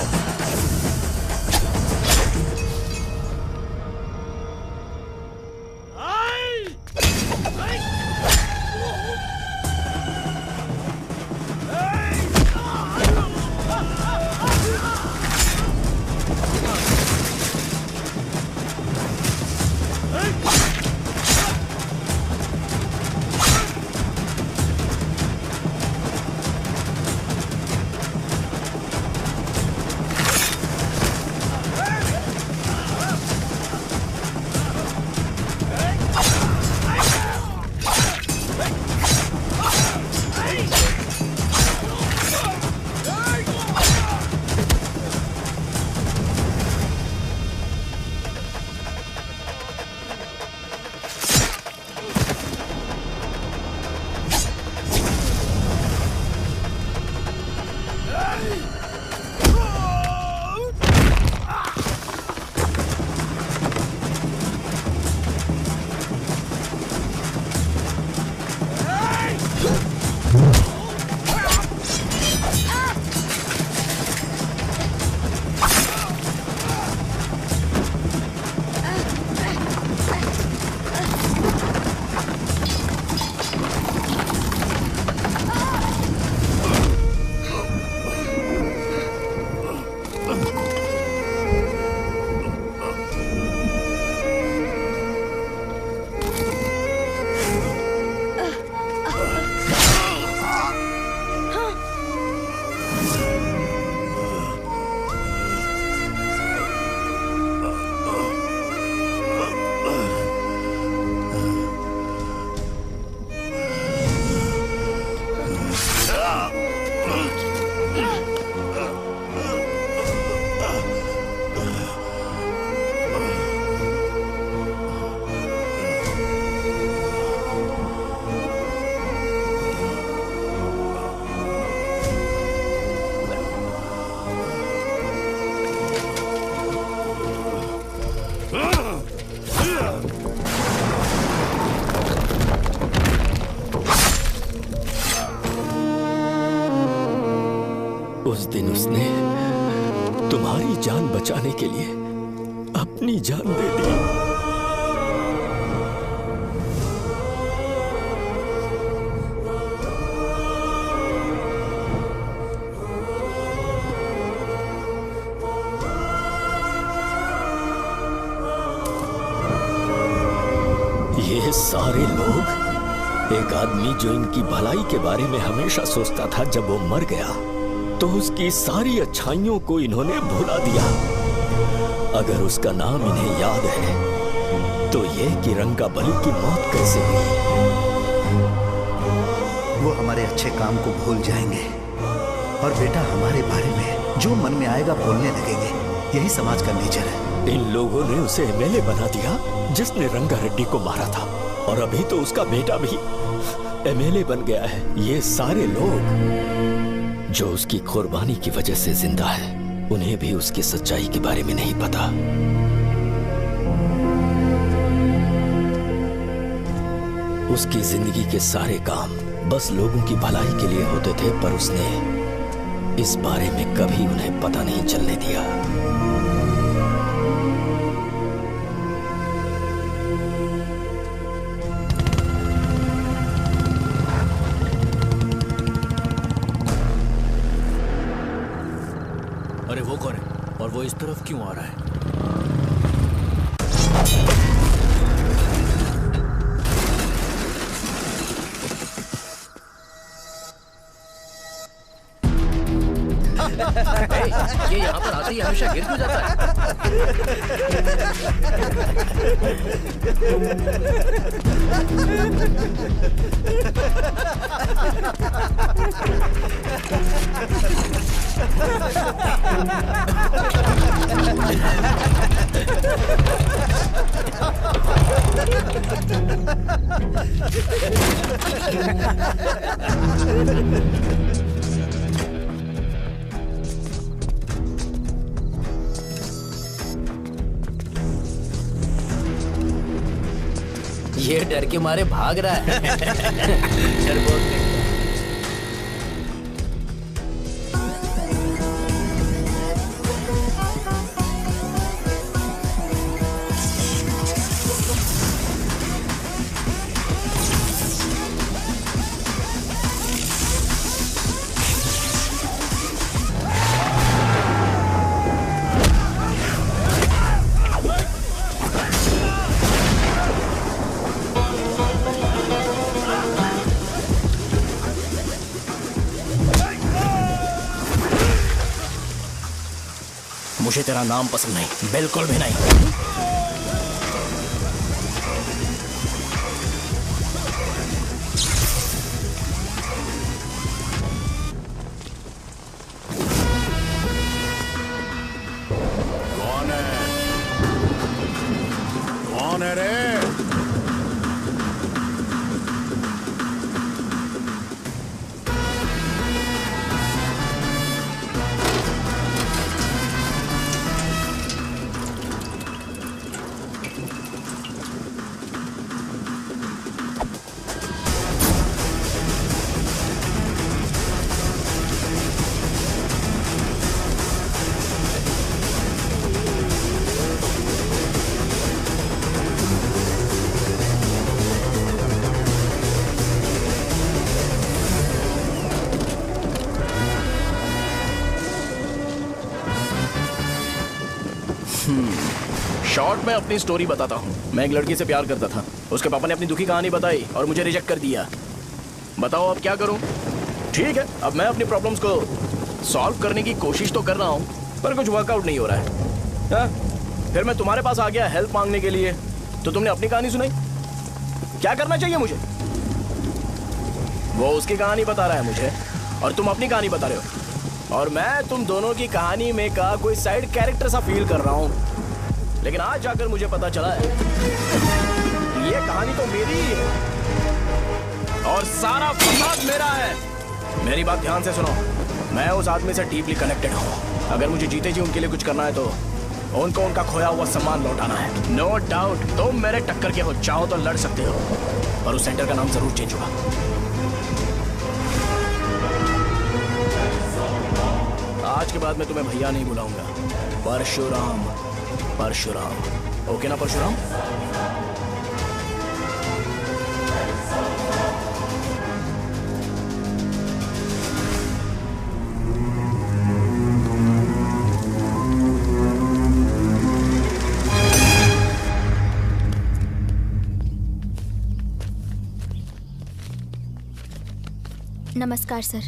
जान बचाने के लिए अपनी जान दे दी। ये सारे लोग, एक आदमी जो इनकी भलाई के बारे में हमेशा सोचता था, जब वो मर गया तो उसकी सारी अच्छाइयों को इन्होंने भुला दिया। अगर उसका नाम इन्हें याद है तो ये कि रंगाबली की मौत कैसे हुई। वो हमारे अच्छे काम को भूल जाएंगे और बेटा हमारे बारे में जो मन में आएगा बोलने लगेंगे। यही समाज का नेचर है। इन लोगों ने उसे एमएलए बना दिया जिसने रंगा रेड्डी को मारा था, और अभी तो उसका बेटा भी एमएलए बन गया है। ये सारे लोग जो उसकी कुर्बानी की वजह से जिंदा है, उन्हें भी उसकी सच्चाई के बारे में नहीं पता। उसकी जिंदगी के सारे काम बस लोगों की भलाई के लिए होते थे, पर उसने इस बारे में कभी उन्हें पता नहीं चलने दिया। अरे वो कौन है और वो इस तरफ क्यों आ रहा है? ये यहाँ पर आते ही हमेशा गिर क्यों जाता ये डर के मारे भाग रहा है। डरपोक नहीं। मुझे तेरा नाम पसंद नहीं, बिल्कुल भी नहीं। कौन है? कौन है रे? शॉर्ट में अपनी स्टोरी बताता हूँ। मैं एक लड़की से प्यार करता था। उसके पापा ने अपनी दुखी कहानी बताई और मुझे रिजेक्ट कर दिया। बताओ अब क्या करूँ? ठीक है, अब मैं अपनी प्रॉब्लम्स को सॉल्व करने की कोशिश तो कर रहा हूँ, पर कुछ वर्कआउट नहीं हो रहा है। फिर मैं तुम्हारे पास आ गया हेल्प मांगने के लिए, तो तुमने अपनी कहानी सुनाई। क्या करना चाहिए मुझे? वो उसकी कहानी बता रहा है मुझे और तुम अपनी कहानी बता रहे हो, और मैं तुम दोनों की कहानी में का कोई साइड कैरेक्टर सा फील कर रहा हूँ। लेकिन आज जाकर मुझे पता चला है ये कहानी तो मेरी ही है और सारा फसाद मेरा है। मेरी बात ध्यान से सुनो, मैं उस आदमी से डीपली कनेक्टेड हूँ। अगर मुझे जीते जी उनके लिए कुछ करना है तो उनको उनका खोया हुआ सम्मान लौटाना है। नो डाउट तुम मेरे टक्कर के हो, चाहो तो लड़ सकते हो, और उस सेंटर का नाम जरूर चेंज होगा। आज के बाद मैं तुम्हें भैया नहीं बुलाऊंगा, परशुराम, परशुराम। ओके ना परशुराम? नमस्कार सर।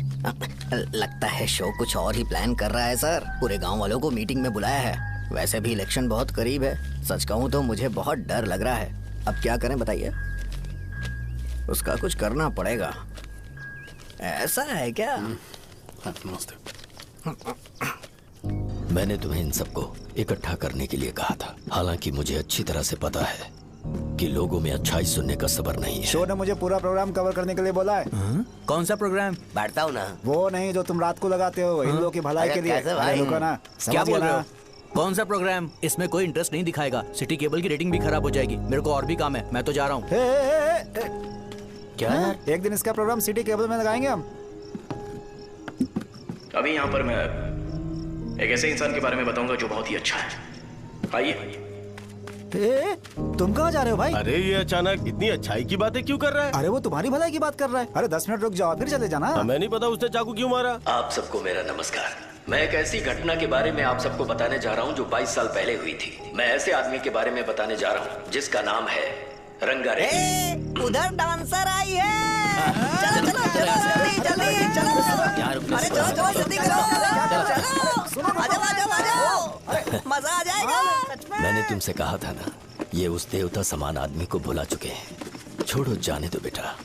लगता है शो कुछ और ही प्लान कर रहा है सर। पूरे गांव वालों को मीटिंग में बुलाया है। वैसे भी इलेक्शन बहुत करीब है। सच कहूँ तो मुझे बहुत डर लग रहा है। अब क्या करें बताइए? उसका कुछ करना पड़ेगा। ऐसा है क्या? मैंने तुम्हें इन सबको इकट्ठा करने के लिए कहा था। हालांकि मुझे अच्छी तरह से पता है कि लोगों में अच्छाई सुनने का सब्र नहीं है। शो ने मुझे पूरा प्रोग्राम कवर करने के लिए बोला है। कौन सा प्रोग्राम? बैठता हूँ ना। वो नहीं जो तुम रात को लगाते हो, इन लोगों की भलाई के लिए। अरे रुको ना, क्या बोल रहे हो? कौन सा प्रोग्राम? इसमें कोई इंटरेस्ट नहीं दिखाएगा। सिटी केबल की रेटिंग भी खराब हो जाएगी। मेरे को और भी काम है, मैं तो जा रहा हूँ। क्या? एक दिन इसका प्रोग्राम सिटी केबल में लगाएंगे हम। अभी यहाँ पर मैं एक ऐसे इंसान के बारे में बताऊंगा जो बहुत ही अच्छा है। आइए। तुम कहाँ जा रहे हो भाई? अरे ये अचानक इतनी अच्छाई की बातें क्यों कर रहा है? अरे वो तुम्हारी भलाई की बात कर रहा है। अरे 10 मिनट रुक जाओ फिर चले जाना। हमें नहीं पता उसने चाकू क्यों मारा। आप सबको मेरा नमस्कार। मैं एक ऐसी घटना के बारे में आप सबको बताने जा रहा हूँ जो 22 साल पहले हुई थी। मैं ऐसे आदमी के बारे में बताने जा रहा हूँ जिसका नाम है रंगारेड्डी। उधर डांसर आई है। चलो चलो चलो जल्दी जल्दी चलो। अरे चलो चलो जल्दी करो। चलो आ जाओ आ जाओ आ जाओ, मजा आ जाएगा। मैंने तुमसे कहा था ना, ये उस देवता समान आदमी को भुला चुके हैं। छोड़ो, जाने दो बेटा।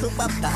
सुपर था।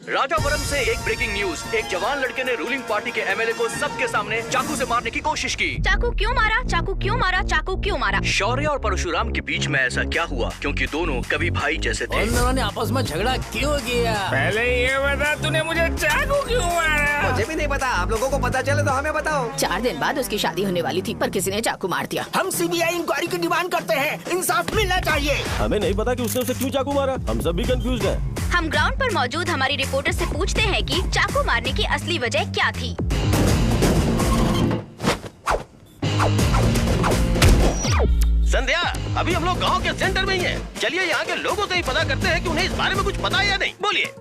राजापुरम से एक ब्रेकिंग न्यूज। एक जवान लड़के ने रूलिंग पार्टी के एमएलए को सबके सामने चाकू से मारने की कोशिश की। चाकू क्यों मारा? चाकू क्यों मारा? चाकू क्यों मारा? शौर्य और परशुराम के बीच में ऐसा क्या हुआ? क्योंकि दोनों कभी भाई जैसे थे। उन दोनों ने आपस में झगड़ा क्यों किया? पहले ये बता, तूने मुझे चाकू क्यों मारा? मुझे भी नहीं पता। आप लोगों को पता चले तो हमें बताओ। 4 दिन बाद उसकी शादी होने वाली थी पर किसी ने चाकू मार दिया। हम सीबीआई इंक्वायरी की डिमांड करते हैं। इंसाफ मिलना चाहिए। हमें नहीं पता कि उसने उसे क्यों चाकू मारा। हम सब भी कंफ्यूज हैं। हम ग्राउंड पर मौजूद हमारी रिपोर्टर से पूछते हैं कि चाकू मारने की असली वजह क्या थी। संध्या, अभी हम लोग गांव के सेंटर में ही हैं। चलिए यहाँ के लोगों से ही पता करते हैं कि उन्हें इस बारे में कुछ पता है या नहीं। बोलिए।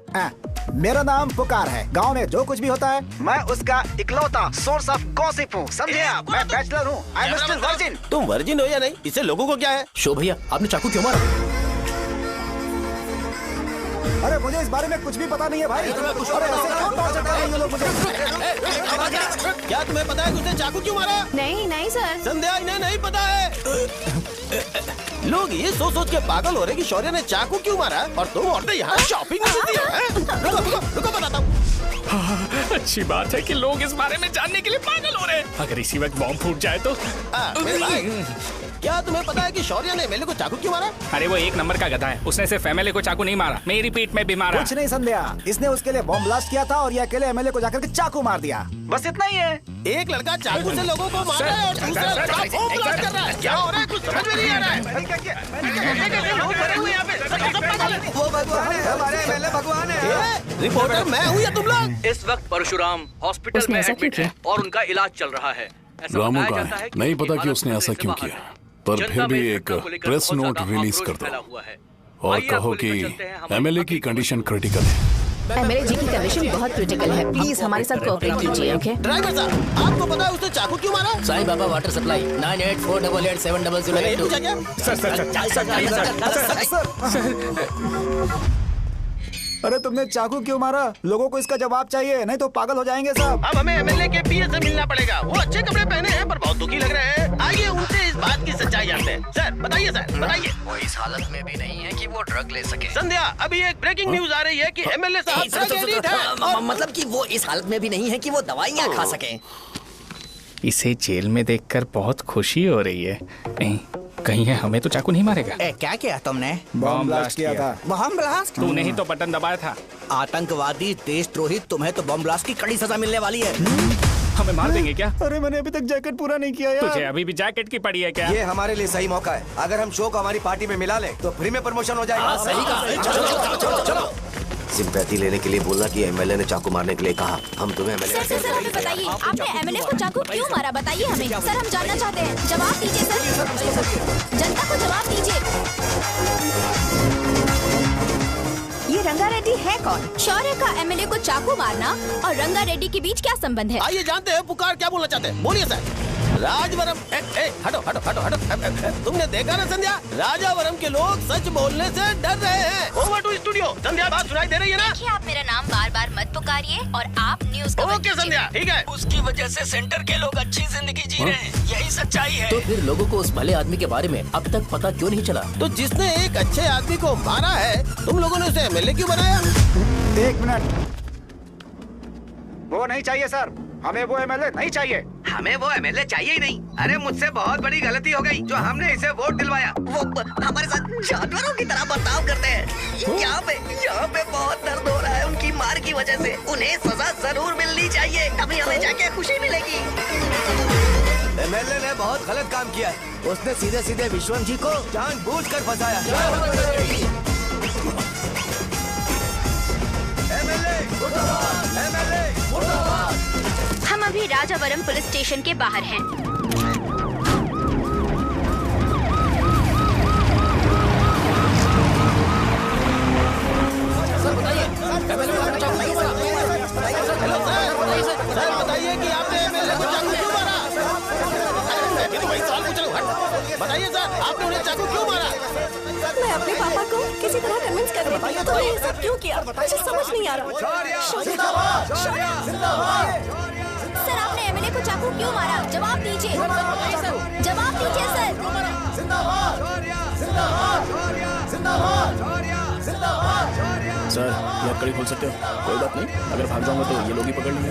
मेरा नाम पुकार है। गांव में जो कुछ भी होता है मैं उसका इकलौता सोर्स ऑफ गॉसिप हूँ, समझे आप? मैं बैचलर हूँ। I am still virgin. तुम वर्जिन हो या नहीं, इससे लोगों को क्या है? शो भैया, आपने चाकू क्यों मारा? अरे मुझे इस बारे में कुछ भी पता नहीं है भाई। अरे ऐसे क्यों टॉर्चर कर रहे हैं ये लोग मुझे? क्या तुम्हें पता है कि उसने चाकू क्यों मारा? नहीं नहीं सर। संध्या, इन्हें नहीं पता है। लोग ये सोच सोच के पागल हो रहे कि शौर्य ने चाकू क्यों मारा और तुम औरतें यहाँ शॉपिंग में बिजी हैं। रुको बताता हूँ। अच्छी बात है कि लोग इस बारे में जानने के लिए पागल हो रहे हैं। अगर इसी वक्त बॉम्ब फूट जाए तो। मेरे भाई, क्या तुम्हें पता है कि शौर्य ने एमएलए को चाकू क्यों मारा? अरे वो एक नंबर का गधा है। उसने सिर्फ एमएलए को चाकू नहीं मारा, मेरी पीठ में भी मारा। कुछ नहीं संध्या, इसने उसके लिए बॉम्ब ब्लास्ट किया था और ये अकेले एमएलए को जाकर के चाकू मार दिया। बस इतना ही है। एक लड़का चाकू से लोगों को मार रहा है और दूसरा लड़का बॉम्ब ब्लास्ट कर रहा है। क्या हो रहा है? कुछ समझ में नहीं आ रहा है। वो भगवान है, हमारे एमएलए भगवान है। रिपोर्टर मैं हूँ या तुम लोग? इस वक्त परशुराम हॉस्पिटल में एडमिट है और उनका इलाज चल रहा है। रामू का है, नहीं पता कि उसने ऐसा क्यों किया, पर फिर भी एक प्रेस नोट रिलीज कर दो। और कहो कि एमएलए की कंडीशन क्रिटिकल है। एमएलए जी की कंडीशन बहुत क्रिटिकल है, प्लीज हमारे साथ कोऑपरेट कीजिए। ओके ड्राइवर साहब, आपको पता है उसने चाकू क्यों मारा? Sai Baba water supply 9848780082। अरे तुमने चाकू क्यों मारा? लोगों को इसका जवाब चाहिए, नहीं तो पागल हो जाएंगे सब। अब हमें एमएलए के पीए से मिलना पड़ेगा। वो अच्छे कपड़े पहने हैं पर बहुत दुखी लग रहे हैं। आइए उनसे इस बात की सच्चाई जानते हैं। सर बताइए, सर बताइए। वो इस हालत में भी नहीं है कि वो ड्रग ले सके। संध्या, अभी एक ब्रेकिंग न्यूज आ रही है कि एमएलए साहब ड्रग एडिक्ट हैं। मतलब कि वो इस हालत में भी नहीं है कि वो दवाइयाँ खा सके। इसे जेल में देखकर बहुत खुशी हो रही है। कहीं है हमें तो चाकू नहीं मारेगा। क्या किया तुमने? बम ब्लास्ट किया था। Bomb blast? तूने ही तो बटन दबाया था। आतंकवादी, देशद्रोही, तुम्हें तो बम ब्लास्ट की कड़ी सजा मिलने वाली है। हमें मार देंगे क्या? अरे मैंने अभी तक जैकेट पूरा नहीं किया यार। तुझे अभी भी जैकेट की पड़ी है क्या? ये हमारे लिए सही मौका है। अगर हम शो को हमारी पार्टी में मिला लें तो फ्री में प्रमोशन हो जाएगा। सही कहा। चलो। सिंपैथी लेने के लिए बोला कि एमएलए ने चाकू मारने के लिए कहा। हम तुम्हें एमएलए सर हमें बताइए, आपने एमएलए को चाकू क्यों मारा? बताइए हमें। सर हम जानना चाहते हैं, जवाब दीजिए सर। जनता को जवाब दीजिए। ये रंगा रेड्डी है कौन? शौर्य का एमएलए को चाकू मारना और रंगा रेड्डी के बीच क्या संबंध है? आइए जानते हैं पुकार क्या बोलना चाहते हैं। बोलिए सर। राजवरम, हटो हटो हटो हटो। तुमने देखा ना संध्या, राजावरम के लोग सच बोलने से डर रहे हैं। Over to studio. संध्या बात सुनाई दे रही है ना? देखिए, आप मेरा नाम बार बार मत पुकारिए और आप न्यूज कवर ओके संध्या, ठीक है। उसकी वजह से सेंटर के लोग अच्छी जिंदगी जी रहे हैं, यही सच्चाई है। तो फिर लोगों को उस भले आदमी के बारे में अब तक पता क्यों नहीं चला? तो जिसने एक अच्छे आदमी को मारा है, तुम लोगों ने उसे एमएलए क्यों बनाया? 1 मिनट। वो नहीं चाहिए सर, हमें वो एमएलए नहीं चाहिए। हमें वो एमएलए चाहिए ही नहीं। अरे मुझसे बहुत बड़ी गलती हो गई जो हमने इसे वोट दिलवाया। वो हमारे साथ जानवरों की तरह बर्ताव करते हैं। यहाँ पे बहुत दर्द हो रहा है उनकी मार की वजह से। उन्हें सजा जरूर मिलनी चाहिए, तभी हमें जाके खुशी मिलेगी। एमएलए ने बहुत गलत काम किया है। उसने सीधे सीधे विश्वनाथ जी को जानबूझकर फंसाया। हम अभी राजावरम पुलिस स्टेशन के बाहर हैं। सर बताइए कि आपने एमएलए को चाकू क्यों मारा? वही सवाल पूछ रहा हूँ। बताइए सर, आपने उन्हें चाकू क्यों मारा? मैं अपने पापा को किसी तरह कन्विंस कर रही थी। तो ये सब क्यों किया? मुझे समझ नहीं आ रहा। सर आपने एमएलए को चाकू क्यों मारा? जवाब दीजिए। जवाब दीजिए सर। सर ये आप कड़ी खोल सकते हो? कोई बात नहीं, अगर भाग जाऊंगा तो ये लोग ही पकड़ लेंगे।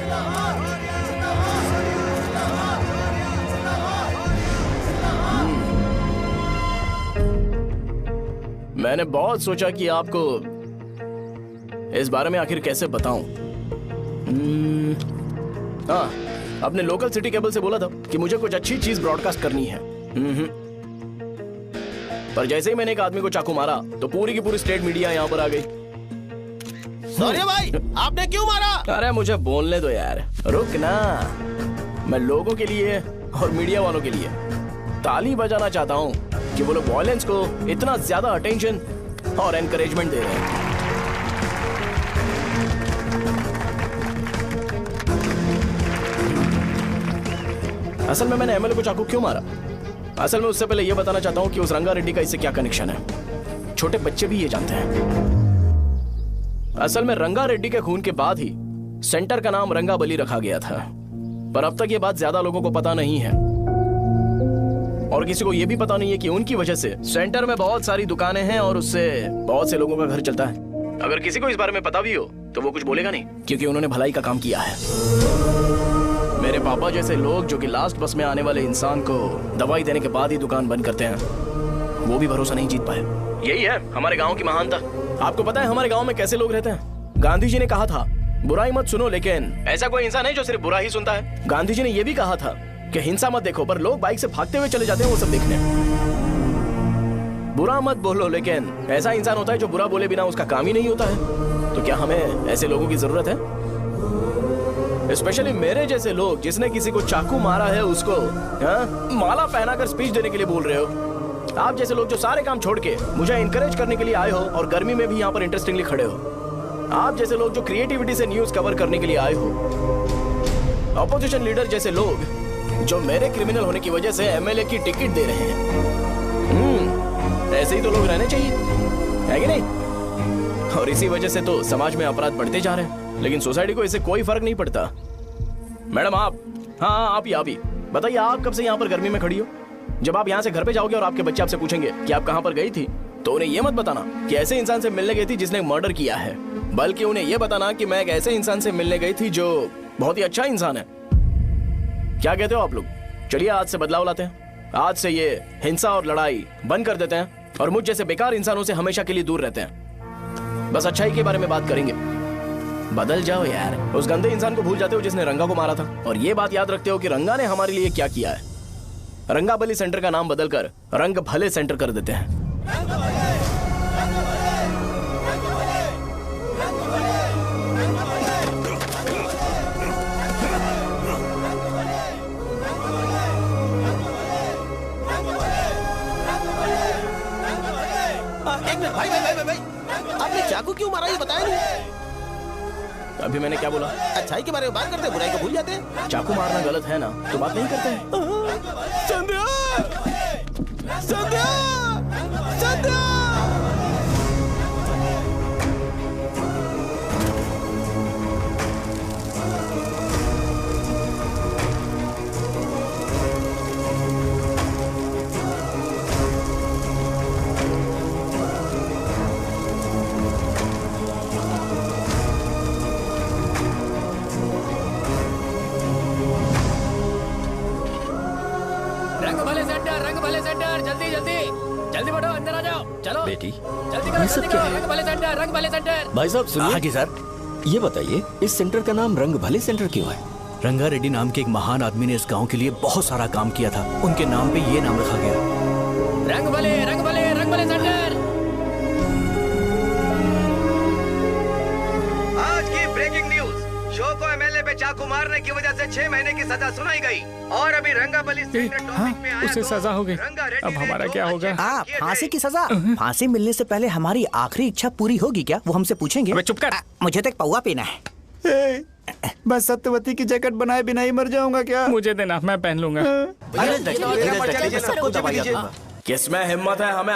मैंने बहुत सोचा कि आपको इस बारे में आखिर कैसे बताऊं। हाँ, अपने लोकल सिटी केबल से बोला था कि मुझे कुछ अच्छी चीज ब्रॉडकास्ट करनी है। पर जैसे ही मैंने एक आदमी को चाकू मारा तो पूरी की पूरी स्टेट मीडिया यहाँ पर आ गई। सॉरी भाई, आपने क्यों मारा? अरे मुझे बोलने दो यार, रुक ना। मैं लोगों के लिए और मीडिया वालों के लिए ताली बजाना चाहता हूँ कि वो लोग वायलेंस को इतना ज्यादा अटेंशन और एनकरेजमेंट दे रहे हैं। असल में मैंने एमएलए को चाकू क्यों मारा? असल में उससे पहले यह बताना चाहता हूं कि उस रंगा रेड्डी का इससे क्या कनेक्शन है। छोटे बच्चे भी ये जानते हैं। असल में रंगा रेड्डी के खून के बाद ही सेंटर का नाम रंगा बली रखा गया था, पर अब तक ये बात ज्यादा लोगों को पता नहीं है और किसी को यह भी पता नहीं है कि उनकी वजह से सेंटर में बहुत सारी दुकानें हैं और उससे बहुत से लोगों का घर चलता है। अगर किसी को इस बारे में पता भी हो तो वो कुछ बोलेगा नहीं, क्योंकि उन्होंने भलाई का काम किया है। मेरे पापा जैसे लोग जो कि लास्ट बस में आने वाले इंसान को दवाई देने के बाद ही दुकान बंद करते हैं, वो भी भरोसा नहीं जीत पाए। यही है हमारे गांव की महानता। आपको पता है हमारे गांव में कैसे लोग रहते हैं? गांधी जी ने कहा था बुराई मत सुनो, लेकिन ऐसा कोई इंसान है जो सिर्फ बुरा ही सुनता है। गांधी जी ने यह भी कहा था कि हिंसा मत देखो, पर लोग बाइक से भागते हुए चले जाते हैं वो सब देखने। बुरा मत बोलो, लेकिन ऐसा इंसान होता है जो बुरा बोले बिना उसका काम ही नहीं होता है। तो क्या हमें ऐसे लोगों की जरूरत है? स्पेशली मेरे जैसे लोग, जिसने किसी को चाकू मारा है उसको माला पहनाकर स्पीच देने के लिए बोल रहे हो। आप जैसे लोग जो सारे काम छोड़ के मुझे इनकरेज करने के लिए आए हो और गर्मी में भी यहाँ पर इंटरेस्टिंगली खड़े हो। आप जैसे लोग जो क्रिएटिविटी से न्यूज कवर करने के लिए आए हो। अपोजिशन लीडर जैसे लोग जो मेरे क्रिमिनल होने की वजह से एमएलए की टिकट दे रहे हैं। ऐसे ही तो लोग रहने चाहिए, है कि नहीं? और इसी वजह से तो समाज में अपराध बढ़ते जा रहे हैं, लेकिन सोसाइटी को इससे कोई फर्क नहीं पड़ता। मैडम आप, हाँ आप ही बताइए, आप कब से यहाँ पर गर्मी में खड़ी हो? जब आप यहाँ से घर पे जाओगे और आपके बच्चे आपसे पूछेंगे कि आप कहाँ पर गई थी, तो उन्हें यह मत बताना कि ऐसे इंसान से मिलने गई थी जिसने मर्डर किया है, बल्कि उन्हें यह बताना कि मैं एक ऐसे इंसान से मिलने गई थी जो बहुत ही अच्छा इंसान है। क्या कहते हो आप लोग? चलिए आज से बदलाव लाते हैं। आज से ये हिंसा और लड़ाई बंद कर देते हैं और मुझ जैसे बेकार इंसानों से हमेशा के लिए दूर रहते हैं। बस अच्छाई के बारे में बात करेंगे। बदल जाओ यार, उस गंदे इंसान को भूल जाते हो जिसने रंगा को मारा था, और ये बात याद रखते हो कि रंगा ने हमारे लिए क्या किया है। रंगाबली सेंटर का नाम बदलकर रंग भले सेंटर कर देते हैं। एक मिनट भाई, आपने चाकू क्यों मारा ये बताया नहीं? अभी मैंने क्या बोला? अच्छाई के बारे में बात करते हैं, बुराई को भूल जाते हैं। चाकू मारना गलत है ना, तो बात नहीं करते हैं। संध्या! संध्या! संध्या! जल्दी बढ़ो, अंदर आ जाओ। चलो बेटी, जल्दी करो, जल्दी करो। रंग भले सेंटर, रंग भले सेंटर। भाई साहब सुनिए। हाँ जी सर। ये बताइए इस सेंटर का नाम रंग भले सेंटर क्यों है? रंगा रेड्डी नाम के एक महान आदमी ने इस गांव के लिए बहुत सारा काम किया था, उनके नाम पे ये नाम रखा गया। रंग भले, रंग भले, रंग भले सेंटर। आज की ब्रेकिंग न्यूज, शो को एमएलए पे चाकू मारने की वजह से 6 महीने की सजा सुनाई गई और अभी रंगाबली सेंटर टॉपिक में आया उसे सजा हो गई। अब हमारा क्या होगा? फांसी की सजा? फांसी मिलने से पहले हमारी आखिरी इच्छा पूरी होगी क्या, वो हमसे पूछेंगे। अबे चुप कर। मुझे तो एक पौवा पीना है। मैं सत्यवती की जैकेट बनाए बिना ही मर जाऊंगा क्या? मुझे देना, मैं पहन लूंगा। किसमें हिम्मत है हमें